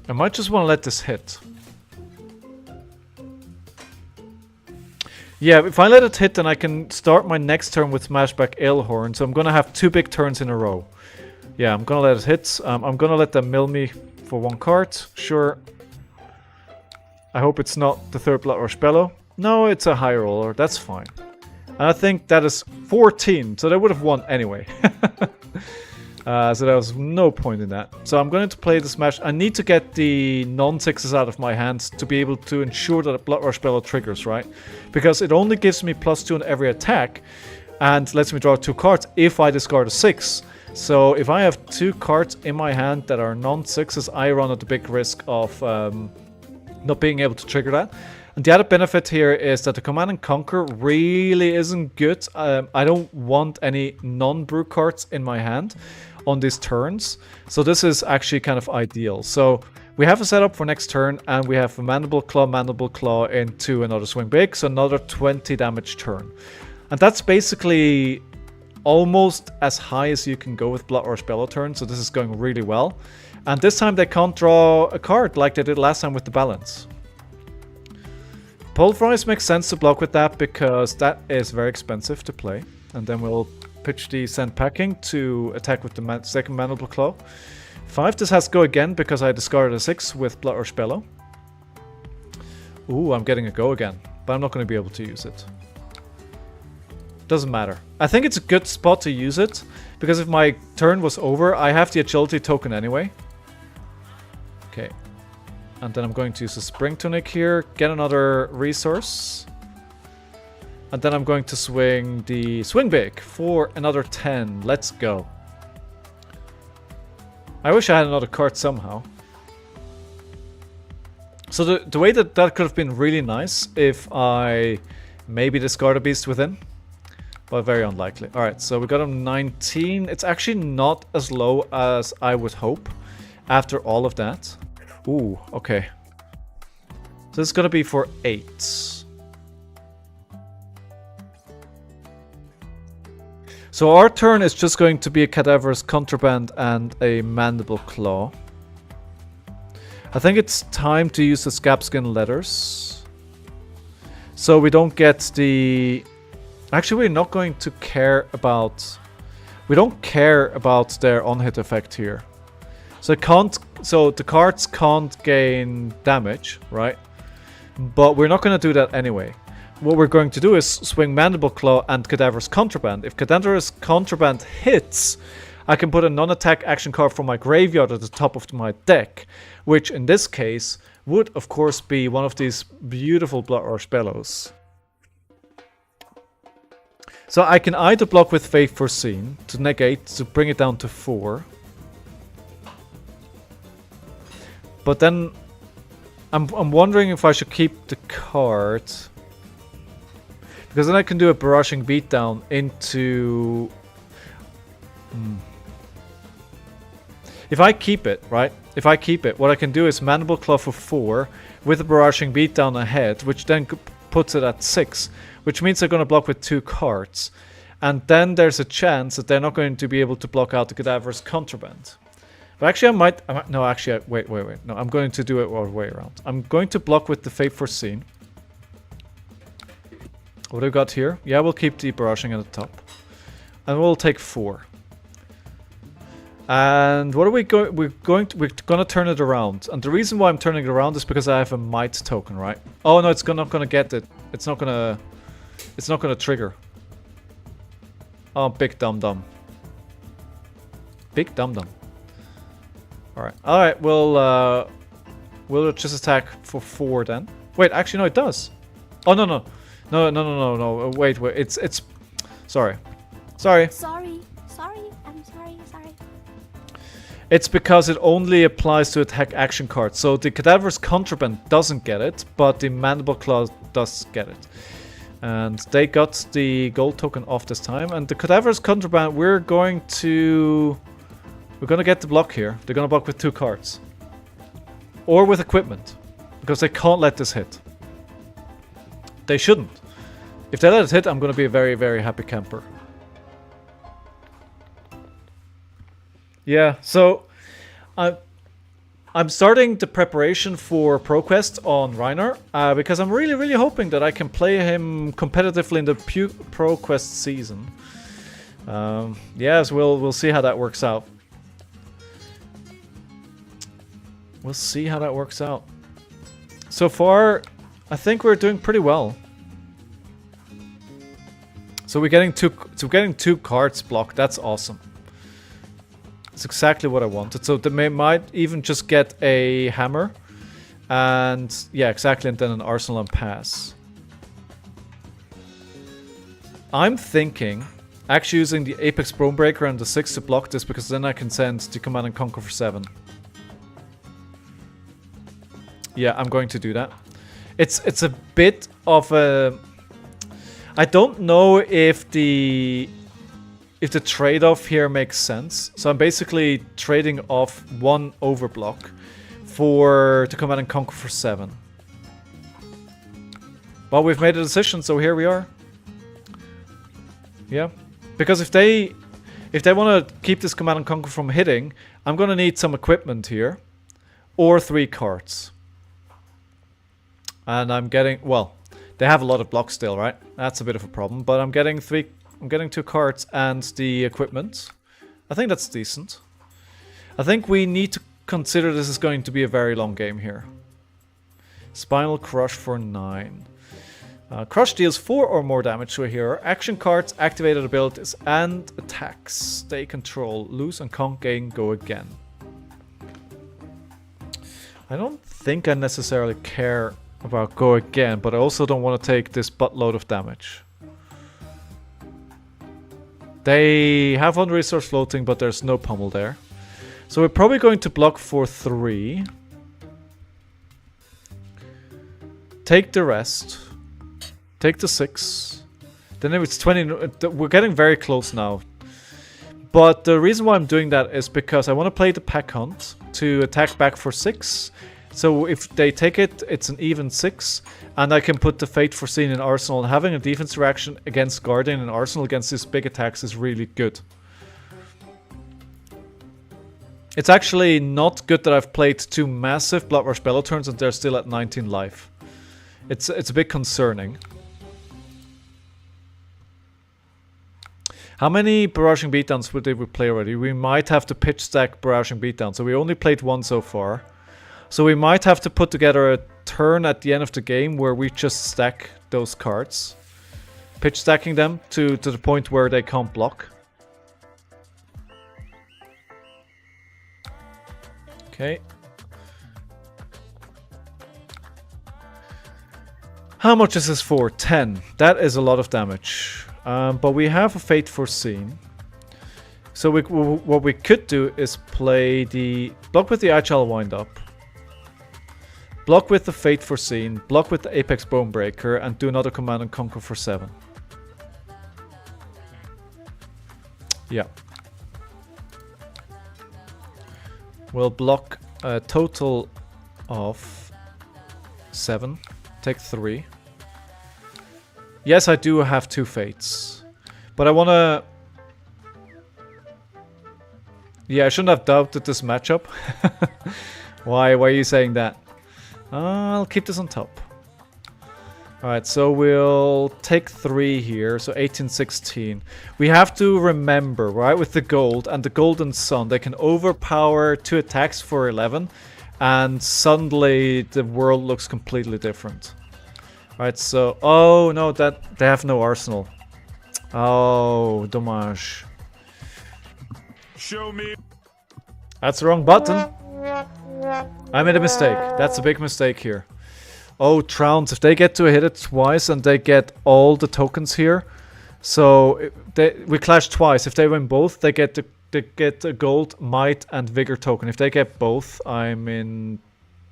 I might just want to let this hit. Yeah, if I let it hit, then I can start my next turn with Smashback Alehorn. So I'm going to have 2 big turns in a row. Yeah, I'm going to let it hit. I'm going to let them mill me for 1 card. Sure. I hope it's not the 3rd Blood Rush Bellow. No, it's a high roller. That's fine. And I think that is 14. So they would have won anyway. So there was no point in that. So I'm going to play the Smash. I need to get the non-6s out of my hands to be able to ensure that a Blood Rush Bellow triggers, right? Because it only gives me +2 on every attack and lets me draw 2 cards if I discard a 6. So if I have 2 cards in my hand that are non-6s, I run at the big risk of not being able to trigger that. And the other benefit here is that the Command and Conquer really isn't good. I don't want any non-brew cards in my hand on these turns. So this is actually kind of ideal. So we have a setup for next turn, and we have a Mandible Claw into another Swing Big. So another 20 damage turn. And that's basically almost as high as you can go with Blood Rush Bellow turn. So this is going really well. And this time they can't draw a card like they did last time with the Balance. Pulverize makes sense to block with that because that is very expensive to play. And then we'll pitch the Sand Packing to attack with the second Mandible Claw. 5, this has to go again because I discarded a 6 with Blood Rush Bellow. Ooh, I'm getting a go again, but I'm not going to be able to use it. Doesn't matter. I think it's a good spot to use it because if my turn was over, I have the Agility token anyway. Okay. And then I'm going to use a Spring Tunic here, get another resource. And then I'm going to swing the Swing Big for another 10. Let's go. I wish I had another card somehow. So the way that could have been really nice if I maybe discard a Beast Within. But very unlikely. Alright, so we got him 19. It's actually not as low as I would hope after all of that. Ooh, okay. So this is gonna be for 8. So our turn is just going to be a Cadaverous Contraband and a Mandible Claw. I think it's time to use the Scabskin Letters. So we don't get the... Actually, we're not going to care about... We don't care about their on-hit effect here. So the cards can't gain damage, right? But we're not going to do that anyway. What we're going to do is swing Mandible Claw and Cadaverous Contraband. If Cadaverous Contraband hits, I can put a non-attack action card from my graveyard at the top of my deck, which in this case would of course be one of these beautiful Bloodrush Bellows. So I can either block with Fate Foreseen to negate, to bring it down to 4. But then I'm wondering if I should keep the card, because then I can do a Barraging Beatdown into... If I keep it, right? If I keep it, what I can do is Mandible Claw for 4 with a Barraging Beatdown ahead, which then puts it at 6, which means they're going to block with 2 cards. And then there's a chance that they're not going to be able to block out the Cadaverous Contraband. But actually I might no, actually, wait. No, I'm going to do it all the way around. I'm going to block with the Fate Foreseen. What do we got here? Yeah, we'll keep the Barraging at the top. And we'll take 4. And what are we going? We're gonna turn it around. And the reason why I'm turning it around is because I have a Might token, right? Oh no, it's not gonna get it. It's not gonna trigger. Oh, big dum dum. Big dum dum. All right. We'll just attack for 4 then. Wait, actually no, it does. Oh no. Wait. It's. Sorry. Sorry. I'm sorry. It's because it only applies to attack action cards. So the Cadaverous Contraband doesn't get it, but the Mandible Claw does get it. And they got the gold token off this time. And the Cadaverous Contraband, we're going to get the block here. They're going to block with 2 cards. Or with equipment. Because they can't let this hit. They shouldn't. If they let it hit, I'm going to be a very, very happy camper. Yeah, so I'm starting the preparation for ProQuest on Reiner because I'm really, really hoping that I can play him competitively in the ProQuest season. Yes, we'll see how that works out. We'll see how that works out. So far, I think we're doing pretty well. So we're getting two cards blocked. That's awesome. It's exactly what I wanted. So they might even just get a hammer. And yeah, exactly. And then an arsenal and pass. I'm thinking actually using the Apex Bonebreaker and the 6 to block this, because then I can send the Command and Conquer for 7. Yeah, I'm going to do that. It's a bit of a... I don't know if the trade-off here makes sense. So I'm basically trading off 1 overblock for the Command and Conquer for 7. Well, we've made a decision, so here we are. Yeah, because if they want to keep this Command and Conquer from hitting, I'm gonna need some equipment here, or 3 cards. And I'm getting, well, they have a lot of blocks still, right? That's a bit of a problem, but I'm getting 2 cards and the equipment. I think that's decent. I think we need to consider this is going to be a very long game here. Spinal Crush for 9. Crush deals 4 or more damage to a hero. Action cards, activated abilities, and attacks they control lose and can't gain go again. I don't think I necessarily care about go again, but I also don't want to take this buttload of damage. They have 1 resource floating, but there's no pummel there. So we're probably going to block for 3. Take the rest. Take the 6. Then if it's 20, we're getting very close now. But the reason why I'm doing that is because I want to play the Pack Hunt to attack back for 6. So if they take it, it's an even 6. And I can put the Fate Foreseen in Arsenal. And having a defense reaction against Guardian and Arsenal against these big attacks is really good. It's actually not good that I've played 2 massive Bloodrush Bellow turns and they're still at 19 life. It's a bit concerning. How many barraging beatdowns did we play already? We might have to pitch stack barraging beatdown. So we only played one so far. So we might have to put together a turn at the end of the game where we just stack those cards. Pitch stacking them to the point where they can't block. Okay. How much is this for? 10. That is a lot of damage. But we have a Fate Foreseen. So what we could do is play the... Block with the Agile Wind-Up. Block with the Fate Foreseen. Block with the Apex Bonebreaker. And do another Command and Conquer for 7. Yeah. We'll block a total of 7. Take 3. Yes, I do have 2 Fates. But I wanna... Yeah, I shouldn't have doubted this matchup. Why are you saying that? I'll keep this on top. Alright, so we'll take 3 here. So 18, 16. We have to remember, right, with the gold and the Golden Sun, they can overpower 2 attacks for 11. And suddenly the world looks completely different. Alright, so... Oh, no, that they have no arsenal. Oh, dommage. Show me. That's the wrong button. I made a mistake. That's a big mistake here. Oh, Trounce, if they get to hit it twice and they get all the tokens here. So, we clash twice. If they win both, they get a gold, might, and vigor token. If they get both, I'm in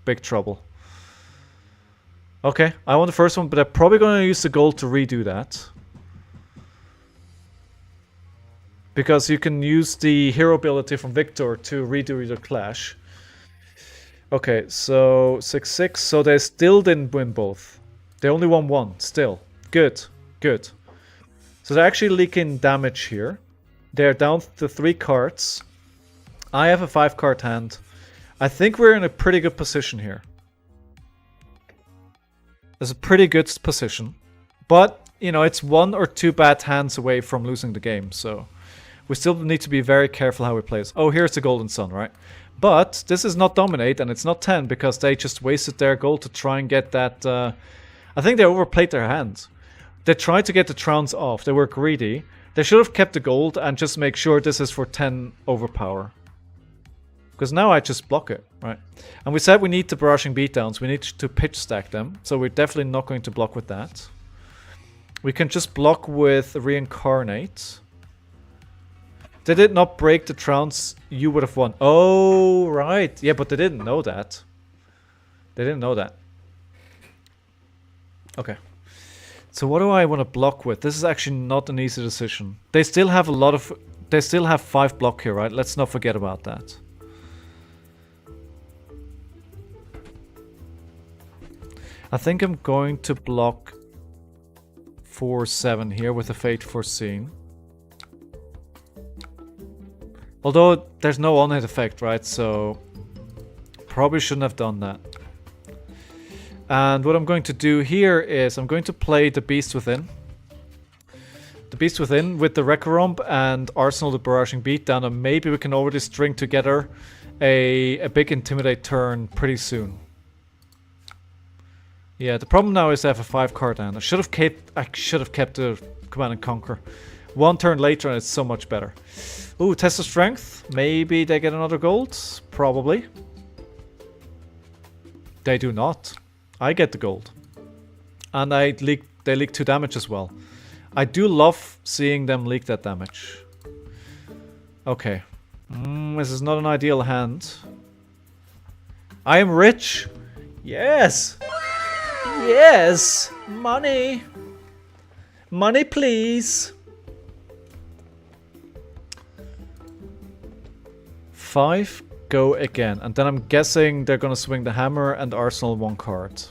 big trouble. Okay, I want the first one, but I'm probably going to use the gold to redo that. Because you can use the hero ability from Victor to redo your clash. Okay, so 6-6. So they still didn't win both. They only won one, still. Good, good. So they're actually leaking damage here. They're down to 3 cards. I have a 5-card hand. I think we're in a pretty good position here. There's a pretty good position. But, you know, it's 1 or 2 bad hands away from losing the game, so... We still need to be very careful how we play this. Oh, here's the Golden Sun, right? But this is not Dominate, and it's not 10, because they just wasted their gold to try and get that... I think they overplayed their hand. They tried to get the Trounce off. They were greedy. They should have kept the gold and just make sure this is for 10 overpower. Because now I just block it, right? And we said we need the barraging beatdowns. We need to pitch stack them. So we're definitely not going to block with that. We can just block with Reincarnate. They did not break the Trounce, you would have won. Oh, right. Yeah, but they didn't know that. They didn't know that. Okay. So what do I want to block with? This is actually not an easy decision. They still have a lot of... They still have 5 block here, right? Let's not forget about that. I think I'm going to block 4-7 here with a Fate Foreseen. Although there's no on-hit effect, right? So probably shouldn't have done that. And what I'm going to do here is I'm going to play the Beast Within. The Beast Within with the Recurromp and Arsenal the Barraging Beatdown, and maybe we can already string together a big Intimidate turn pretty soon. Yeah, the problem now is I have a 5-card hand. I should have kept the Command and Conquer. 1 turn later and it's so much better. Ooh, Test of Strength. Maybe they get another gold. Probably. They do not. I get the gold. And they leak 2 damage as well. I do love seeing them leak that damage. Okay. This is not an ideal hand. I am rich. Yes. Yes. Money. Money, please. 5, go again. And then I'm guessing they're gonna swing the hammer and Arsenal 1 card.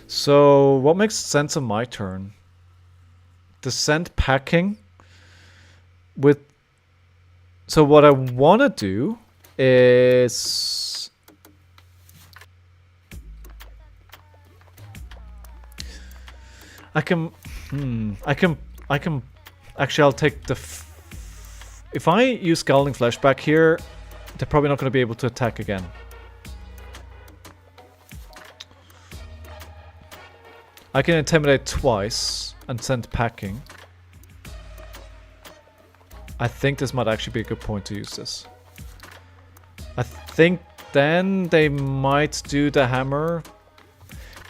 So, what makes sense on my turn? Descent packing with... So what I wanna do is... I can... I can, actually I'll take the, if I use Scalding Flashback here, they're probably not going to be able to attack again. I can Intimidate twice and send packing. I think this might actually be a good point to use this. I think then they might do the hammer.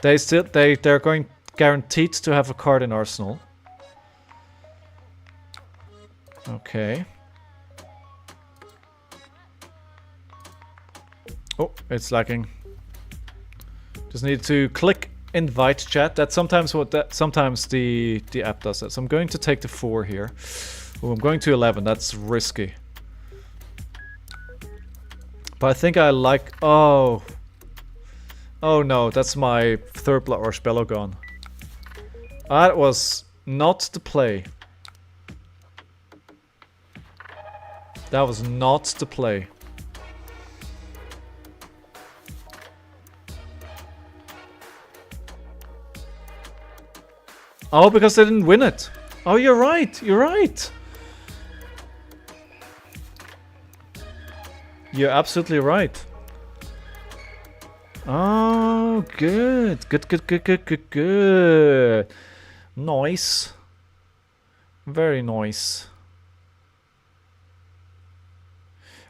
They're going guaranteed to have a card in Arsenal. Okay. Oh, it's lagging. Just need to click invite chat. That's sometimes sometimes the app does that. So I'm going to take the 4 here. Oh, I'm going to 11. That's risky. But I think I like... Oh. Oh no, that's my 3rd Blood Rush Bellow gone. That was not the play. That was not the play. Oh, because they didn't win it. Oh, you're right. You're right. You're absolutely right. Oh, good. Good. Nice. Very nice.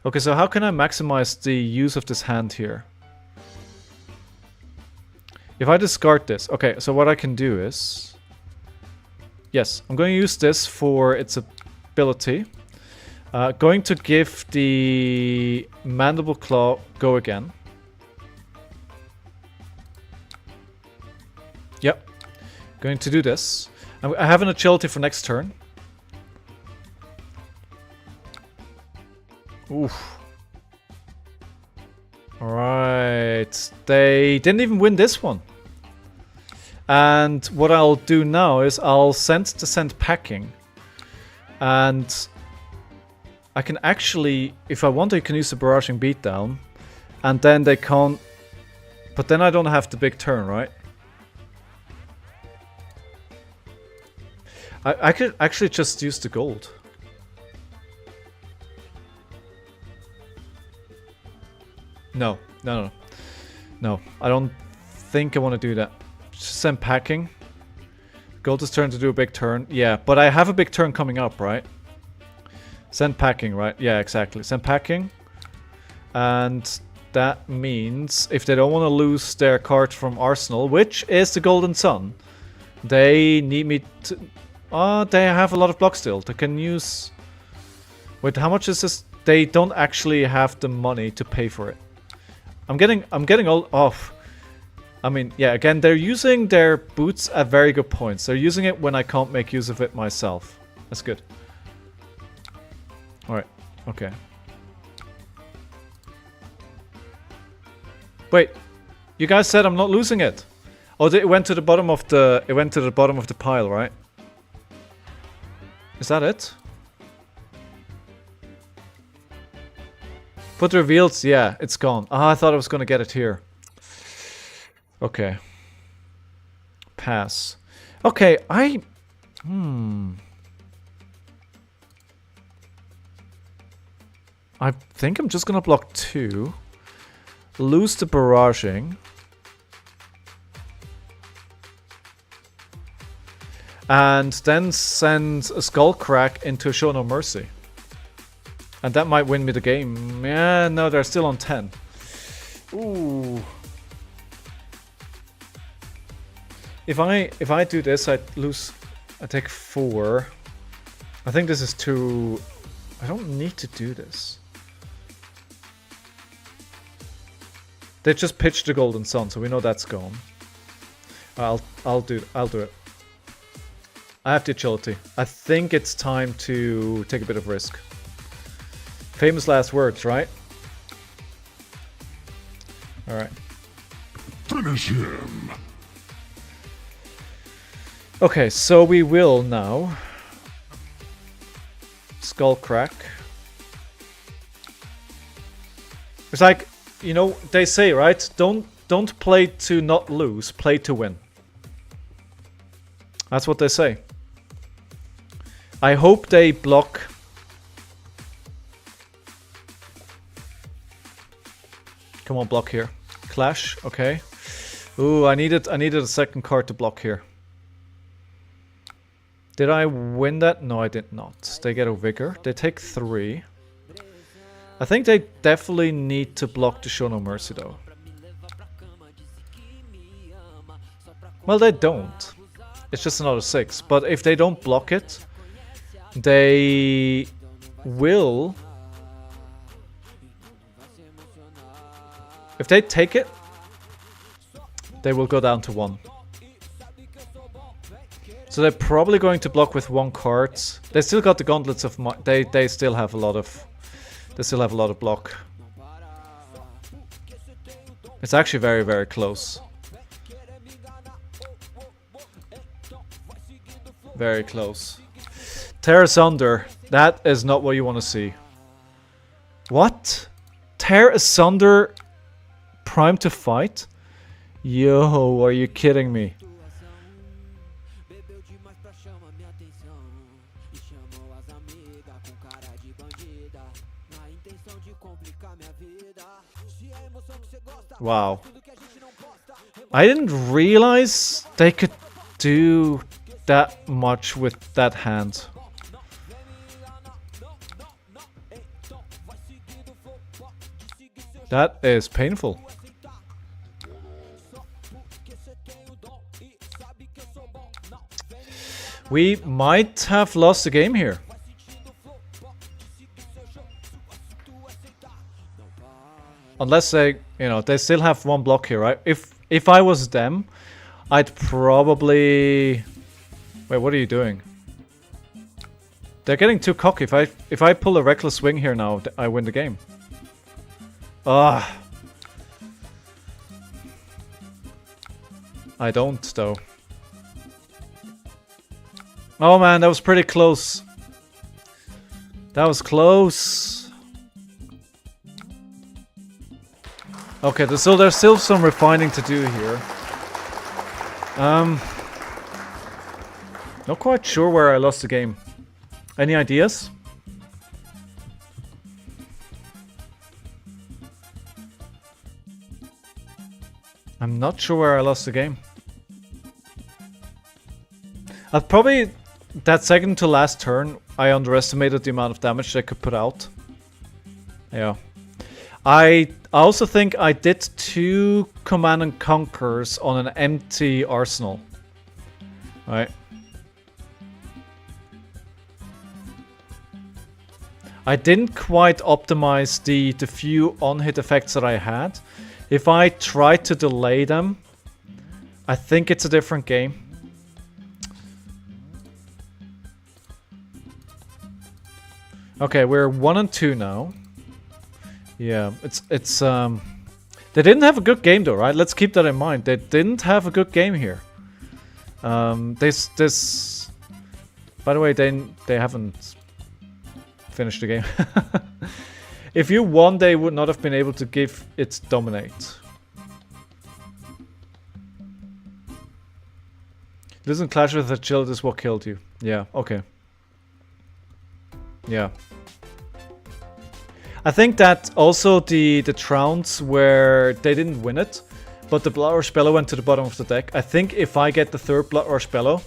Okay, so how can I maximize the use of this hand here? If I discard this... Okay, so what I can do is... Yes, I'm going to use this for its ability. Going to give the Mandible Claw go again. Yep. Going to do this. I have an agility for next turn. Oof. Alright. They didn't even win this one. And what I'll do now is I'll send packing. And I can actually, if I want, I can use the Barraging Beatdown. And then they can't... But then I don't have the big turn, right? I could actually just use the gold. No, I don't think I want to do that. Just send packing. Gold is turn to do a big turn. Yeah, but I have a big turn coming up, right? Send packing, right? Yeah, exactly. Send packing. And that means if they don't want to lose their card from Arsenal, which is the Golden Sun, they need me to... Oh, they have a lot of block still. They can use... Wait, how much is this? They don't actually have the money to pay for it. I'm getting all off. I mean, yeah, again, they're using their boots at very good points. They're using it when I can't make use of it myself. That's good. Alright, okay. Wait, you guys said I'm not losing it. Oh, it went to the bottom of the pile, right? Is that it? Put reveals, yeah, it's gone. Ah, I thought I was gonna get it here. Okay. Pass. Okay, I think I'm just gonna block 2. Lose the barraging. And then send a Skull Crack into a Show No Mercy. And that might win me the game. Yeah, no, they're still on 10. Ooh. If I do this, I take 4. I think this is too... I don't need to do this. They just pitched the Golden Sun, so we know that's gone. I'll do it. I have the agility. I think it's time to take a bit of risk. Famous last words, right? Alright. Finish him. Okay, so we will now Skull Crack. It's like, you know, they say, right? Don't play to not lose, play to win. That's what they say. I hope they block. Come on, block here. Clash, okay. Ooh, I needed a second card to block here. Did I win that? No, I did not. They get a vigor. They take 3. I think they definitely need to block the Show No Mercy though. Well, they don't. It's just another 6. But if they don't block it, they will. If they take it, they will go down to 1. So they're probably going to block with 1 card. They still got the gauntlets of they still have a lot of block. It's actually very, very close. Very close. Tear asunder. That is not what you want to see. What? Tear asunder prime to fight? Yo, are you kidding me? Wow. I didn't realize they could do that much with that hand. That is painful. We might have lost the game here. Unless they, you know, they still have 1 block here, right? If I was them, I'd probably... Wait, what are you doing? They're getting too cocky. If I pull a reckless swing here now, I win the game. Ah. I don't, though. Oh man, that was pretty close. That was close. Okay, so there's still some refining to do here. Not quite sure where I lost the game. Any ideas? I'm not sure where I lost the game. I'd probably... That second to last turn, I underestimated the amount of damage they could put out. Yeah. I also think I did 2 Command and Conquers on an empty arsenal. Right. I didn't quite optimize the few on-hit effects that I had. If I tried to delay them, I think it's a different game. Okay, we're 1 and 2 now. Yeah, it's they didn't have a good game though, right? Let's keep that in mind. They didn't have a good game here. This by the way, they haven't finished the game. If you won, they would not have been able to give it dominate. Losing Clash with the Child is what killed you. Yeah, okay. Yeah. I think that also the Trounce where they didn't win it, but the Blood Rush Bellow went to the bottom of the deck. I think if I get the 3rd Blood Rush Bellow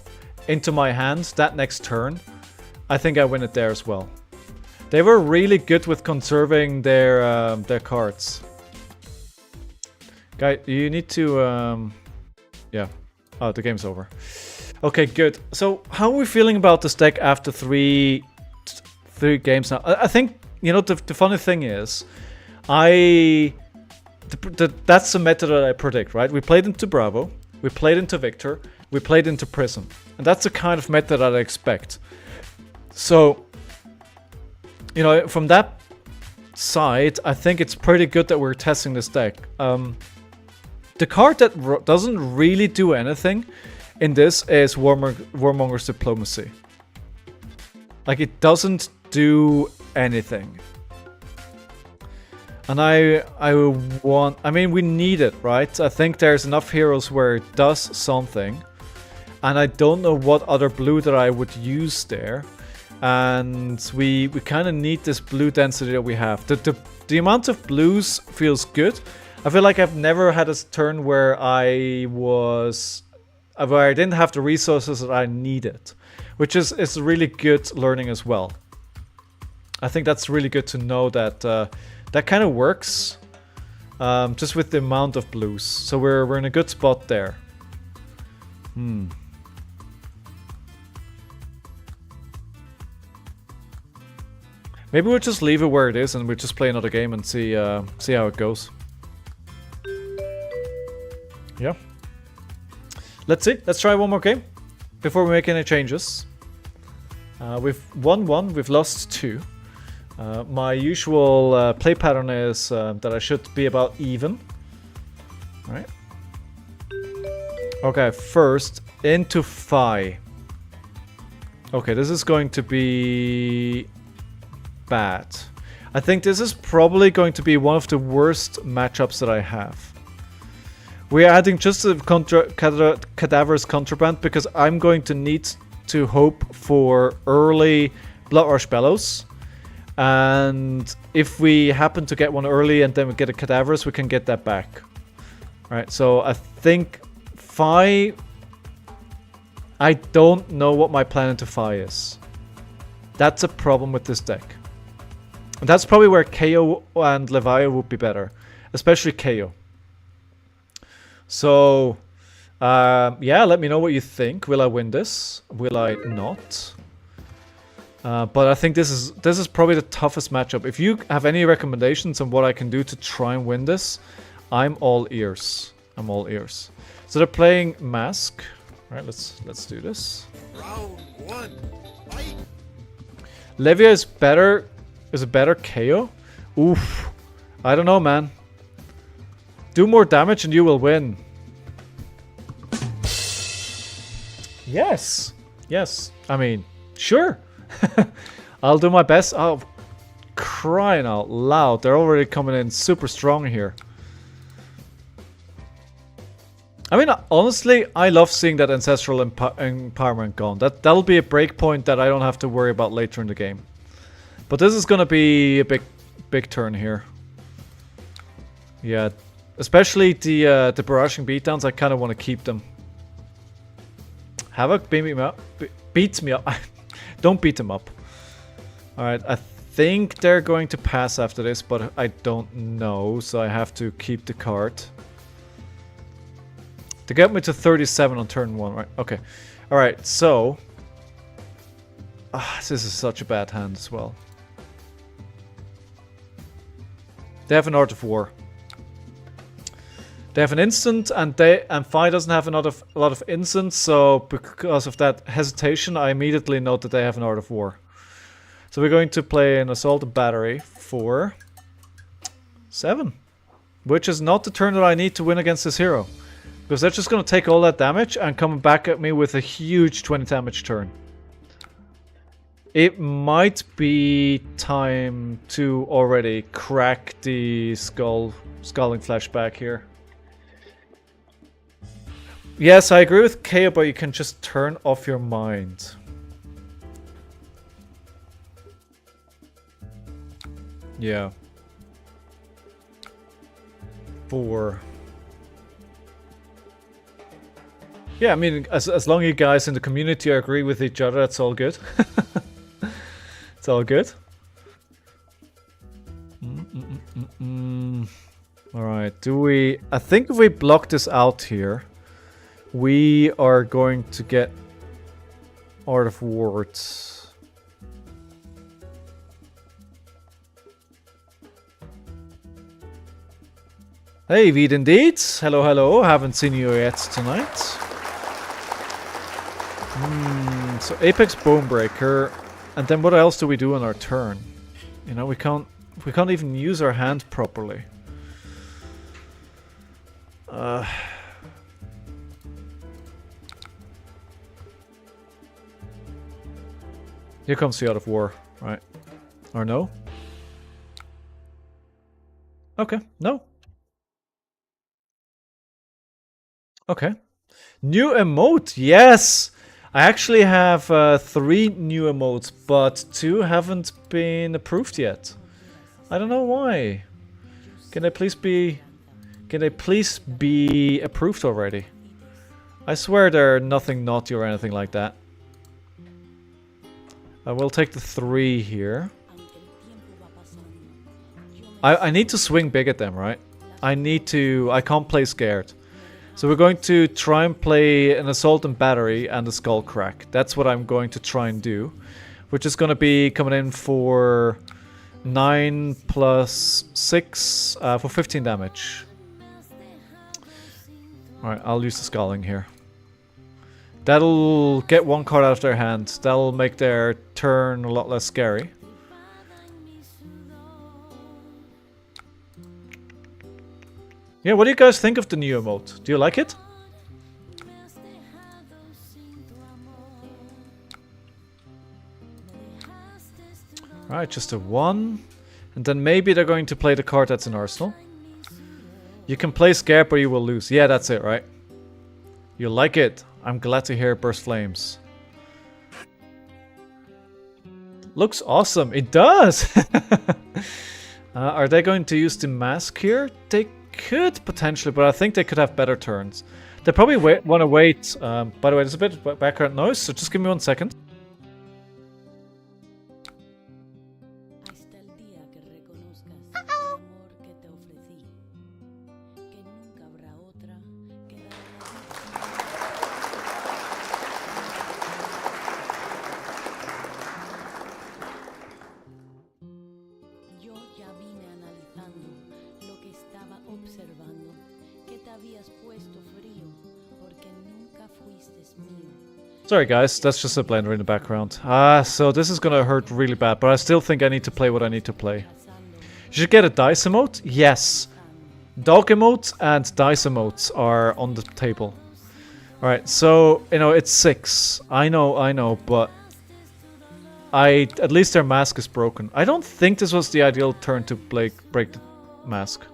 into my hands that next turn, I think I win it there as well. They were really good with conserving their cards. Guy, you need to yeah. Oh, the game's over. Okay, good. So how are we feeling about this deck after three games now? I think, you know, the funny thing is, that's the meta that I predict, right? We played into Bravo, we played into Victor, we played into Prism. And that's the kind of meta that I expect. So, you know, from that side, I think it's pretty good that we're testing this deck. The card that doesn't really do anything in this is Warmonger's Diplomacy. Like, it doesn't do anything. And I mean, we need it, right? I think there's enough heroes where it does something. and I don't know what other blue that I would use there. And we kind of need this blue density that we have. The amount of blues feels good. I feel like I've never had a turn where I didn't have the resources that I needed, which is really good learning as well. I think that's really good to know that that kind of works, just with the amount of blues. So we're in a good spot there. Maybe we'll just leave it where it is and we'll just play another game and see how it goes. Yeah. Let's see. Let's try one more game before we make any changes. We've won 1, we've lost 2. My usual play pattern is that I should be about even. Alright. Okay, first into Phi. Okay, this is going to be bad. I think this is probably going to be one of the worst matchups that I have. We're adding just a Cadaver's Contraband because I'm going to need to hope for early Bloodrush Bellows. And if we happen to get one early and then we get a Cadaver's, we can get that back. Alright, so I think Phi... I don't know what my plan into Phi is. That's a problem with this deck. And that's probably where KO and Levia would be better. Especially KO. So, yeah, let me know what you think. Will I win this? Will I not? But I think this is probably the toughest matchup. If you have any recommendations on what I can do to try and win this, I'm all ears. I'm all ears. So they're playing Mask. All right, let's do this. Round 1. Fight. Levia is better. Is a better KO? Oof. I don't know, man. Do more damage and you will win. Yes. Yes. I mean, sure. I'll do my best. Oh, crying out loud. They're already coming in super strong here. I mean, honestly, I love seeing that Ancestral Empowerment gone. That'll be a break point that I don't have to worry about later in the game. But this is gonna be a big turn here. Yeah, especially the barraging beatdowns. I kind of want to keep them. Havoc, beat me up. Beats me up. Don't beat them up. All right, I think they're going to pass after this, but I don't know, so I have to keep the card. To get me to 37 on turn 1, right? Okay. All right, so this is such a bad hand as well. They have an Art of War. They have an instant, and Phi doesn't have a lot of instants. So because of that hesitation, I immediately note that they have an Art of War. So we're going to play an Assault Battery for 7, which is not the turn that I need to win against this hero, because they're just going to take all that damage and come back at me with a huge 20 damage turn. It might be time to already crack the Scalding Flashback here. Yes, I agree with KO, but you can just turn off your mind. Yeah. 4. Yeah, I mean, as long as you guys in the community agree with each other, that's all good. It's all good. Alright, do we... I think if we block this out here, we are going to get Art of Wards. Hey, Veed indeed. Hello, hello. Haven't seen you yet tonight. So Apex Bonebreaker. And then what else do we do on our turn? You know, we can't even use our hand properly. Here comes the Art of War, right? Or no? Okay, no. Okay. New emote, yes! I actually have 3 new emotes, but 2 haven't been approved yet. I don't know why. Can they please be approved already? I swear they're nothing naughty or anything like that. I will take the 3 here. I need to swing big at them, right? I can't play scared. So we're going to try and play an assault and battery and a skull crack. That's what I'm going to try and do. Which is going to be coming in for 9 plus 6 for 15 damage. Alright, I'll use the sculling here. That'll get 1 card out of their hand. That'll make their turn a lot less scary. Yeah, what do you guys think of the new emote? Do you like it? Alright, just a 1. And then maybe they're going to play the card that's in Arsenal. You can play scared, but you will lose. Yeah, that's it, right? You like it. I'm glad to hear Burst Flames. Looks awesome. It does! Are they going to use the mask here? They could potentially, but I think they could have better turns. They probably want to wait. By the way, there's a bit of background noise, so just give me 1 second. Sorry guys, that's just a blender in the background. So this is gonna hurt really bad, but I still think I need to play what I need to play. You should get a dice emote? Yes. Dog emote and dice emotes are on the table. Alright, so, you know, it's 6. I know, but... at least their mask is broken. I don't think this was the ideal turn to break the mask.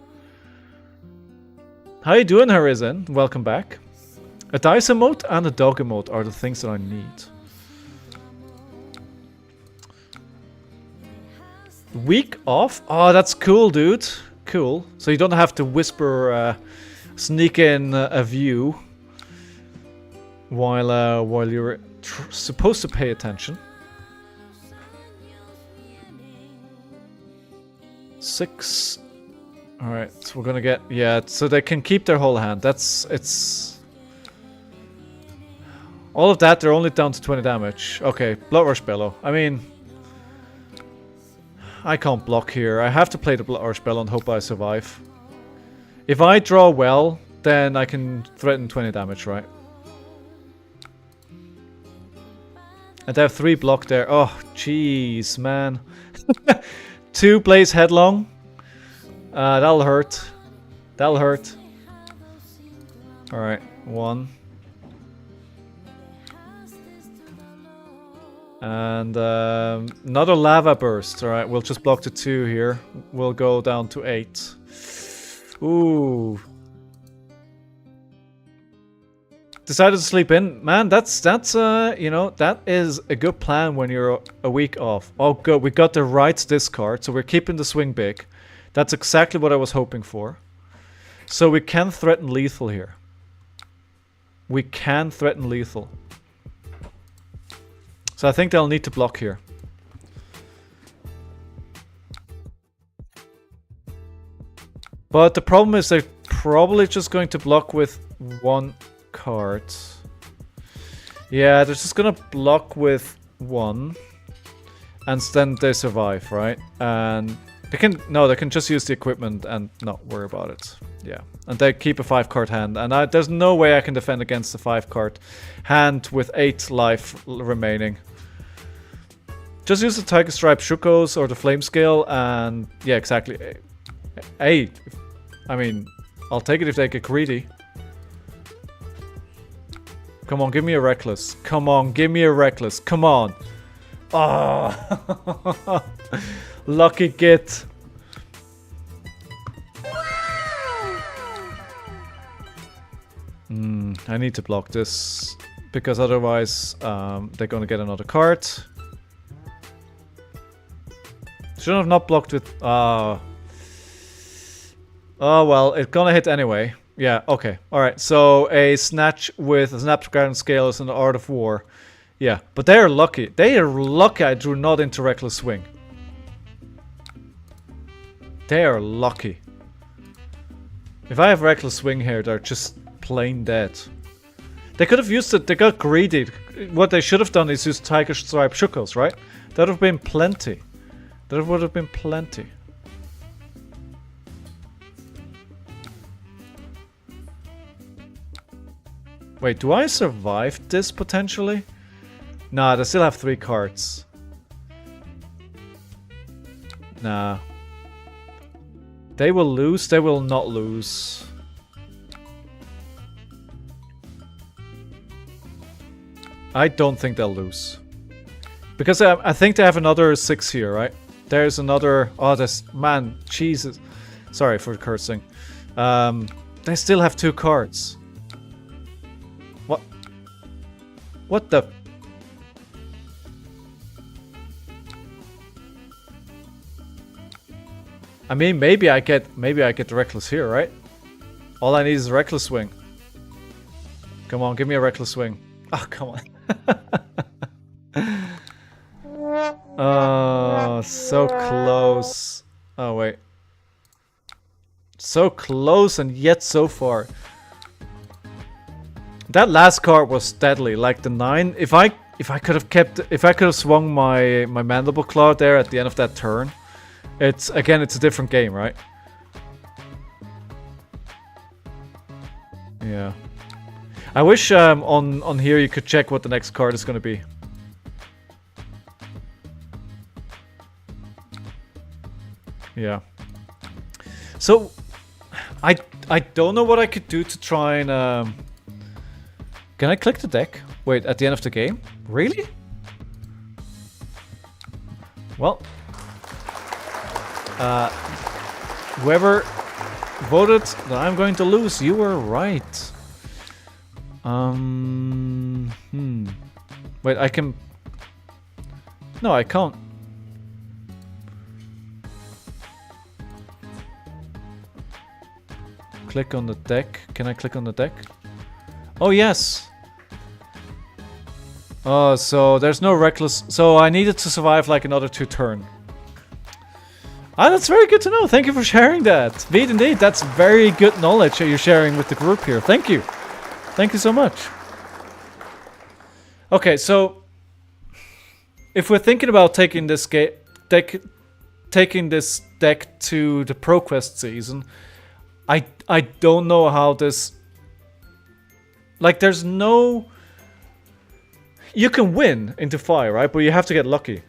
How you doing, Horizon? Welcome back. A dice emote and a dog emote are the things that I need. Week off? Oh, that's cool, dude. Cool. So you don't have to whisper, sneak in a view while you're supposed to pay attention. 6. Alright, so we're gonna get... Yeah, so they can keep their whole hand. It's... All of that, they're only down to 20 damage. Okay, Blood Rush Bellow. I mean... I can't block here. I have to play the Blood Rush Bellow and hope I survive. If I draw well, then I can threaten 20 damage, right? And they have 3 block there. Oh, jeez, man. 2 Blaze Headlong. That'll hurt. That'll hurt. Alright, 1. And another Lava Burst. Alright, we'll just block the 2 here. We'll go down to 8. Ooh. Decided to sleep in. Man, that's you know, that is a good plan when you're a week off. Oh, good. We got the right discard, so we're keeping the swing big. That's exactly what I was hoping for. So we can threaten lethal here. We can threaten lethal. So I think they'll need to block here. But the problem is they're probably just going to block with 1 card. Yeah, they're just gonna block with 1. And then they survive, right? And they can just use the equipment and not worry about it. Yeah. And they keep a 5-card hand. And there's no way I can defend against the 5-card hand with 8 life remaining. Just use the Tiger Stripe Shukos or the Flame Scale and... Yeah, exactly. Hey, I mean, I'll take it if they get greedy. Come on, give me a Reckless. Come on, give me a Reckless. Come on. Oh, lucky git. I need to block this. Because otherwise, they're gonna get another card. Should have not blocked with... Oh, well, it's gonna hit anyway. Yeah, okay. Alright, so a Snatch with a Snapdragon Scale is an Art of War. Yeah, but they are lucky. They are lucky I drew not into Reckless Swing. They are lucky. If I have Reckless Swing here, they're just plain dead. They could have used it. They got greedy. What they should have done is use Tiger Stripe Shuckles, right? That would have been plenty. That would have been plenty. Wait, do I survive this potentially? Nah, they still have 3 cards. Nah. They will lose. They will not lose. I don't think they'll lose. Because I think they have another 6 here, right? There's another... Oh, this... Man, Jesus. Sorry for cursing. They still have 2 cards. What? What the... I mean, maybe I get Reckless here, right? All I need is a Reckless Swing. Come on, give me a Reckless Swing. Oh, come on. Oh, so close. Oh, wait. So close and yet so far. That last card was deadly. Like the 9. If I could have swung my Mandible Claw there at the end of that turn, it's a different game, right? Yeah. I wish on here you could check what the next card is going to be. Yeah. So, I don't know what I could do to try and... Can I click the deck? Wait, at the end of the game? Really? Well... whoever voted that I'm going to lose, you were right. Wait, I can... No, I can't. Click on the deck. Can I click on the deck? Oh, yes. Oh, so there's no Reckless... So I needed to survive like another 2 turns. Ah, that's very good to know. Thank you for sharing that. Indeed, that's very good knowledge that you're sharing with the group here. Thank you. Thank you so much. Okay, so if we're thinking about taking this deck to the ProQuest season, I don't know how this... Like, there's no... You can win into fire, right? But you have to get lucky.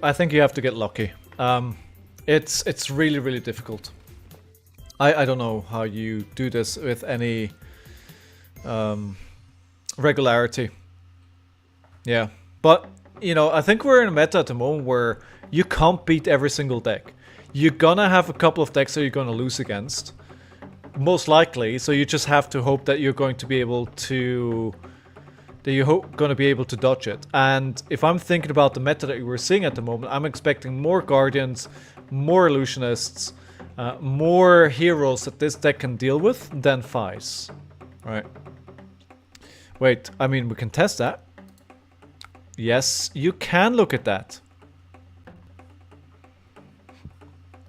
I think you have to get lucky. It's really, really difficult. I don't know how you do this with any regularity. Yeah, but you know, I think we're in a meta at the moment where you can't beat every single deck. You're gonna have a couple of decks that you're gonna lose against, most likely. So you just have to hope that you're going to be able to dodge it. And if I'm thinking about the meta that we're seeing at the moment, I'm expecting more Guardians, more Illusionists, more heroes that this deck can deal with than Faiz. Right. Wait, I mean, we can test that. Yes, you can look at that.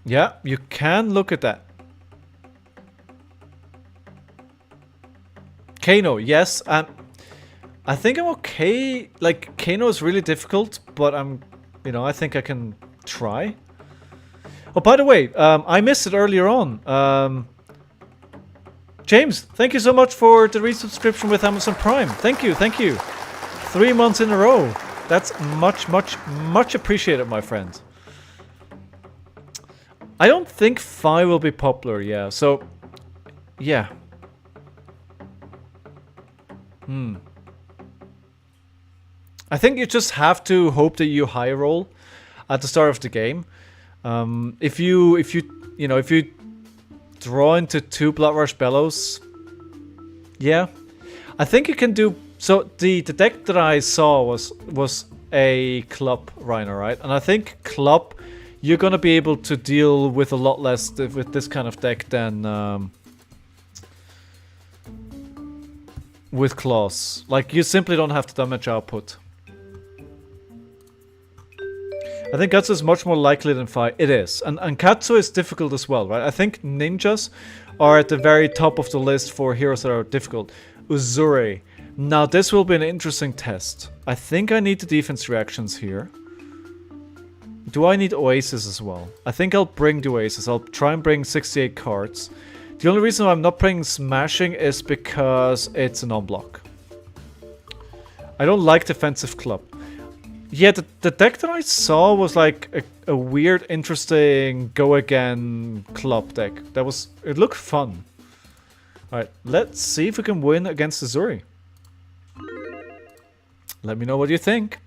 Yeah, you can look at that. Kano, yes, I think I'm okay. Like, Kano is really difficult, but I think I can try. Oh, by the way, I missed it earlier on. James, thank you so much for the resubscription with Amazon Prime. Thank you, thank you. 3 months in a row. That's much, much, much appreciated, my friend. I don't think Fi will be popular, yeah. So, yeah. I think you just have to hope that you high roll at the start of the game. If you you know, if you draw into 2 Bloodrush Bellows, yeah. I think you can do... So, the deck that I saw was a Club Rhino, right? And I think Club, you're gonna be able to deal with a lot less with this kind of deck than... with Claws. Like, you simply don't have the damage output. I think Katsu is much more likely than Fi. It is. And Katsu is difficult as well, right? I think ninjas are at the very top of the list for heroes that are difficult. Uzuri. Now this will be an interesting test. I think I need the defense reactions here. Do I need Oasis as well? I think I'll bring the Oasis. I'll try and bring 68 cards. The only reason why I'm not playing Smashing is because it's a non-block. I don't like Defensive Club. Yeah, the deck that I saw was like a weird, interesting go-again club deck. It looked fun. Alright, let's see if we can win against Uzuri. Let me know what you think.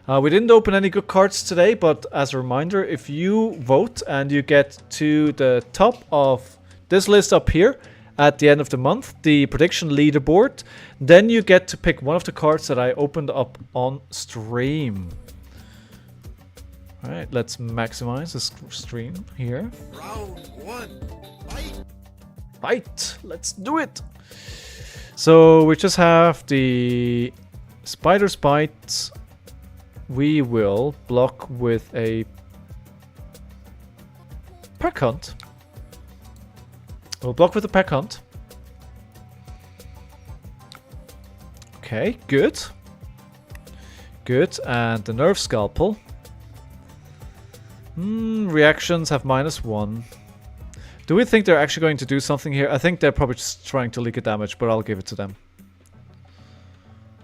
We didn't open any good cards today, but as a reminder, if you vote and you get to the top of this list up here, at the end of the month, the prediction leaderboard, then you get to pick one of the cards that I opened up on stream. Alright, let's maximize the stream here. Round 1. Fight! Fight! Let's do it! So we just have the Spider's Bite. We will block with a Pack Hunt. We'll block with a Pack Hunt. Okay, good. Good, and the Nerve Scalpel. Reactions have -1. Do we think they're actually going to do something here? I think they're probably just trying to leak a damage, but I'll give it to them.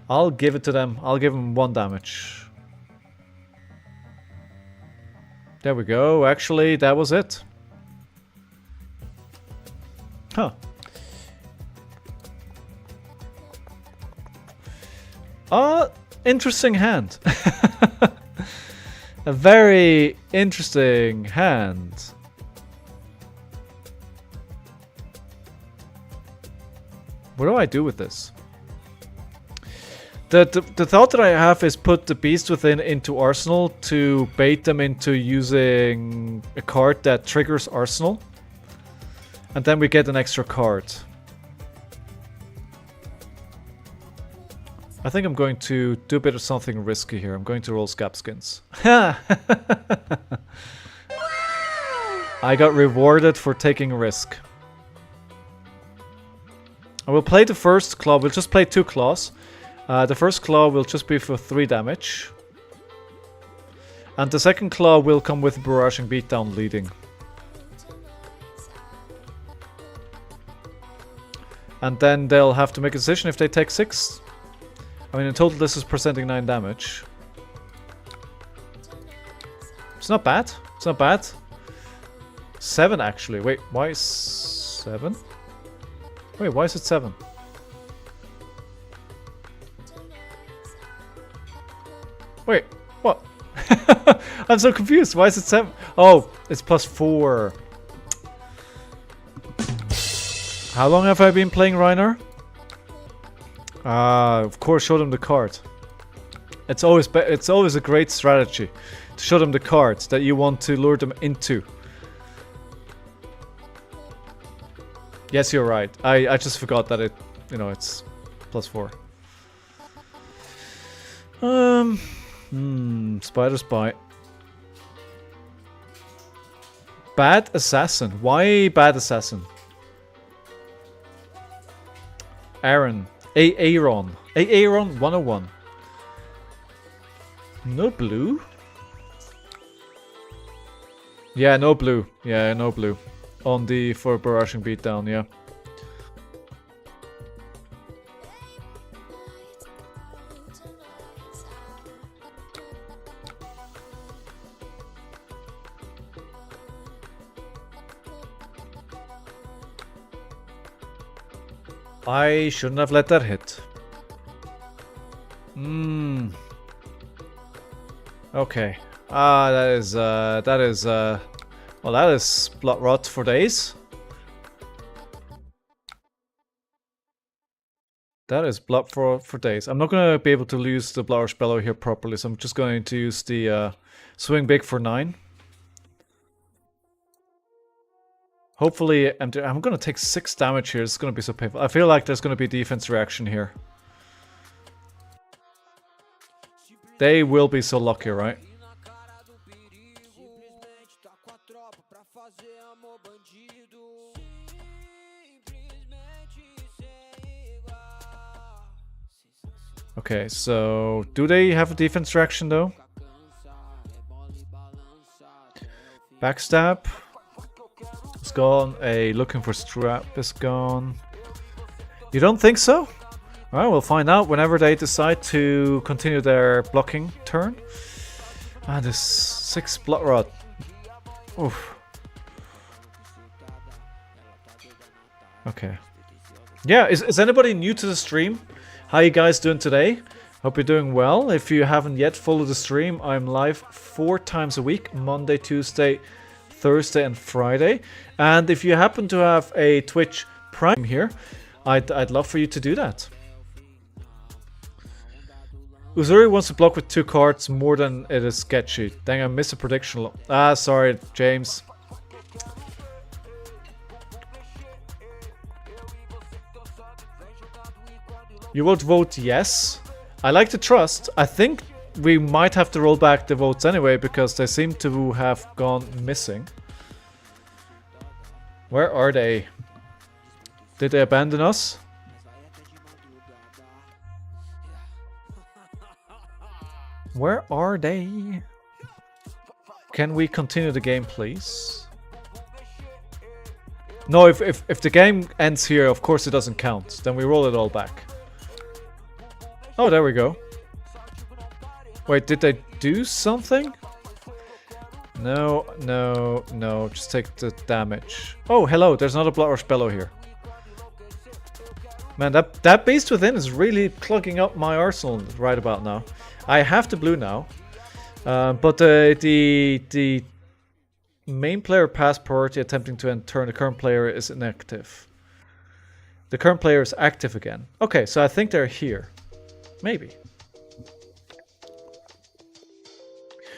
I'll give it to them. I'll give them 1 damage. There we go. Actually, that was it. Huh. Interesting hand. A very interesting hand. What do I do with this? The thought that I have is put the Beast Within into Arsenal to bait them into using a card that triggers Arsenal. And then we get an extra card. I think I'm going to do a bit of something risky here. I'm going to roll Scab Skins. I got rewarded for taking a risk. I will play the first claw. We'll just play 2 claws. The first claw will just be for 3 damage. And the second claw will come with Barraging Beatdown leading. And then they'll have to make a decision if they take 6. I mean, in total this is presenting 9 damage. It's not bad. It's not bad. 7 actually. Wait, why is 7? Wait, why is it 7? Wait, what? I'm so confused. Why is it 7? Oh, it's +4. How long have I been playing Reiner? Of course, show them the card. It's always a great strategy to show them the cards that you want to lure them into. Yes, you're right. I just forgot that it's +4. Spider's Bite. Bad Assassin. Why Bad Assassin? Aaron. Aaron. Aaron 101. No blue? Yeah, no blue. Yeah, no blue. On the for Barraging Beatdown, yeah. I shouldn't have let that hit. Okay. That is Well, that is blood rot for days. That is blood for days. I'm not going to be able to use the Blood Rush Bellow here properly, so I'm just going to use the Swing Big for 9. Hopefully, I'm going to take 6 damage here. It's going to be so painful. I feel like there's going to be defense reaction here. They will be so lucky, right? Okay, so do they have a defense reaction though? Backstab is gone. A looking for strap is gone. You don't think so? Alright, we'll find out whenever they decide to continue their blocking turn. Ah, this 6 blood rot. Oof. Okay. Yeah, is anybody new to the stream? How you guys doing today? Hope you're doing well. If you haven't yet followed the stream, I'm live 4 times a week, Monday, Tuesday, Thursday and Friday. And if you happen to have a Twitch Prime here, I'd love for you to do that. Uzuri wants to block with 2 cards more than it is sketchy. Dang, I missed a prediction. Ah, sorry, James. You would vote yes. I like to trust. I think we might have to roll back the votes anyway because they seem to have gone missing. Where are they? Did they abandon us? Where are they? Can we continue the game, please? No, if the game ends here, of course it doesn't count. Then we roll it all back. Oh, there we go. Wait, did they do something? No, no, no. Just take the damage. Oh, hello. There's not a Blood Rush Bellow here. Man, that beast within is really clogging up my arsenal right about now. I have the blue now. But the main player passed priority attempting to end turn. The current player is inactive. The current player is active again. Okay, so I think they're here. Maybe.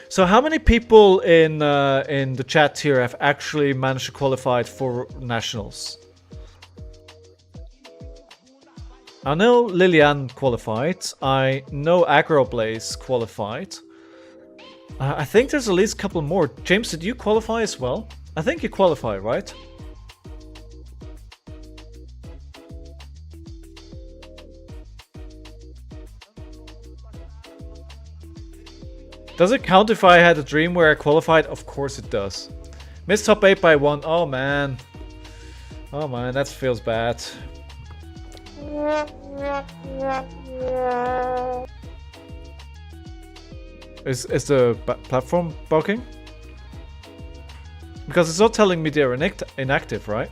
So how many people in the chat here have actually managed to qualify for nationals? I know Lilian qualified. I know Agroblaze qualified. I think there's at least a couple more. James, did you qualify as well? I think you qualified, right? Does it count if I had a dream where I qualified? Of course it does. Missed top 8 by 1. Oh man. Oh man, that feels bad. Is the platform bugging? Because it's not telling me they're inactive, right?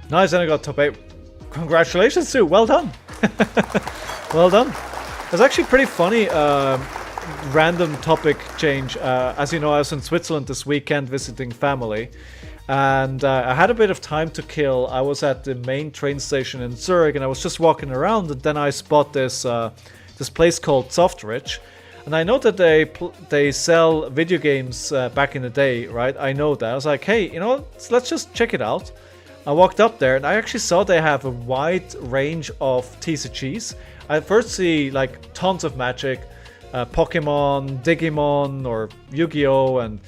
Nice, then I got top 8. Congratulations, Sue. Well done. Well done. It's actually pretty funny, random topic change. As you know, I was in Switzerland this weekend visiting family. And I had a bit of time to kill. I was at the main train station in Zurich and I was just walking around. And then I spot this this place called Softrich. And I know that they sell video games back in the day, right? I know that. I was like, hey, you know, let's just check it out. I walked up there and I actually saw they have a wide range of TCGs. I first see like tons of Magic, Pokemon, Digimon, or Yu-Gi-Oh! And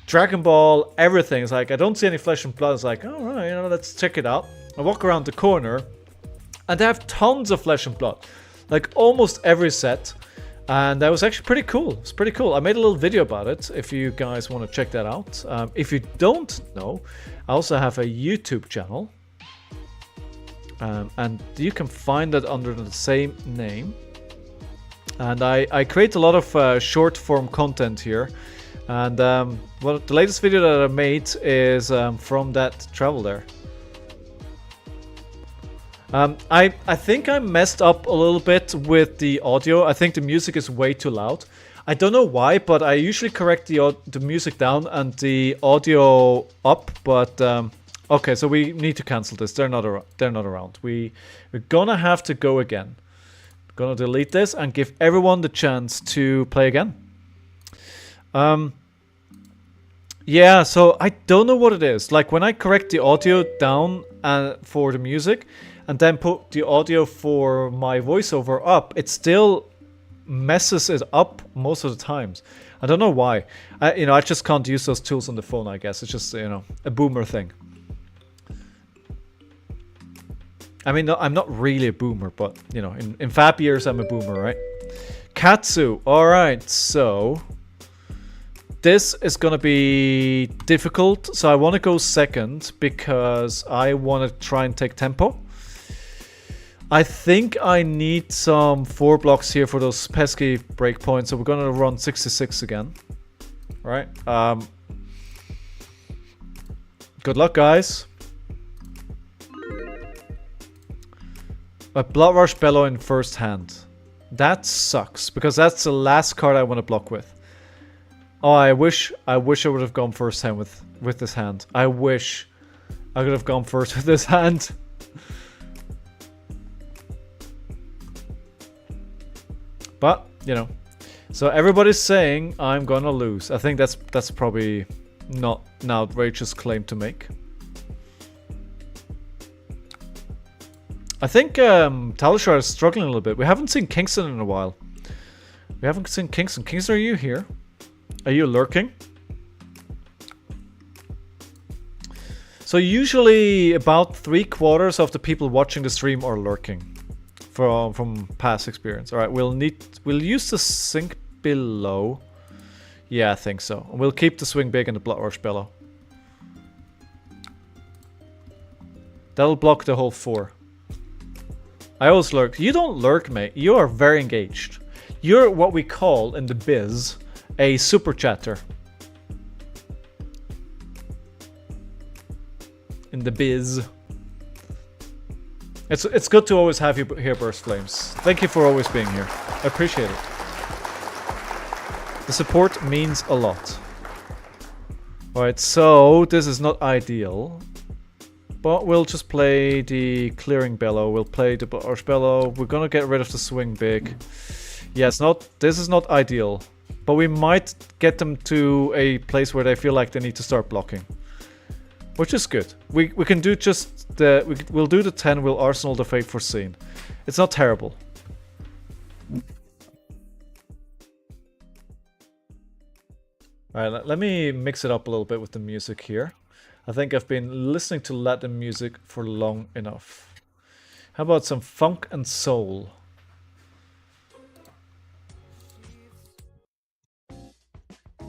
Dragon Ball, everything. It's like, I don't see any Flesh and Blood. It's like, all right, you know, let's check it out. I walk around the corner and they have tons of Flesh and Blood. Like almost every set. And that was actually pretty cool. It's pretty cool. I made a little video about it if you guys want to check that out. If you don't know, I also have a YouTube channel. And you can find that under the same name. And I create a lot of short form content here. And well, the latest video that I made is from that travel there. I think I messed up a little bit with the audio. I think the music is way too loud. I don't know why, but I usually correct the music down and the audio up. But okay, so we need to cancel this. They're not around. We're gonna have to go again. Gonna delete this and give everyone the chance to play again. Yeah, so I don't know what it is. Like when I correct the audio down for the music and then put the audio for my voiceover up, it still messes it up most of the times. I don't know why. I just can't use those tools on the phone, I guess. It's just, a boomer thing. I mean, I'm not really a boomer, but, in fab years, I'm a boomer, right? Katsu. All right, so this is going to be difficult. So I want to go second because I want to try and take tempo. I think I need some 4 blocks here for those pesky breakpoints. So we're going to run 66 again. All right. Good luck, guys. A Blood Rush Bellow in first hand. That sucks because that's the last card I want to block with. Oh, I wish I would have gone first hand with this hand. I wish I could have gone first with this hand. But, so everybody's saying I'm gonna lose. I think that's probably not an outrageous claim to make. I think Talishar is struggling a little bit. We haven't seen Kingston in a while. We haven't seen Kingston. Kingston, are you here? Are you lurking? So usually about 3/4 of the people watching the stream are lurking from past experience. All right, we'll use the sink below. Yeah, I think so. We'll keep the swing big and the Blood Rush Bellow. That'll block the whole 4. I always lurk. You don't lurk, mate. You are very engaged. You're what we call in the biz a super chatter. In the biz. It's good to always have you here, Burst Flames. Thank you for always being here. I appreciate it. The support means a lot. Alright, so this is not ideal. But we'll just play the Clearing Bellow. We'll play the Arch Bellow. We're gonna get rid of the Swing Big. Yeah, this is not ideal. But we might get them to a place where they feel like they need to start blocking. Which is good. We can do just the... We'll do the 10, we'll Arsenal the Fate Foreseen. It's not terrible. Alright, let me mix it up a little bit with the music here. I think I've been listening to Latin music for long enough. How about some funk and soul?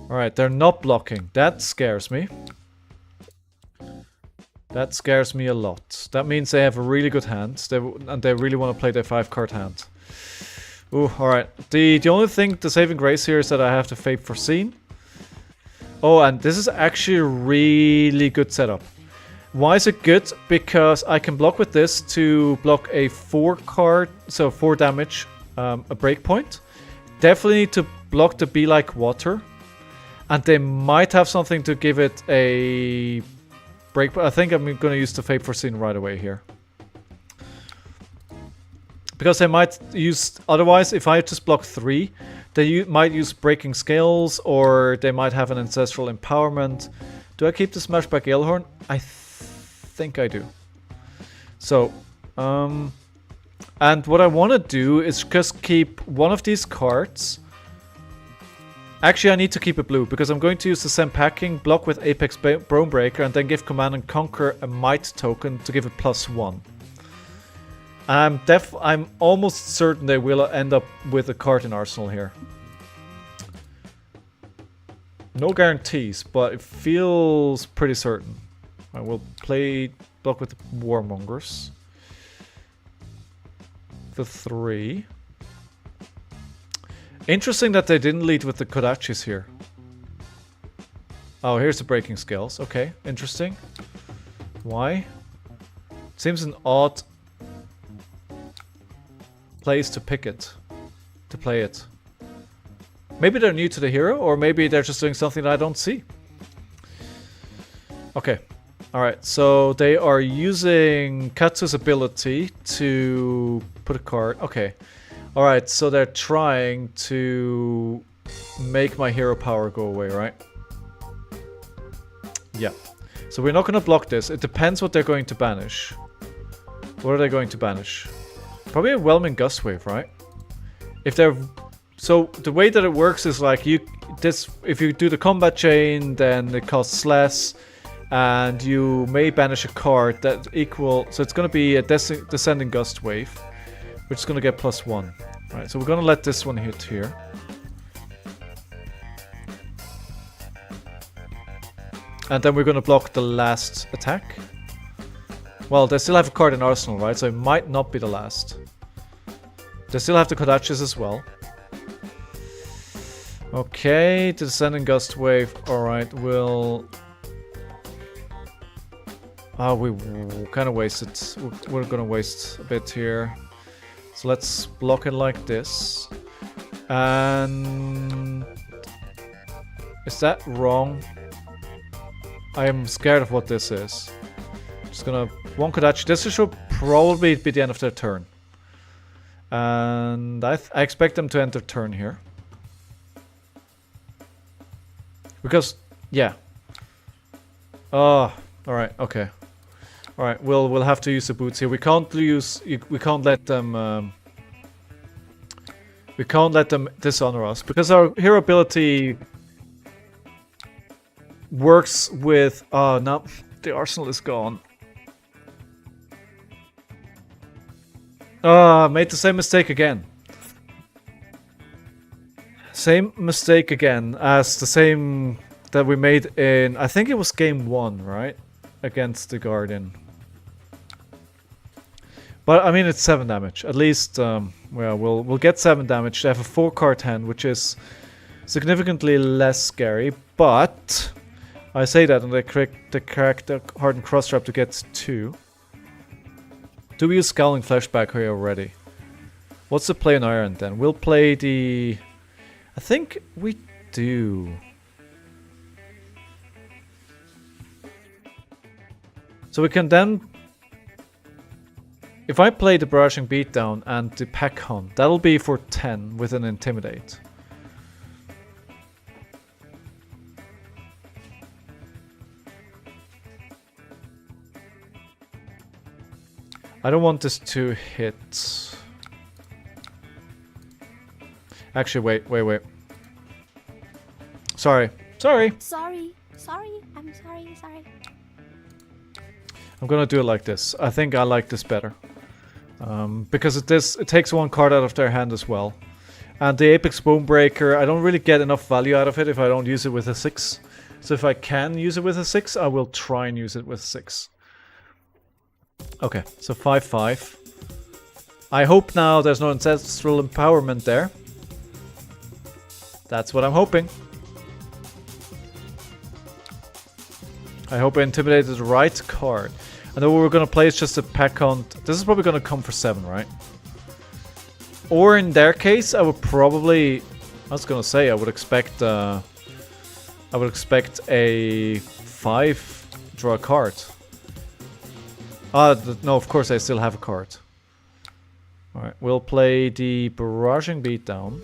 Alright, they're not blocking. That scares me. That scares me a lot. That means they have a really good hand. And they really want to play their 5-card hand. Ooh, alright. The only thing, the saving grace here is that I have to Fate Foreseen. Oh, and this is actually a really good setup. Why is it good? Because I can block with this to block a 4-card, so 4 damage, a breakpoint. Definitely need to block the Be Like Water. And they might have something to give it a break. I think I'm going to use the Fate Foreseen right away here. Because they might use... Otherwise, if I just block 3... They might use Breaking Scales, or they might have an Ancestral Empowerment. Do I keep the Smashback Galehorn? I think I do. So, and what I want to do is just keep one of these cards. Actually, I need to keep it blue, because I'm going to use the Senpacking, block with Apex Bonebreaker, and then give Command and Conquer a Might token to give it +1. I'm almost certain they will end up with a card in Arsenal here. No guarantees, but it feels pretty certain. I will play block with the Warmongers. The 3. Interesting that they didn't lead with the Kodachis here. Oh, here's the Breaking Scales. Okay, interesting. Why? Seems an odd place to pick it. To play it. Maybe they're new to the hero, or maybe they're just doing something that I don't see. Okay. Alright, so they are using Katsu's ability to put a card. Okay. Alright, so they're trying to make my hero power go away, right? Yeah. So we're not going to block this. It depends what they're going to banish. What are they going to banish? Probably a Whelming Gust Wave, right? If they're... So the way that it works is like if you do the combat chain, then it costs less. And you may banish a card that equal... So it's going to be a Descending Gust Wave, which is going to get +1. Alright, so we're going to let this one hit here. And then we're going to block the last attack. Well, they still have a card in Arsenal, right? So it might not be the last. They still have the Kodachis as well. Okay, the Descending Gust Wave. Alright, we'll... Oh, we kind of wasted. We're gonna waste a bit here. So let's block it like this. And... Is that wrong? I am scared of what this is. Just gonna... One Kodachi. This should probably be the end of their turn. And I expect them to end their turn here. Because... Yeah. Oh, alright, okay. Alright, we'll have to use the boots here. We can't let them dishonor us because our hero ability works with no, the arsenal is gone. Made the same mistake again. Same mistake again as the same that we made in, I think it was game 1, right? Against the Guardian. But I mean, it's 7 damage. At least, well, we'll get 7 damage. They have a 4-card hand, which is significantly less scary. But I say that, and they crack the Hardened Cross-Trap to get 2. Do we use Scowling Flashback here already? What's the play on Iron then? We'll play the... I think we do. So we can then... If I play the Barraging Beatdown and the Pack Hunt, that'll be for 10 with an Intimidate. I don't want this to hit... Actually, wait. Sorry. Sorry. I'm sorry. I'm gonna do it like this. I think I like this better. Because it takes 1 card out of their hand as well. And the Apex Bonebreaker, I don't really get enough value out of it if I don't use it with a 6. So if I can use it with a 6, I will try and use it with 6. Okay, so 5/5. I hope now there's no Ancestral Empowerment there. That's what I'm hoping. I hope I intimidated the right card. And then what we're going to play is just a Pack Hunt. This is probably going to come for 7, right? Or in their case, I would probably... I was going to say, I would expect a 5 draw a card. No, of course I still have a card. Alright, we'll play the Barraging Beatdown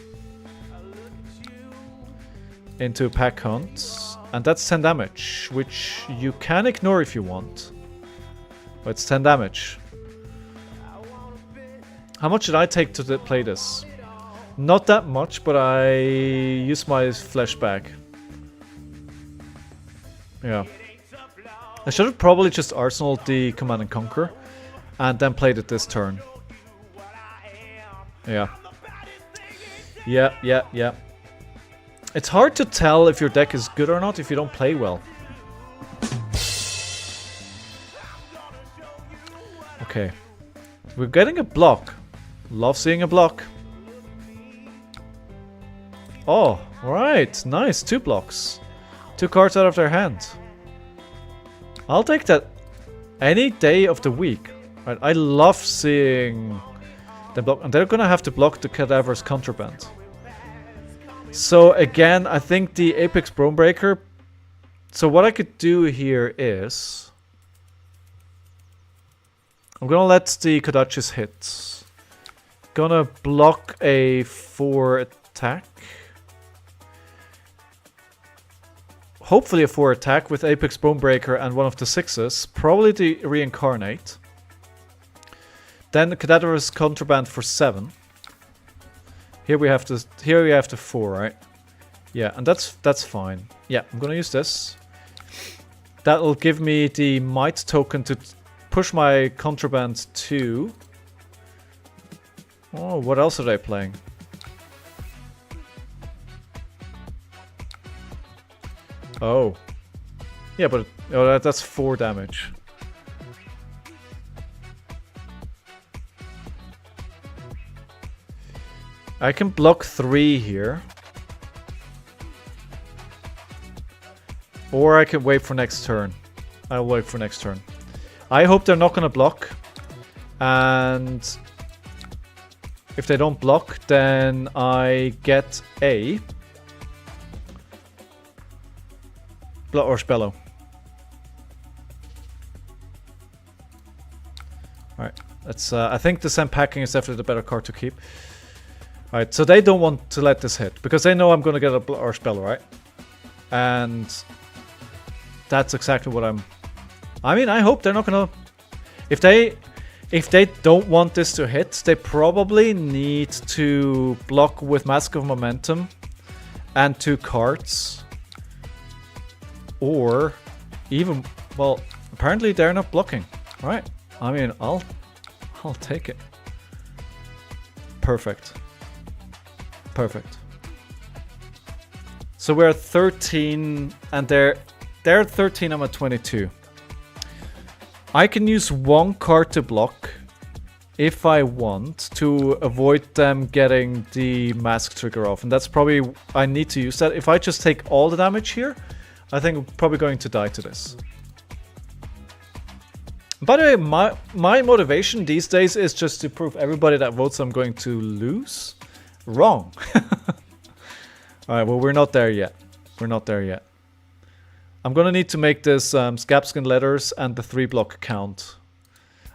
into a Pack Hunt. And that's 10 damage, which you can ignore if you want. But it's 10 damage. How much did I take to play this? Not that much, but I used my flashback. Yeah. I should have probably just arsenaled the Command and Conquer and then played it this turn. Yeah. Yeah. It's hard to tell if your deck is good or not if you don't play well. Okay. We're getting a block. Love seeing a block. Oh, right. Nice. 2 blocks. 2 cards out of their hand. I'll take that any day of the week. Right, I love seeing them block. And they're gonna have to block the Cadaver's Contraband. So again, I think the Apex Bonebreaker. So what I could do here is I'm gonna let the Kodachis hit. Gonna block a 4 attack. Hopefully a 4 attack with Apex Bonebreaker and one of the 6s. Probably the Reincarnate. Then the Cadaverous Contraband for 7. Here we have the 4, right? Yeah, and that's fine. Yeah, I'm gonna use this. That'll give me the Might token to push my Contraband to... Oh, what else are they playing? Oh. Yeah, but that's 4 damage. I can block 3 here. Or I can wait for next turn. I'll wait for next turn. I hope they're not gonna block. And if they don't block, then I get a Blood Rush Bellow. Alright, that's I think the Sand Packing is definitely the better card to keep. Alright, so they don't want to let this hit because they know I'm gonna get a Blood Rush Bellow, right? And that's exactly what I mean, I hope they're not gonna... If they don't want this to hit, they probably need to block with Mask of Momentum and 2 cards. Or even... Well, apparently they're not blocking. Right. I mean, I'll take it. Perfect. Perfect. So we're at 13 and they're at 13, I'm at 22. I can use 1 card to block if I want to avoid them getting the mask trigger off. And that's probably, I need to use that. If I just take all the damage here, I think I'm probably going to die to this. By the way, my motivation these days is just to prove everybody that votes I'm going to lose wrong. Alright, well, we're not there yet. We're not there yet. I'm gonna need to make this Scabskin Letters and the 3 block count.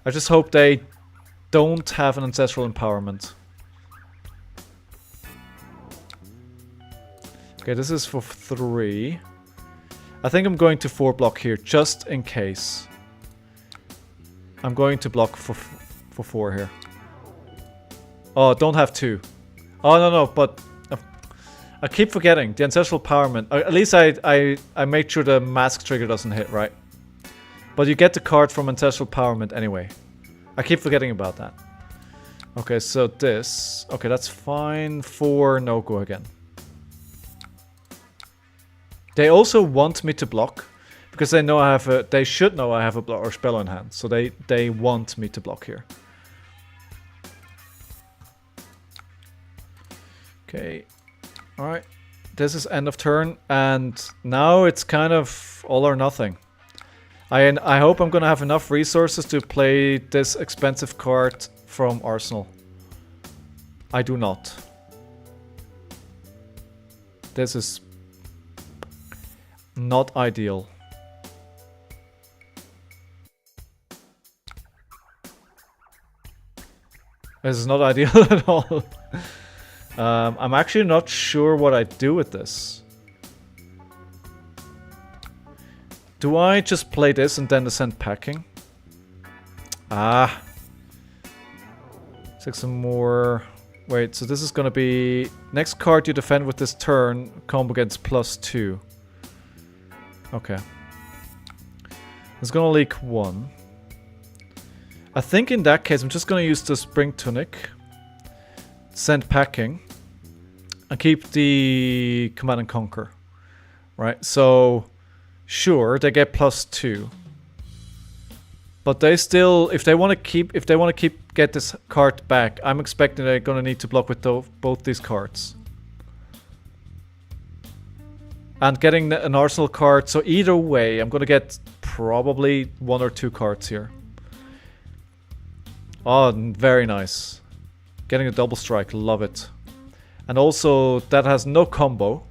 I just hope they don't have an Ancestral Empowerment. Okay, this is for 3. I think I'm going to 4 block here, just in case. I'm going to block for 4 here. Oh, don't have 2. Oh, no, but... I keep forgetting the Ancestral Empowerment. At least I made sure the mask trigger doesn't hit, right? But you get the card from Ancestral Empowerment anyway. I keep forgetting about that. Okay, so this... Okay, that's fine for no-go again. They also want me to block. Because they know I have a... They should know I have a Blood Rush Bellow in hand. So they want me to block here. Okay. Alright, this is end of turn, and now it's kind of all or nothing. I hope I'm gonna have enough resources to play this expensive card from Arsenal. I do not. This is not ideal. This is not ideal at all. I'm actually not sure what I do with this. Do I just play this and then the Sand Packing? Ah. Let's take some more... Wait, so this is gonna be... Next card you defend with this turn, combo gets +2. Okay. It's gonna leak 1. I think in that case I'm just gonna use the Spring Tunic. Sand Packing. And keep the Command and Conquer. Right, so... Sure, they get +2. But they still... If they want to get this card back, I'm expecting they're gonna need to block with both these cards. And getting an Arsenal card, so either way, I'm gonna get probably 1 or 2 cards here. Oh, very nice. Getting a double strike, love it. And also, that has no combo.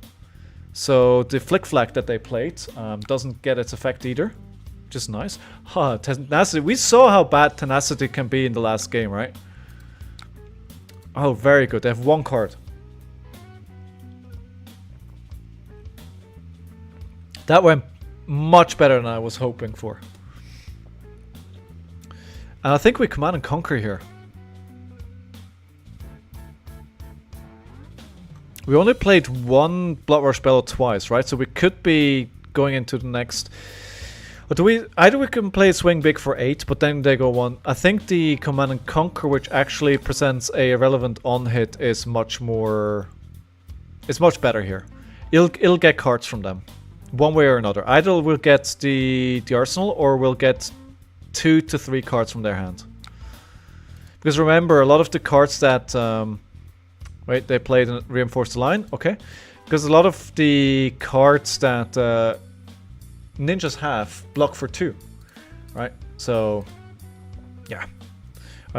So the Flick Flag that they played doesn't get its effect either. Which is nice. Huh, Tenacity. We saw how bad Tenacity can be in the last game, right? Oh, very good. They have one card. That went much better than I was hoping for. And I think we Command and Conquer here. We only played one Blood Rush Bellow twice, right? So we could be going into the next... Or do we... Either we can play Swing Big for 8, but then they go 1. I think the Command and Conquer, which actually presents a relevant on-hit, is much more... It's much better here. It'll get cards from them. One way or another. Either we'll get the arsenal, or we'll get 2 to 3 cards from their hand. Because remember, a lot of the cards that... wait, they played and reinforced the line? Okay. Because a lot of the cards that ninjas have block for 2. Right? So, yeah.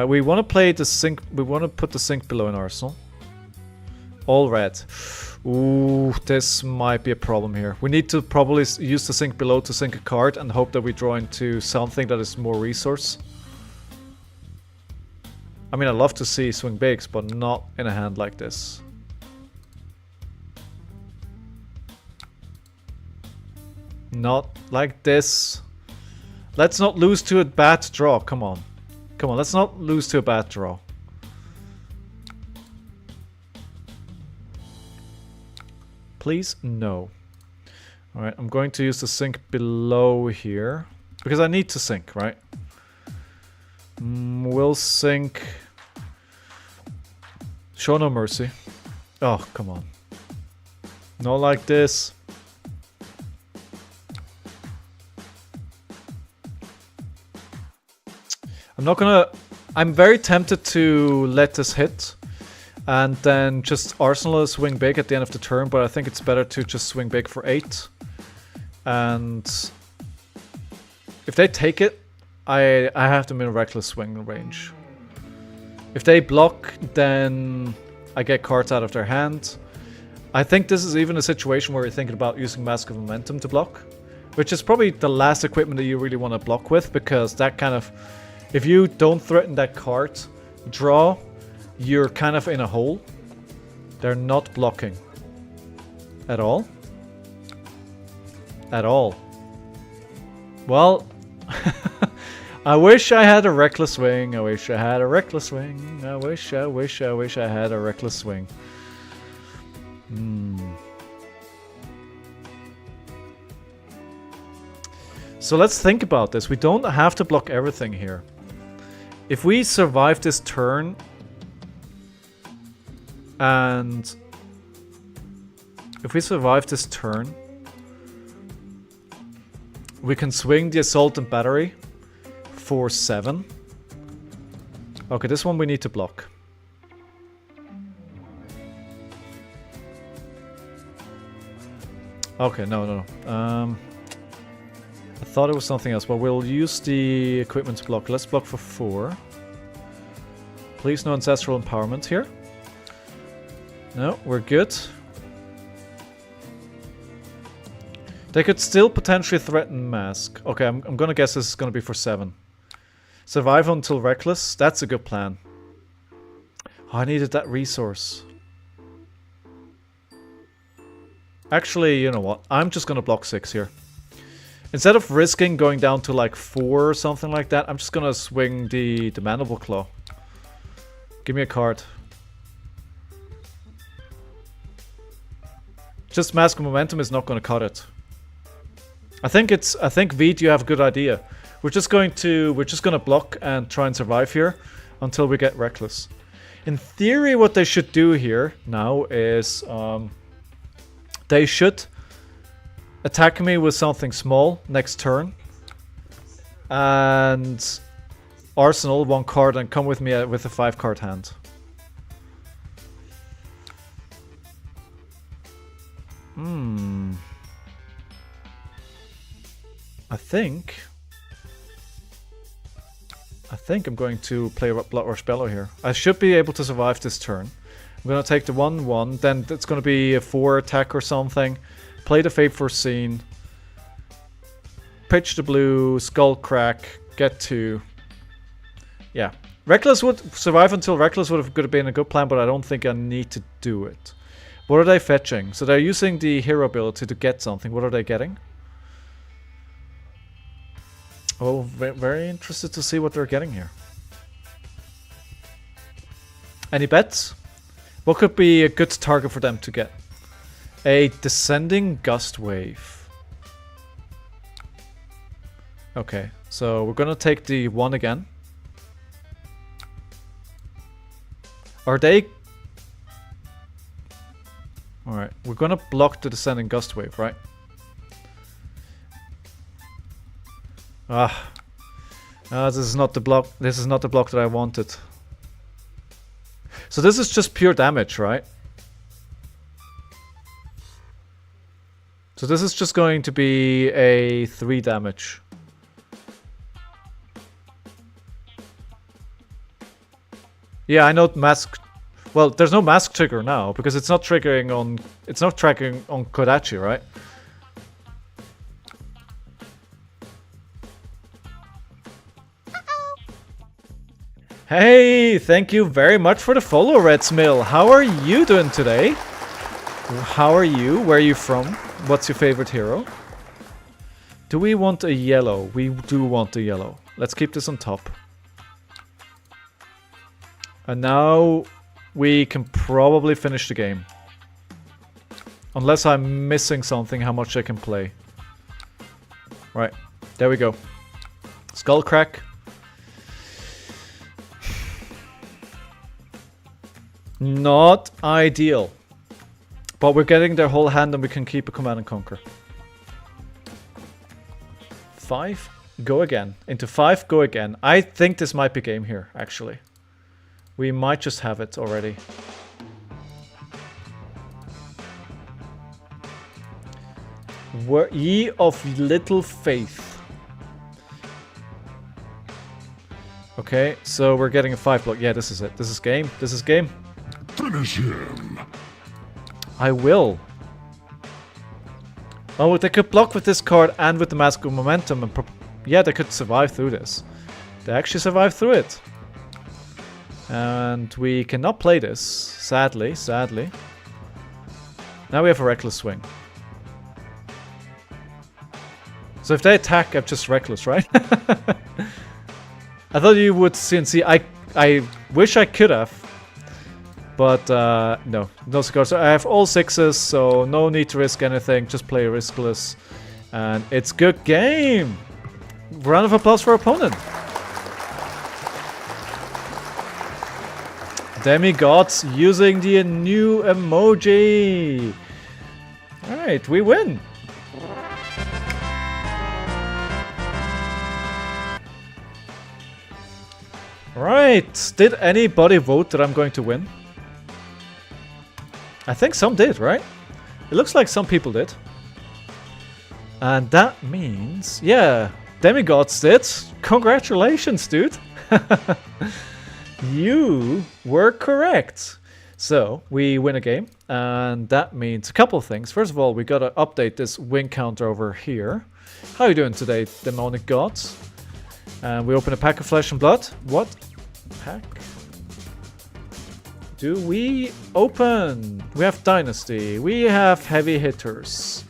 We want to play the sync... We want to put the sync below in arsenal. All red. Ooh, this might be a problem here. We need to probably use the sync below to sync a card and hope that we draw into something that is more resource. I mean, I'd love to see Swing Bigs, but not in a hand like this. Not like this. Let's not lose to a bad draw. Come on. Come on, let's not lose to a bad draw. Please? No. Alright, I'm going to use the sync below here. Because I need to sync, right? We'll sync... Show no mercy. Oh, come on. Not like this. I'm not gonna... I'm very tempted to let this hit. And then just Arsenal Swing Big at the end of the turn, but I think it's better to just Swing Big for 8. And if they take it, I have them in Reckless Swing range. If they block, then I get cards out of their hand. I think this is even a situation where you're thinking about using Mask of Momentum to block, which is probably the last equipment that you really want to block with, because that kind of... If you don't threaten that card draw, you're kind of in a hole. They're not blocking. At all. At all. Well... I wish I had a Reckless Swing. I wish I had a Reckless Swing. I wish I had a Reckless Swing. So let's think about this. We don't have to block everything here. If we survive this turn... And... If we survive this turn... We can swing the Assault and Battery for 7. Okay, this one we need to block. Okay, no. I thought it was something else, but we'll use the equipment to block. Let's block for 4. Please no Ancestral Empowerment here. No, we're good. They could still potentially threaten Mask. Okay, I'm gonna guess this is gonna be for 7. Survive until Reckless. That's a good plan. Oh, I needed that resource. Actually, you know what? I'm just gonna block 6 here. Instead of risking going down to like 4 or something like that, I'm just gonna swing the Mandible Claw. Give me a card. Just Mask of Momentum is not gonna cut it. I think Veed, you have a good idea. We're just gonna block and try and survive here until we get Reckless. In theory, what they should do here now is they should attack me with something small next turn and Arsenal 1 card and come with me with a 5-card hand. I think I'm going to play Blood Rush Bellow here. I should be able to survive this turn. I'm gonna take the 1/1. Then it's gonna be a 4 attack or something. Play the Fate Foreseen. Pitch the blue, Skull Crack, get 2. Yeah. Reckless would survive until Reckless would have been a good plan, but I don't think I need to do it. What are they fetching? So they're using the hero ability to get something. What are they getting? Oh, very interested to see what they're getting here. Any bets? What could be a good target for them to get? A Descending Gust Wave. Okay, so we're gonna take the 1 again. Are they... Alright, we're gonna block the Descending Gust Wave, right? This is not the block. This is not the block that I wanted. So this is just pure damage, right? So this is just going to be a 3 damage. Yeah, I know mask. Well, there's no mask trigger now because it's not triggering on. It's not tracking on Kodachi, right? Hey, thank you very much for the follow, Red Smill. How are you doing today? How are you? Where are you from? What's your favorite hero? Do we want a yellow? We do want a yellow. Let's keep this on top. And now we can probably finish the game. Unless I'm missing something, how much I can play. Right, there we go. Skull Crack. Not ideal. But we're getting their whole hand and we can keep a Command and Conquer. 5, go again. Into 5, go again. I think this might be game here, actually. We might just have it already. Ye of little faith. Okay, so we're getting a 5 block. Yeah, this is it. This is game. This is game. Finish him. I will. Oh, they could block with this card and with the Mask of Momentum. And yeah, they could survive through this. They actually survived through it. And we cannot play this, sadly, sadly. Now we have a Reckless Swing. So if they attack, I'm just Reckless, right? I thought you would CNC. I wish I could have. But no cigars. So I have all 6s, so no need to risk anything. Just play riskless. And it's good game! Round of applause for opponent. Demigods using the new emoji. Alright, we win. Right, did anybody vote that I'm going to win? I think some did, right? It looks like some people did. And that means, yeah, Demigods did. Congratulations, dude. You were correct. So, we win a game, and that means a couple of things. First of all, we gotta update this win counter over here. How are you doing today, Demonic Gods? And we open a pack of Flesh and Blood. What pack do we open? We have Dynasty. We have Heavy Hitters.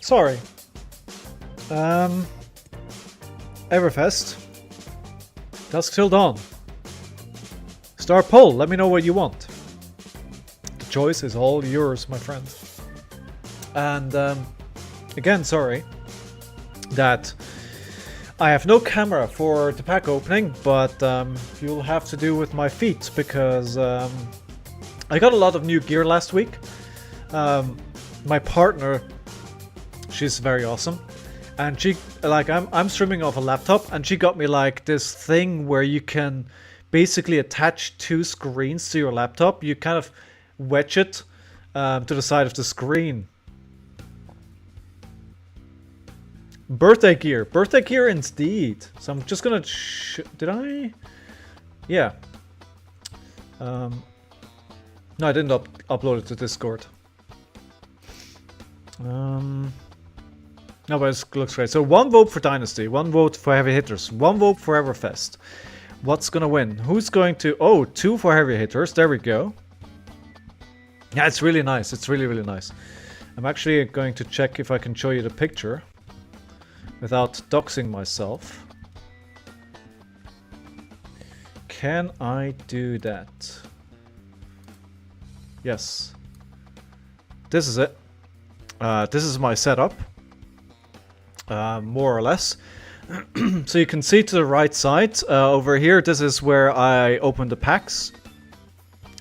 Sorry. Everfest. Dusk Till Dawn. Star poll, let me know what you want. The choice is all yours, my friend. And again, sorry that I have no camera for the pack opening, but you'll have to do with my feet because I got a lot of new gear last week. My partner, she's very awesome. And she, like, I'm streaming off a laptop, and she got me like this thing where you can basically attach two screens to your laptop. You kind of wedge it to the side of the screen. Birthday gear indeed. So I'm just gonna, did I? Yeah. No, I didn't upload it to Discord. No, but it looks great. So 1 vote for Dynasty, 1 vote for Heavy Hitters, 1 vote for Everfest. What's gonna win? Who's going to? Oh, 2 for Heavy Hitters. There we go. Yeah, it's really nice. It's really, really nice. I'm actually going to check if I can show you the picture without doxing myself. Can I do that? Yes. This is it. This is my setup. More or less. So you can see to the right side over here, this is where I open the packs.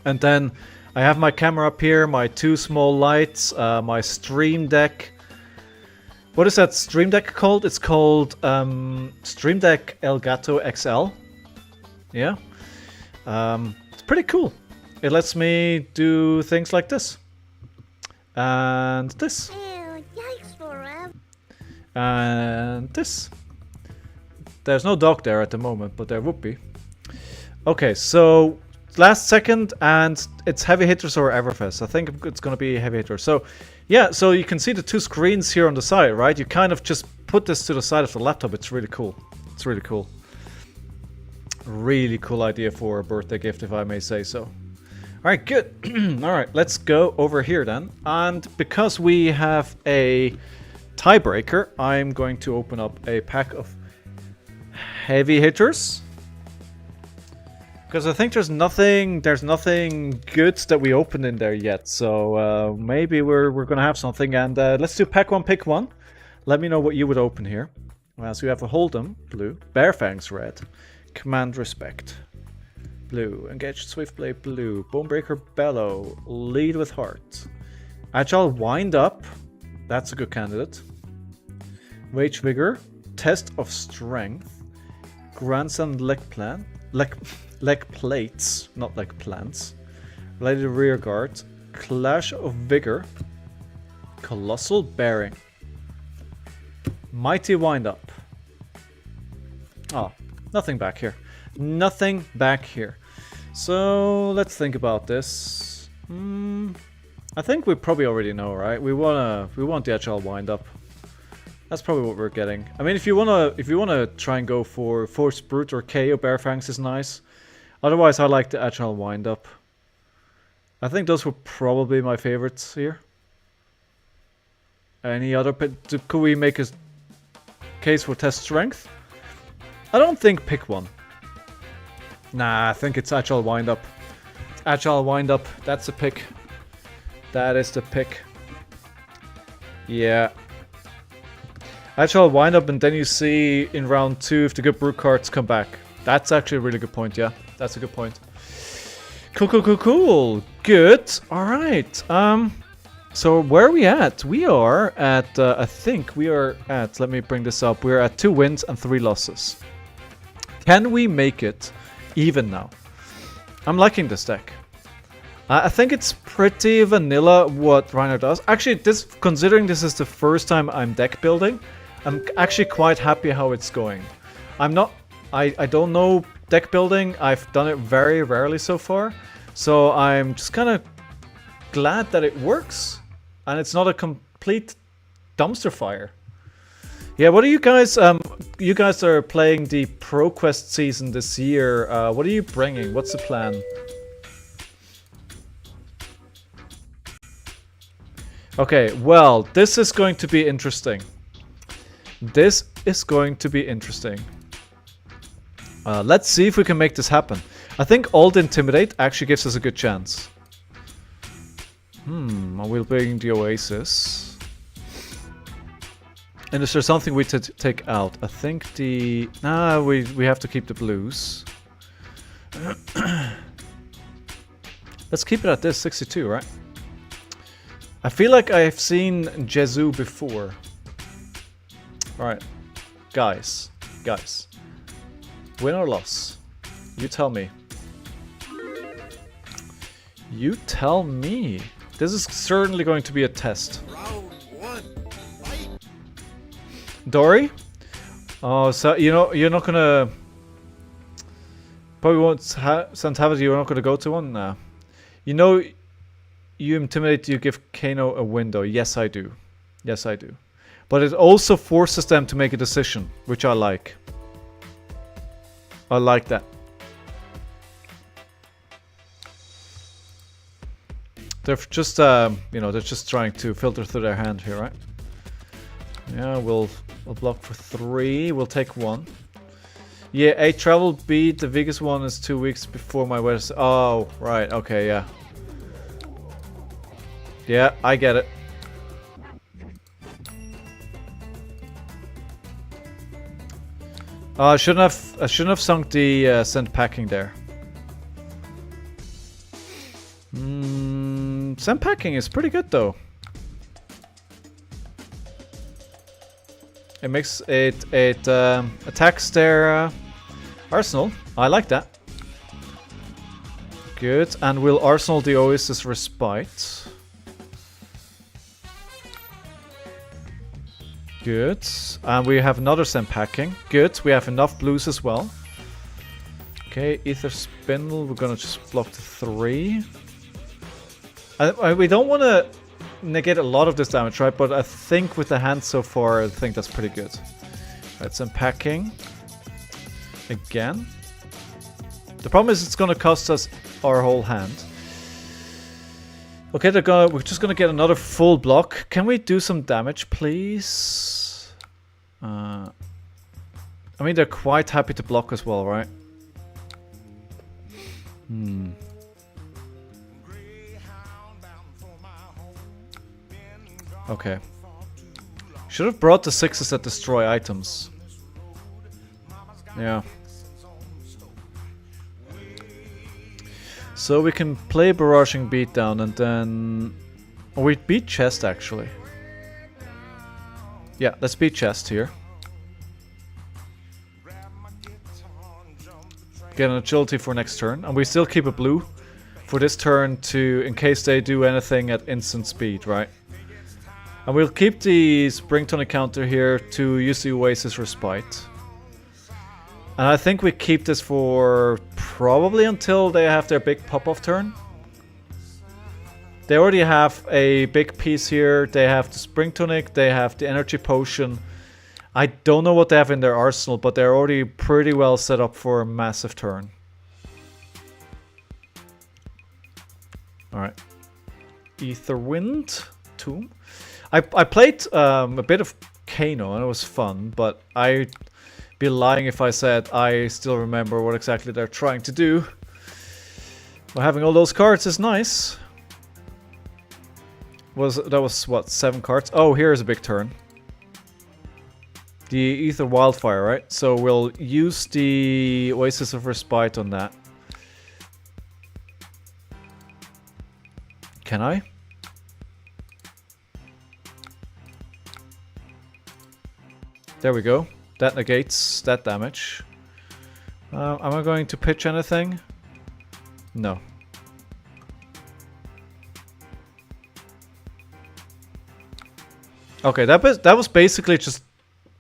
And then I have my camera up here, my 2 small lights, my Stream Deck. What is that Stream Deck called? It's called Stream Deck Elgato XL. Yeah. It's pretty cool. It lets me do things like this. And this. Ew, yikes forever. And this. There's no dog there at the moment, but there would be. Okay, so last second, and it's Heavy Hitters or Everfest. I think it's going to be Heavy Hitters. So, yeah, so you can see the 2 screens here on the side, right? You kind of just put this to the side of the laptop. It's really cool. It's really cool. Really cool idea for a birthday gift, if I may say so. Alright, good. Alright, let's go over here then. And because we have a tiebreaker, I'm going to open up a pack of Heavy Hitters. Because I think there's nothing good that we opened in there yet. So maybe we're gonna have something. And let's do pack 1, pick 1. Let me know what you would open here. So we have a Hold'em, blue. Bearfangs, red. Command Respect, blue. Engaged Swiftblade, blue. Bonebreaker, Bellow. Lead with Heart. Agile Wind Up. That's a good candidate. Rage Vigor. Test of Strength. Grandson Leg Plan. Leg Plates, not leg plants. Related Rear Guard. Clash of Vigor. Colossal Bearing. Mighty Wind Up. Oh, nothing back here. Nothing back here. So let's think about this. I think we probably already know, right? We want the Agile Wind Up. That's probably what we're getting. I mean, if you wanna try and go for Force Brute or KO Bearfangs is nice. Otherwise, I like the Agile Wind Up. I think those were probably my favorites here. Any other? Could we make a case for Test Strength? I don't think pick 1. Nah, I think it's Agile Wind Up. Agile Wind Up. That's the pick. That is the pick. Yeah. Agile Wind Up, and then you see in round 2 if the good brute cards come back. That's actually a really good point, yeah. That's a good point. Cool. Good. Alright. So where are we at? We are at, I think we are at, let me bring this up. We're at 2 wins and 3 losses. Can we make it even now? I'm liking this deck. I think it's pretty vanilla what Reiner does. Actually, considering this is the first time I'm deck building, I'm actually quite happy how it's going. I don't know deck building. I've done it very rarely so far. So I'm just kind of glad that it works. And it's not a complete dumpster fire. Yeah, what are you guys... you guys are playing the ProQuest season this year. What are you bringing? What's the plan? Okay, well, this is going to be interesting. This is going to be interesting. Let's see if we can make this happen. I think Alt Intimidate actually gives us a good chance. We'll bring the Oasis. And is there something we take out? I think the... Nah, we have to keep the blues. Let's keep it at this, 62, right? I feel like I've seen Jezu before. Alright. Guys. Win or loss? You tell me. You tell me. This is certainly going to be a test. Round one. Fight. Dory? Oh, so you're not gonna. Probably won't send Havity. You're not gonna go to one now. You know, you intimidate. You give Kano a window. Yes, I do. Yes, I do. But it also forces them to make a decision, which I like. I like that. They're just, they're just trying to filter through their hand here, right? Yeah, we'll block for 3. We'll take 1. Yeah, a travel beat. The biggest one is 2 weeks before my wedding. Oh, right. Okay, yeah. Yeah, I get it. I shouldn't have sunk the sent packing there. Sent packing is pretty good though. It makes it attacks their arsenal. I like that. Good, and will arsenal the Oasis Respite. Good, and we have another sent packing. Good, we have enough blues as well. Okay, Ether Spindle, we're gonna just block the 3. We don't want to negate a lot of this damage, right? But I think with the hand so far, I think that's pretty good. Right, sent packing. Again. The problem is it's gonna cost us our whole hand. Okay, we're just gonna get another full block. Can we do some damage, please? I mean, they're quite happy to block as well, right? Okay. Should have brought the 6s that destroy items. Yeah. So we can play Barraging Beatdown and then... Oh, we beat Chest actually. Yeah, let's beat Chest here. Get an agility for next turn. And we still keep a blue for this turn to... in case they do anything at instant speed, right? And we'll keep the Spring Tonic counter here to use the Oasis Respite. And I think we keep this for probably until they have their big pop-off turn. They already have a big piece here. They have the Spring Tonic, they have the Energy Potion. I don't know what they have in their arsenal, but they're already pretty well set up for a massive turn. Alright. Aetherwind Tomb. I played a bit of Kano and it was fun, but I'd be lying if I said I still remember what exactly they're trying to do. Well, having all those cards is nice. That was what, 7 cards? Oh, here's a big turn. The Ether Wildfire, right? So we'll use the Oasis of Respite on that. Can I? There we go. That negates that damage. Am I going to pitch anything? No. Okay, that was basically just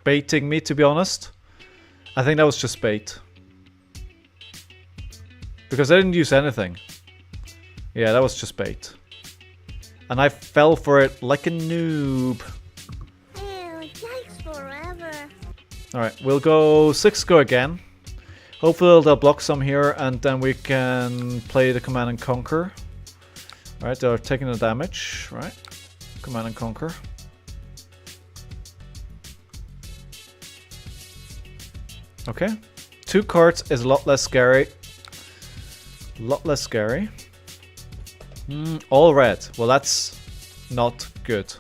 baiting me, to be honest. I think that was just bait. Because I didn't use anything. Yeah, that was just bait. And I fell for it like a noob. Alright, we'll go 6 go again. Hopefully they'll block some here and then we can play the Command and Conquer. Alright, they're taking the damage, right? Command and Conquer. Okay. 2 cards is a lot less scary. A lot less scary. All red. Well, that's not good.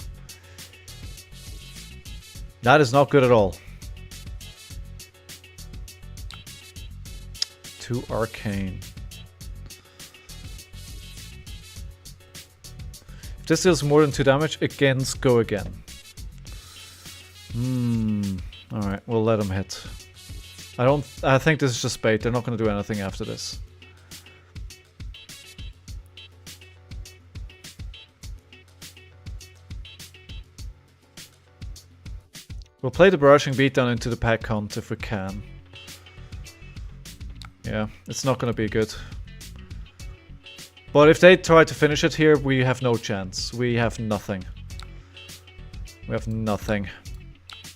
That is not good at all. 2 arcane. If this deals more than 2 damage, against go again. Alright, we'll let them hit. I think this is just bait. They're not going to do anything after this. We'll play the Barraging Beatdown into the pack hunt if we can. Yeah, it's not gonna be good. But if they try to finish it here, we have no chance. We have nothing. We have nothing.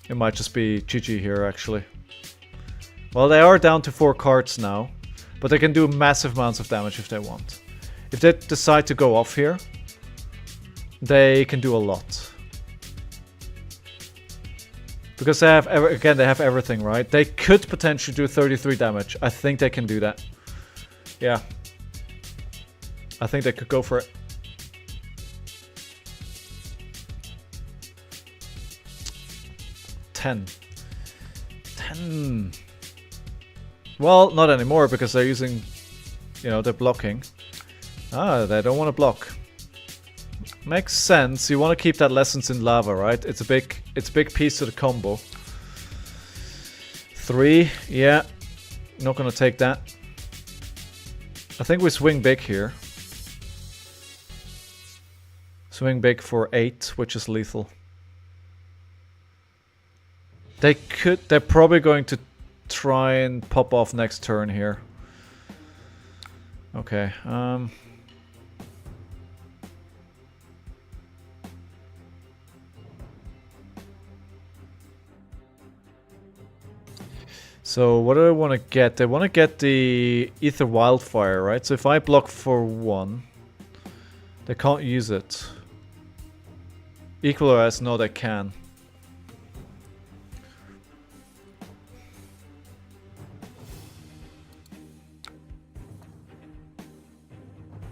It might just be GG here, actually. Well, they are down to 4 cards now. But they can do massive amounts of damage if they want. If they decide to go off here, they can do a lot. Because they have, again, they have everything, right? They could potentially do 33 damage. I think they can do that. Yeah. I think they could go for it. Ten. Well, not anymore because they're using, you know, they're blocking. Ah, they don't want to block. Makes sense. You want to keep that Lessons in Lava, right? It's a big piece to the combo. 3, yeah. Not gonna take that. I think we swing big here. Swing big for 8, which is lethal. They're probably going to try and pop off next turn here. Okay, so what do I want to get? I want to get the Ether Wildfire, right? So if I block for 1, they can't use it. Equalize, no they can.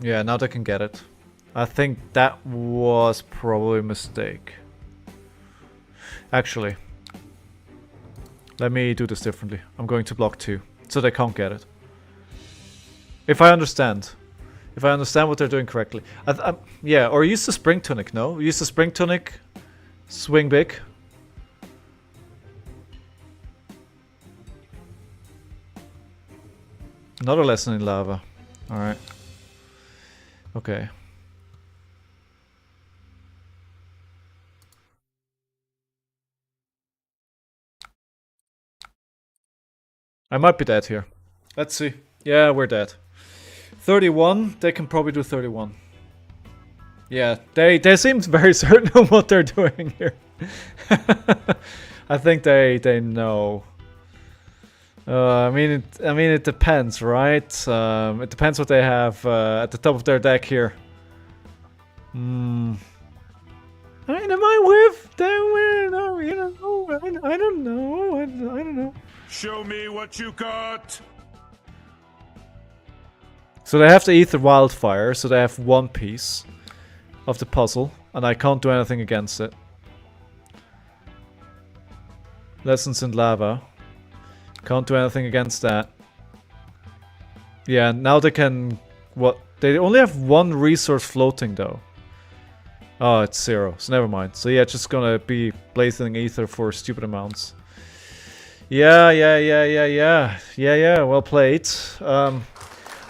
Yeah, now they can get it. I think that was probably a mistake. Actually, let me do this differently. I'm going to block 2, so they can't get it. If I understand what they're doing correctly. Yeah, or use the Spring Tunic, no? Use the Spring Tunic, swing big. Another Lesson in Lava. Alright. Okay. I might be dead here. Let's see. Yeah, we're dead. 31, they can probably do 31. Yeah, they seem very certain of what they're doing here. I think they know. I mean it depends, right? It depends what they have at the top of their deck here. I mean, am I with them? No, you know, I don't know. I don't know. Show me what you got. So they have the Ether Wildfire, so they have 1 piece of the puzzle, and I can't do anything against it. Lessons in Lava. Can't do anything against that. Yeah, now they can... What? They only have 1 resource floating though. Oh, it's 0, so never mind. So yeah, just gonna be blazing ether for stupid amounts. Yeah, well played.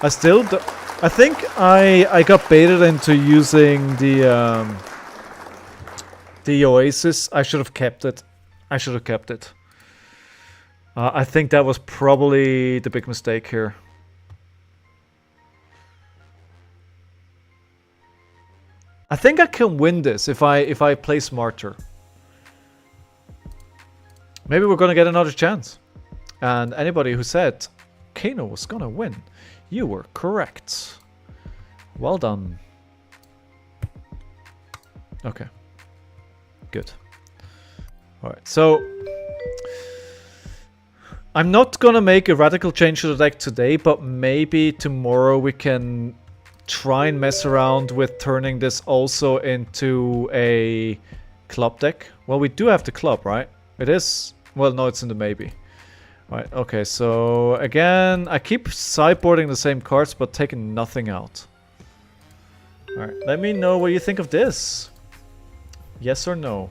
I still do, I think I got baited into using the Oasis. I should have kept it. I think that was probably the big mistake here. I think I can win this if I play smarter. Maybe we're gonna get another chance. And anybody who said Kano was gonna win, you were correct. Well done. Okay. Good. Alright, so I'm not gonna make a radical change to the deck today, but maybe tomorrow we can try and mess around with turning this also into a club deck. Well, we do have the club, right? It is... Well, no, it's in the maybe. Right, okay, so again, I keep sideboarding the same cards, but taking nothing out. Alright, let me know what you think of this. Yes or no?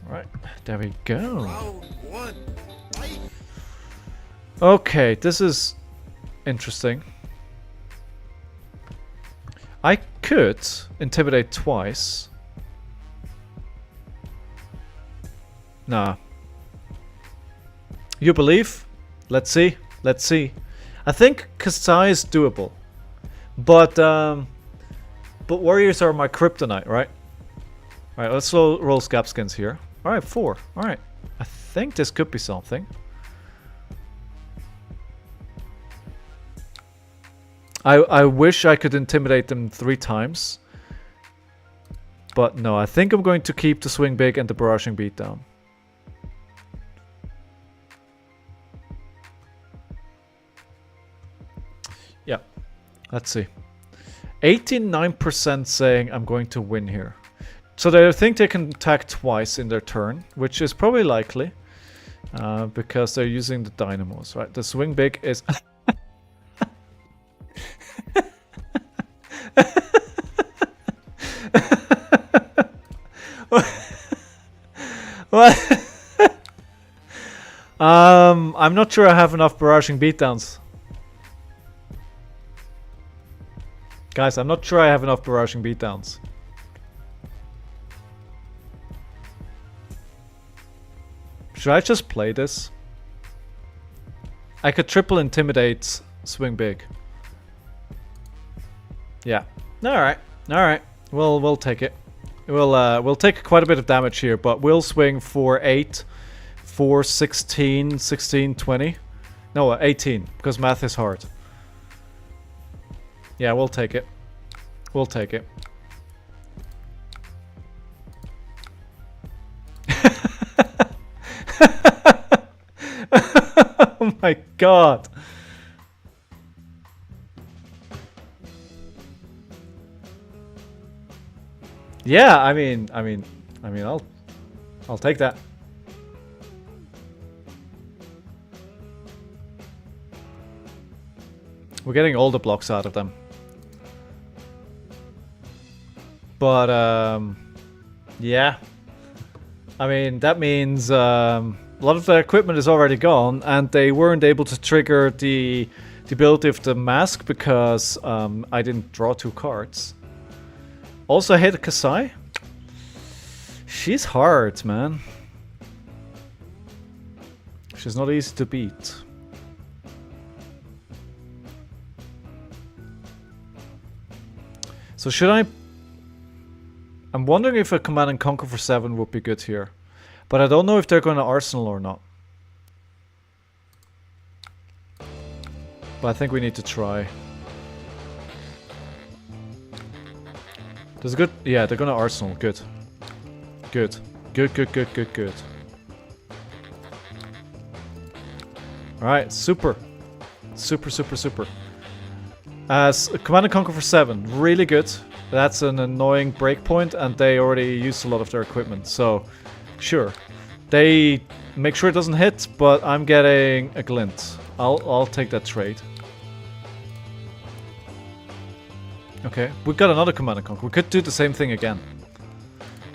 Right, there we go. Round 1, fight! Okay, this is interesting. I could intimidate twice. Nah. You believe? Let's see. Let's see. I think Kasai is doable. But warriors are my kryptonite, right? Alright, let's roll Scabskins here. Alright, 4. Alright. I think this could be something. I wish I could intimidate them 3 times. But no, I think I'm going to keep the swing big and the barraging beatdown. Yeah, let's see. 89% saying I'm going to win here. So they think they can attack twice in their turn, which is probably likely. Because they're using the dynamos, right? The swing big is... What? I'm not sure I have enough barraging beatdowns. Guys, I'm not sure I have enough barraging beatdowns. Should I just play this? I could triple intimidate swing big. Yeah. Alright. Alright. We'll take it. We'll take quite a bit of damage here, but we'll swing for 8, for 16, 16, 20. No, 18, because math is hard. Yeah, we'll take it. We'll take it. Oh my god. Yeah, I mean, I'll take that. We're getting all the blocks out of them. But, yeah. I mean, that means a lot of their equipment is already gone, and they weren't able to trigger the ability of the mask because I didn't draw 2 cards. Also, I hit Kasai. She's hard, man. She's not easy to beat. So should I... I'm wondering if a Command and Conquer for 7 would be good here. But I don't know if they're going to Arsenal or not. But I think we need to try. There's a good... Yeah, they're going to Arsenal. Good. Good. Good, good, good, good, good. Alright, super. Super, super, super. As Command and Conquer for 7, really good. That's an annoying breakpoint, and they already used a lot of their equipment, so sure. They make sure it doesn't hit, but I'm getting a glint. I'll take that trade. Okay, we've got another Command and Conquer. We could do the same thing again.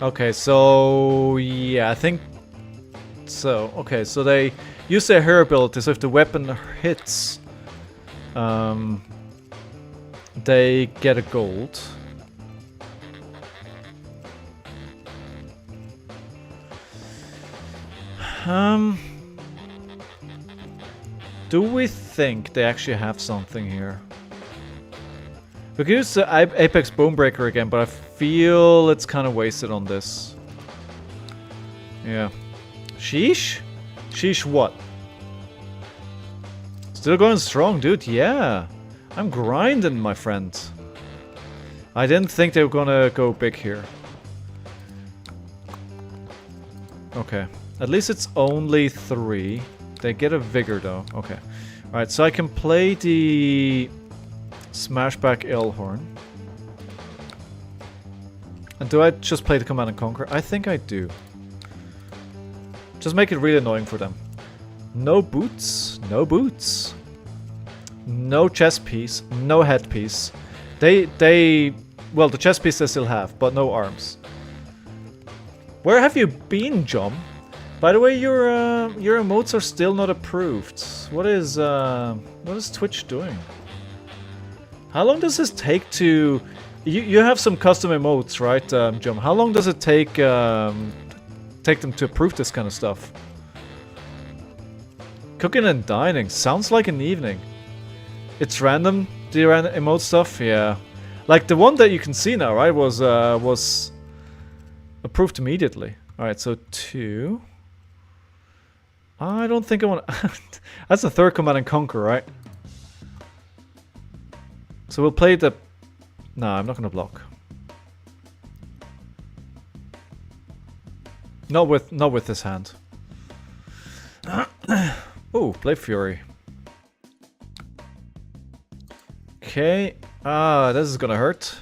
Okay, so yeah, I think so. Okay, so they use their hero ability, so if the weapon hits, they get a gold. Do we think they actually have something here? We could use the Apex Bonebreaker again, but I feel it's kind of wasted on this. Yeah. Sheesh? Sheesh what? Still going strong, dude. Yeah. I'm grinding, my friend. I didn't think they were gonna go big here. Okay. At least it's only 3. They get a Vigor, though. Okay. Alright, so I can play the Smashback Elhorn. And do I just play the Command and Conquer? I think I do. Just make it really annoying for them. No boots. No boots. No chest piece. No headpiece. Well, the chest piece they still have, but no arms. Where have you been, John? By the way, your emotes are still not approved. What is Twitch doing? How long does this take to... You have some custom emotes, right, Jum? How long does it take take them to approve this kind of stuff. Cooking and dining sounds like an evening. It's random. The random emote stuff, yeah. Like the one that you can see now, right? Was approved immediately. All right, so 2. I don't think I want. That's the third Command and Conquer, right? So we'll play the. No, I'm not gonna block. Not with this hand. Oh, Blade Fury. Okay. This is gonna hurt.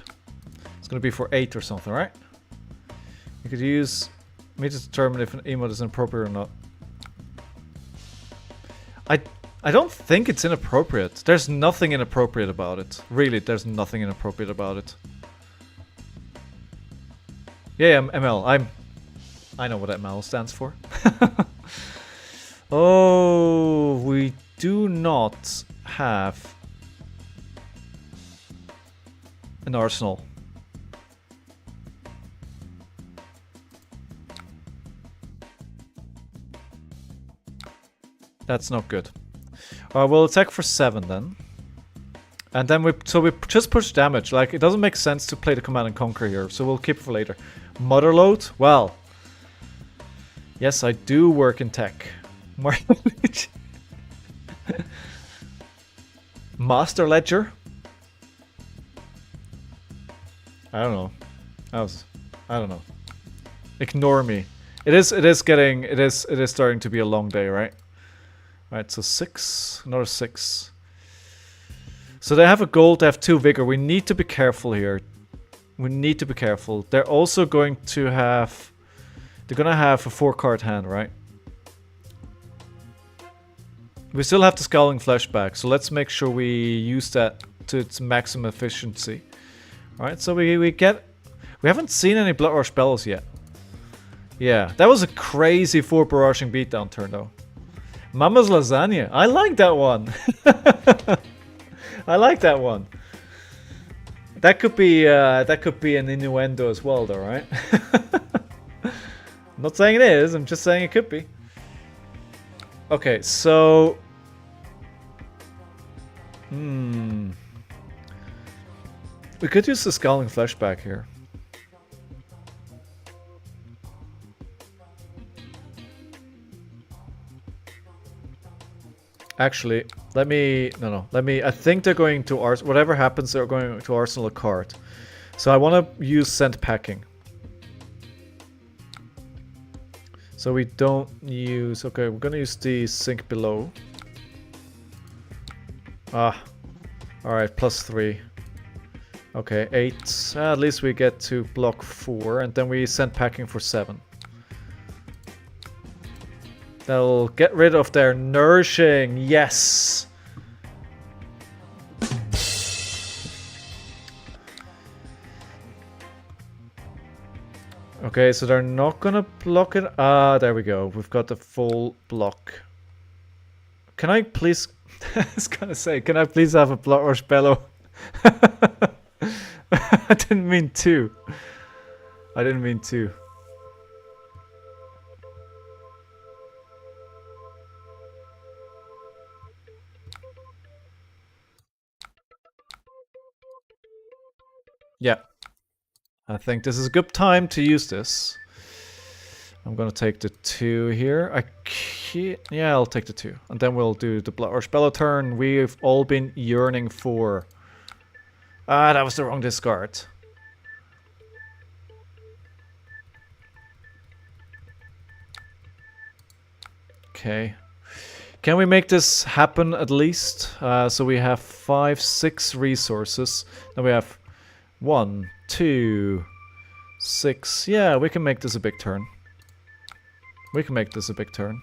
It's gonna be for 8 or something, right? You could use me to determine if an emote is inappropriate or not. I don't think it's inappropriate. There's nothing inappropriate about it. Really, there's nothing inappropriate about it. Yeah, ML. I know what ML stands for. Oh, we do not have an arsenal. That's not good. We'll attack for 7 then. And then we just push damage. Like, it doesn't make sense to play the Command and Conquer here, so we'll keep it for later. Motherload? Well. Yes, I do work in tech. Master Ledger? I don't know. I don't know. Ignore me. It is starting to be a long day, right? Right, so 6, another 6. So they have a gold, they have 2 vigor. We need to be careful here. We need to be careful. They're also going to have... They're gonna have a 4-card hand, right? We still have the Scowling Flashback, so let's make sure we use that to its maximum efficiency. Alright, so we haven't seen any Blood Rush Bellows yet. Yeah, that was a crazy 4 barraging beatdown turn though. Mama's Lasagna. I like that one. I like that one. That could be an innuendo as well, though, right? I'm not saying it is. I'm just saying it could be. Okay, so we could use the Scowling Flashback here. Actually, let me... I think they're going to... Whatever happens, they're going to Arsenal a card. So I want to use Scent Packing. So we don't use... Okay, we're going to use the Sink Below. Alright, +3. Okay, 8. At least we get to block 4. And then we Scent Packing for 7. They'll get rid of their nourishing. Yes. Okay, so they're not gonna block it. There we go. We've got the full block. Can I please... I was gonna say, can I please have a Blood Rush Bellow? I didn't mean to. I didn't mean to. Yeah, I think this is a good time to use this. I'm gonna take the 2 here. Yeah, I'll take the 2. And then we'll do the Blood Rush Bellow turn we've all been yearning for. That was the wrong discard. Okay. Can we make this happen at least? So we have 5, 6 resources. Then we have 1, 2, 6. Yeah, we can make this a big turn. We can make this a big turn.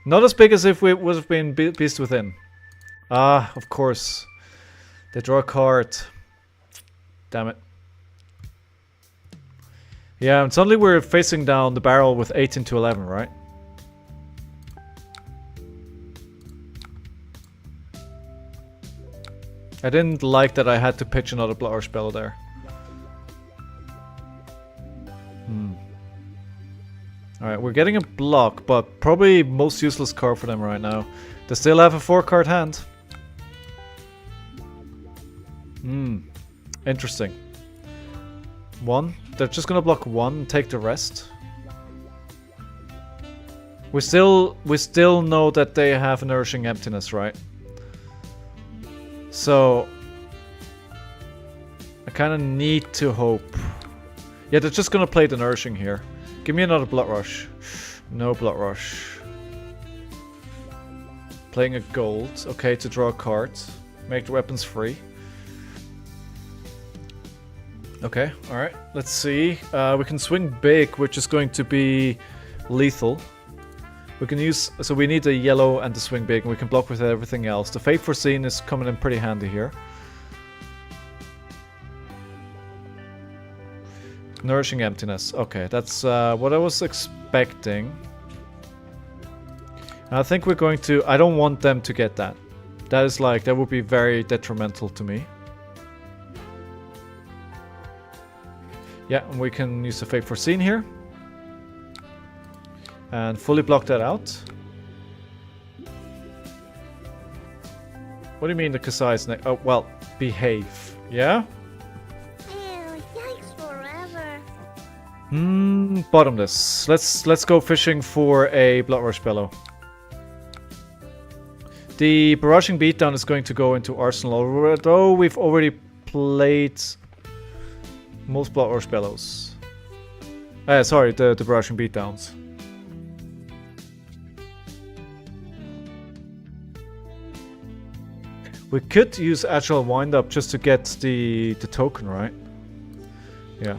Not as big as if we would have been Beast Within. Of course. They draw a card. Damn it. Yeah, and suddenly we're facing down the barrel with 18 to 11, right? I didn't like that I had to pitch another Blood Rush Bellow there. Alright, we're getting a block, but probably most useless card for them right now. They still have a 4-card hand. Interesting. 1. They're just gonna block 1 and take the rest. We still know that they have a Nourishing Emptiness, right? So I kind of need to hope. Yeah, they're just gonna play the Nourishing here. Give me another Blood Rush. No Blood Rush. Playing a gold. Okay, to draw a card. Make the weapons free. Okay, alright. Let's see. We can swing big, which is going to be lethal. We can use... So we need the yellow and the swing big, and we can block with everything else. The Fate Foreseen is coming in pretty handy here. Nourishing Emptiness. Okay, that's what I was expecting. And I think we're going to... I don't want them to get that. That is like... That would be very detrimental to me. Yeah, and we can use the Fate Foreseen here. And fully block that out. What do you mean the Kasai is next? Oh, well, behave. Yeah? Ew, yikes forever. Bottomless. Let's go fishing for a Blood Rush Bellow. The Barraging Beatdown is going to go into Arsenal, although we've already played most Blood Rush Bellows. Sorry, the Barraging Beatdowns. We could use Agile Wind-Up just to get the token, right? Yeah.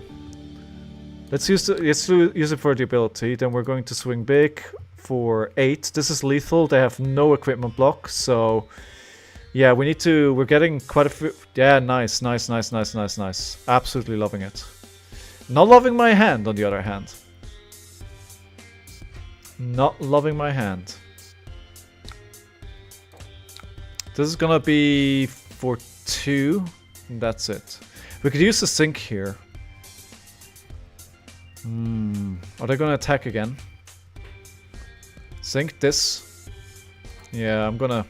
Let's use it for the ability. Then we're going to swing big for 8. This is lethal. They have no equipment block, so yeah, we need to. We're getting quite a few. Yeah, nice. Absolutely loving it. Not loving my hand, on the other hand. Not loving my hand. This is gonna be for 2. And that's it. We could use the sink here. Are they gonna attack again? Sink this. Yeah, I'm gonna.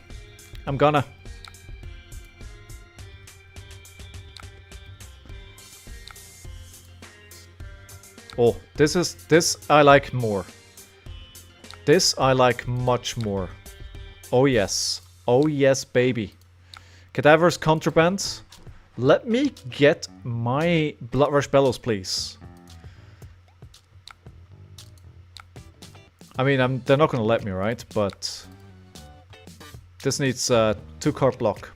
Oh, this I like more. This I like much more. Oh yes. Oh yes, baby. Cadaver's Contraband. Let me get my Blood Rush Bellows, please. I mean, they're not gonna let me, right? But this needs a 2-card block.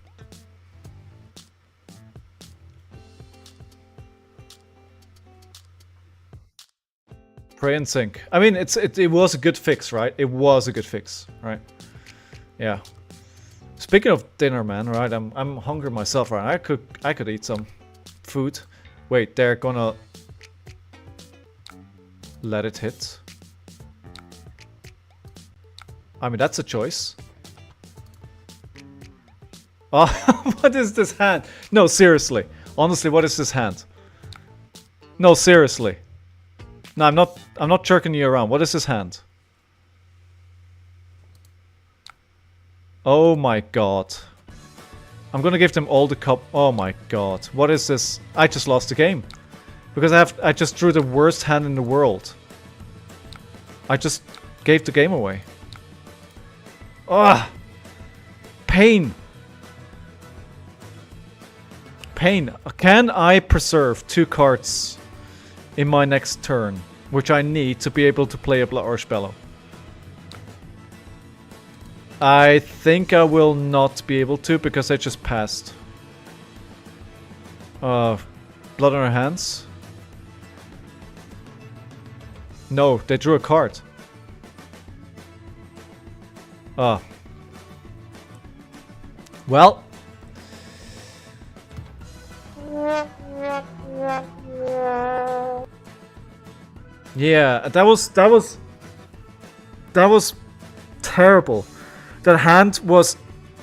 Pray and Sink. I mean, it was a good fix, right? It was a good fix, right? Yeah. Speaking of dinner, man, right? I'm hungry myself, right? I could eat some food. Wait, they're gonna let it hit. I mean, that's a choice. Oh, what is this hand? No, seriously. Honestly, what is this hand? No, seriously. No, I'm not jerking you around. What is this hand? Oh my god. I'm gonna give them all the cup. Oh my god. What is this? I just lost the game. Because I just drew the worst hand in the world. I just gave the game away. Ah! Pain! Pain. Can I preserve 2 cards in my next turn? Which I need to be able to play a Blood Rush Bellow. I think I will not be able to because I just passed. Blood on our hands? No, they drew a card. Ah. Well. Yeah, that was terrible. That hand was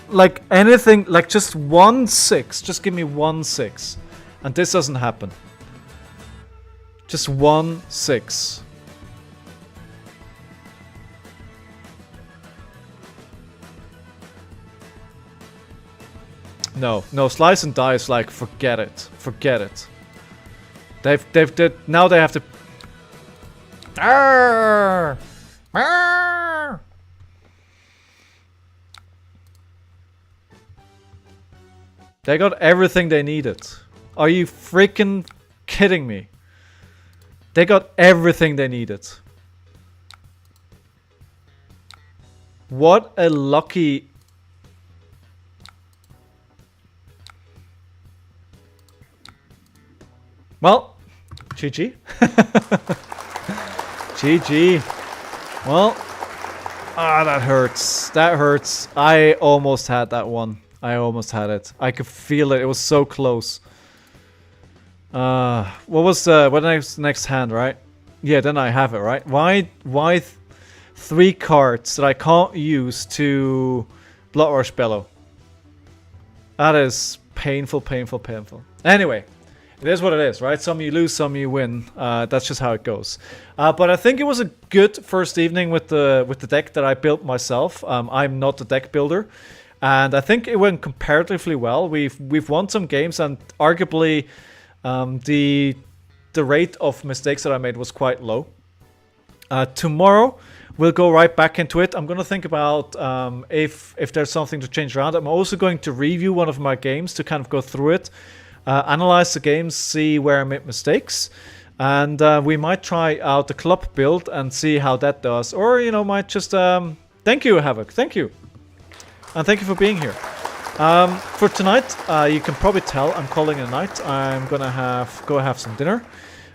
like anything, like just 1/6. Just give me 1/6. And this doesn't happen. Just 1/6. No, slice and dice, like, forget it. Forget it. Now they have to... Arrgh! Arrgh! They got everything they needed. Are you freaking kidding me? They got everything they needed. What a lucky... Well, GG. GG. Well, that hurts. That hurts. I almost had that one. I almost had it. I could feel it. It was so close. What was next hand, right? Yeah, then I have it, right? Why 3 cards that I can't use to Bloodrush Bellow? That is painful, painful, painful. Anyway, it is what it is, right? Some you lose, some you win. That's just how it goes. But I think it was a good first evening with the deck that I built myself. I'm not a deck builder, and I think it went comparatively well. We've won some games, and arguably the rate of mistakes that I made was quite low. Tomorrow we'll go right back into it. I'm gonna think about if there's something to change around. I'm also going to review one of my games to kind of go through it. Analyze the games, see where I made mistakes, and we might try out the club build and see how that does, or might just thank you, Havoc, thank you, and thank you for being here. For tonight, you can probably tell I'm calling it a night. I'm gonna go have some dinner.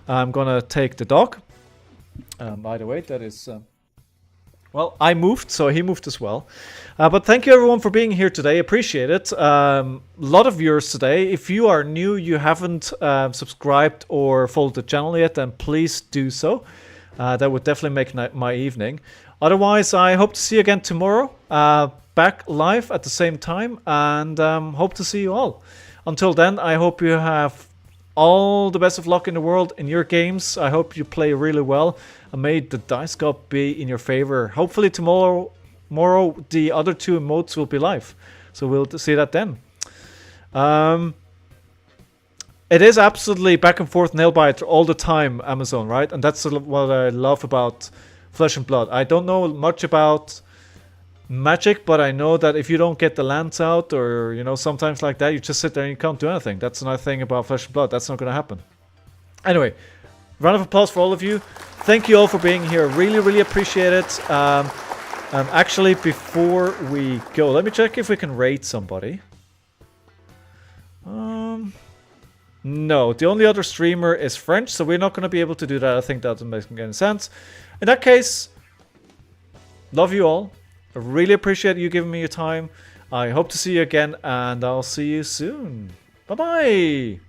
I'm gonna take the dog. By the way, that is well, I moved, so he moved as well. But thank you everyone for being here today. Appreciate it. A lot of viewers today. If you are new, you haven't subscribed or followed the channel yet, then please do so. That would definitely make my evening. Otherwise, I hope to see you again tomorrow. Back live at the same time, and hope to see you all. Until then, I hope you have all the best of luck in the world in your games. I hope you play really well, and may the dice god be in your favor. Hopefully tomorrow the other 2 emotes will be live, so we'll see that then. It is absolutely back and forth nail biter all the time, Amazon, right? And that's what I love about Flesh and Blood. I don't know much about Magic, but I know that if you don't get the lands out, or sometimes like that, you just sit there and you can't do anything. That's another thing about Flesh and Blood. That's not going to happen. Anyway, round of applause for all of you. Thank you all for being here. Really, really appreciate it. Actually, before we go, let me check if we can raid somebody. No, the only other streamer is French, so we're not going to be able to do that. I think that doesn't make any sense. In that case, love you all. I really appreciate you giving me your time. I hope to see you again, and I'll see you soon. Bye-bye!